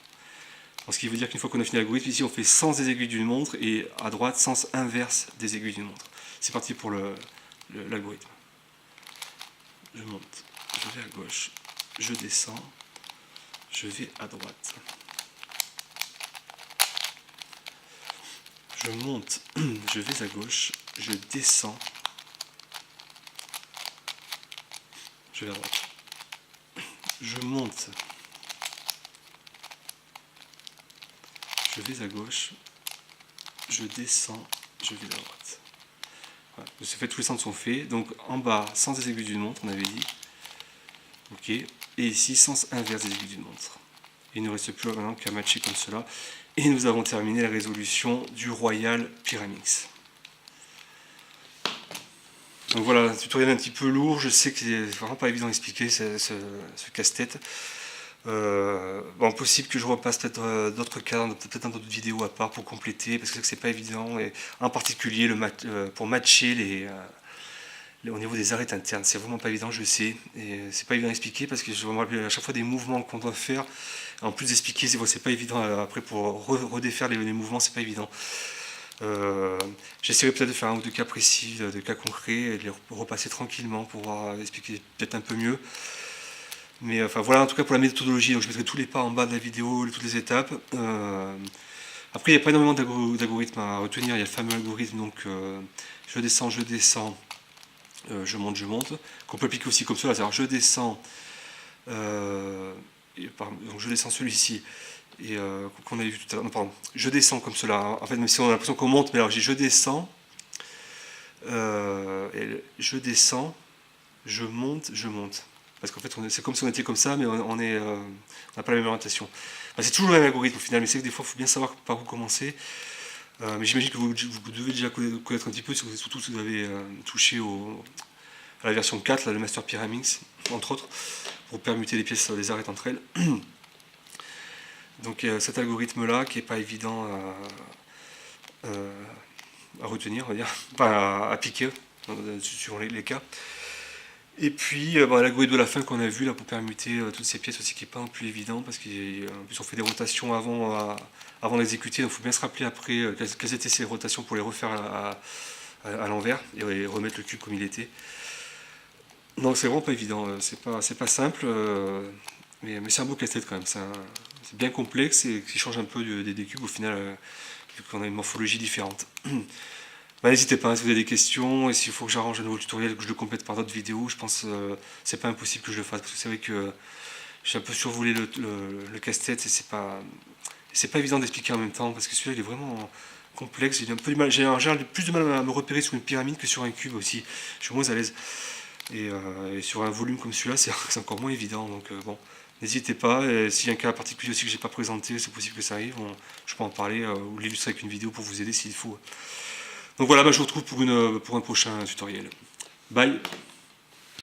Ce qui veut dire qu'une fois qu'on a fini l'algorithme, ici on fait sens des aiguilles d'une montre et à droite, sens inverse des aiguilles d'une montre. C'est parti pour l'algorithme. Je monte, je vais à gauche, je descends, je vais à droite. je monte, je vais à gauche, je descends, je vais à droite. Je monte, je vais à gauche, je descends, je vais à droite. Voilà. De ce fait, tous les centres sont faits. Donc en bas, sens des aiguilles d'une montre, on avait dit. Ok. Et ici, sens inverse des aiguilles d'une montre. Il ne nous reste plus maintenant qu'à matcher comme cela. Et nous avons terminé la résolution du Royal Pyraminx. Donc voilà, un tutoriel un petit peu lourd, je sais que c'est vraiment pas évident à expliquer ce casse-tête. Bon, possible que je repasse peut-être d'autres cas, peut-être dans d'autres vidéos à part pour compléter, parce que c'est pas évident, et en particulier pour matcher au niveau des arêtes internes, c'est vraiment pas évident, je sais, et c'est pas évident à expliquer parce que je me rappelle à chaque fois des mouvements qu'on doit faire, en plus d'expliquer, c'est pas évident après pour redéfaire les mouvements, c'est pas évident. J'essaierai peut-être de faire un ou deux cas précis, de cas concrets, et de les repasser tranquillement pour pouvoir expliquer peut-être un peu mieux. Mais enfin voilà, en tout cas pour la méthodologie, donc je mettrai tous les pas en bas de la vidéo, toutes les étapes. Après, il n'y a pas énormément d'algorithmes à retenir, il y a le fameux algorithme, donc je descends, je monte, qu'on peut appliquer aussi comme cela, c'est-à-dire je descends, donc je descends celui-ci, et qu'on avait vu tout à l'heure, non pardon, je descends comme cela, en fait même si on a l'impression qu'on monte, mais alors j'ai je descends, et je descends, je monte, parce qu'en fait c'est comme si on était comme ça, mais on n'a pas la même orientation. Enfin, c'est toujours le même algorithme au final, mais c'est que des fois il faut bien savoir par où commencer. Mais j'imagine que vous devez déjà connaître un petit peu, surtout si vous avez touché à la version 4, là, le Master Pyraminx, entre autres, pour permuter les pièces, les arêtes entre elles. Donc cet algorithme-là, qui n'est pas évident à retenir, on va dire, pas à appliquer, suivant les cas. Et puis l'algorithme de la fin qu'on a vu là pour permuter toutes ces pièces aussi, qui n'est pas non plus évident, parce qu'en plus on fait des rotations avant d'exécuter, donc il faut bien se rappeler après quelles étaient ces rotations pour les refaire à l'envers et remettre le cube comme il était. Non, c'est vraiment pas évident, c'est pas simple, mais c'est un beau casse-tête quand même, c'est bien complexe et qui change un peu des cubes au final, vu qu'on a une morphologie différente. Bah, n'hésitez pas, si vous avez des questions, et s'il faut que j'arrange un nouveau tutoriel, que je le complète par d'autres vidéos, je pense que c'est pas impossible que je le fasse, parce que c'est vrai que j'ai un peu survolé le casse-tête, et c'est pas évident d'expliquer en même temps, parce que celui-là il est vraiment complexe, j'ai un peu du mal, j'ai plus de mal à me repérer sur une pyramide que sur un cube aussi, je suis moins à l'aise. Et sur un volume comme celui-là, c'est encore moins évident, donc bon, n'hésitez pas, s'il y a un cas particulier aussi que j'ai pas présenté, c'est possible que ça arrive, je peux en parler, ou l'illustrer avec une vidéo pour vous aider s'il faut. Donc voilà, je vous retrouve pour un prochain tutoriel. Bye!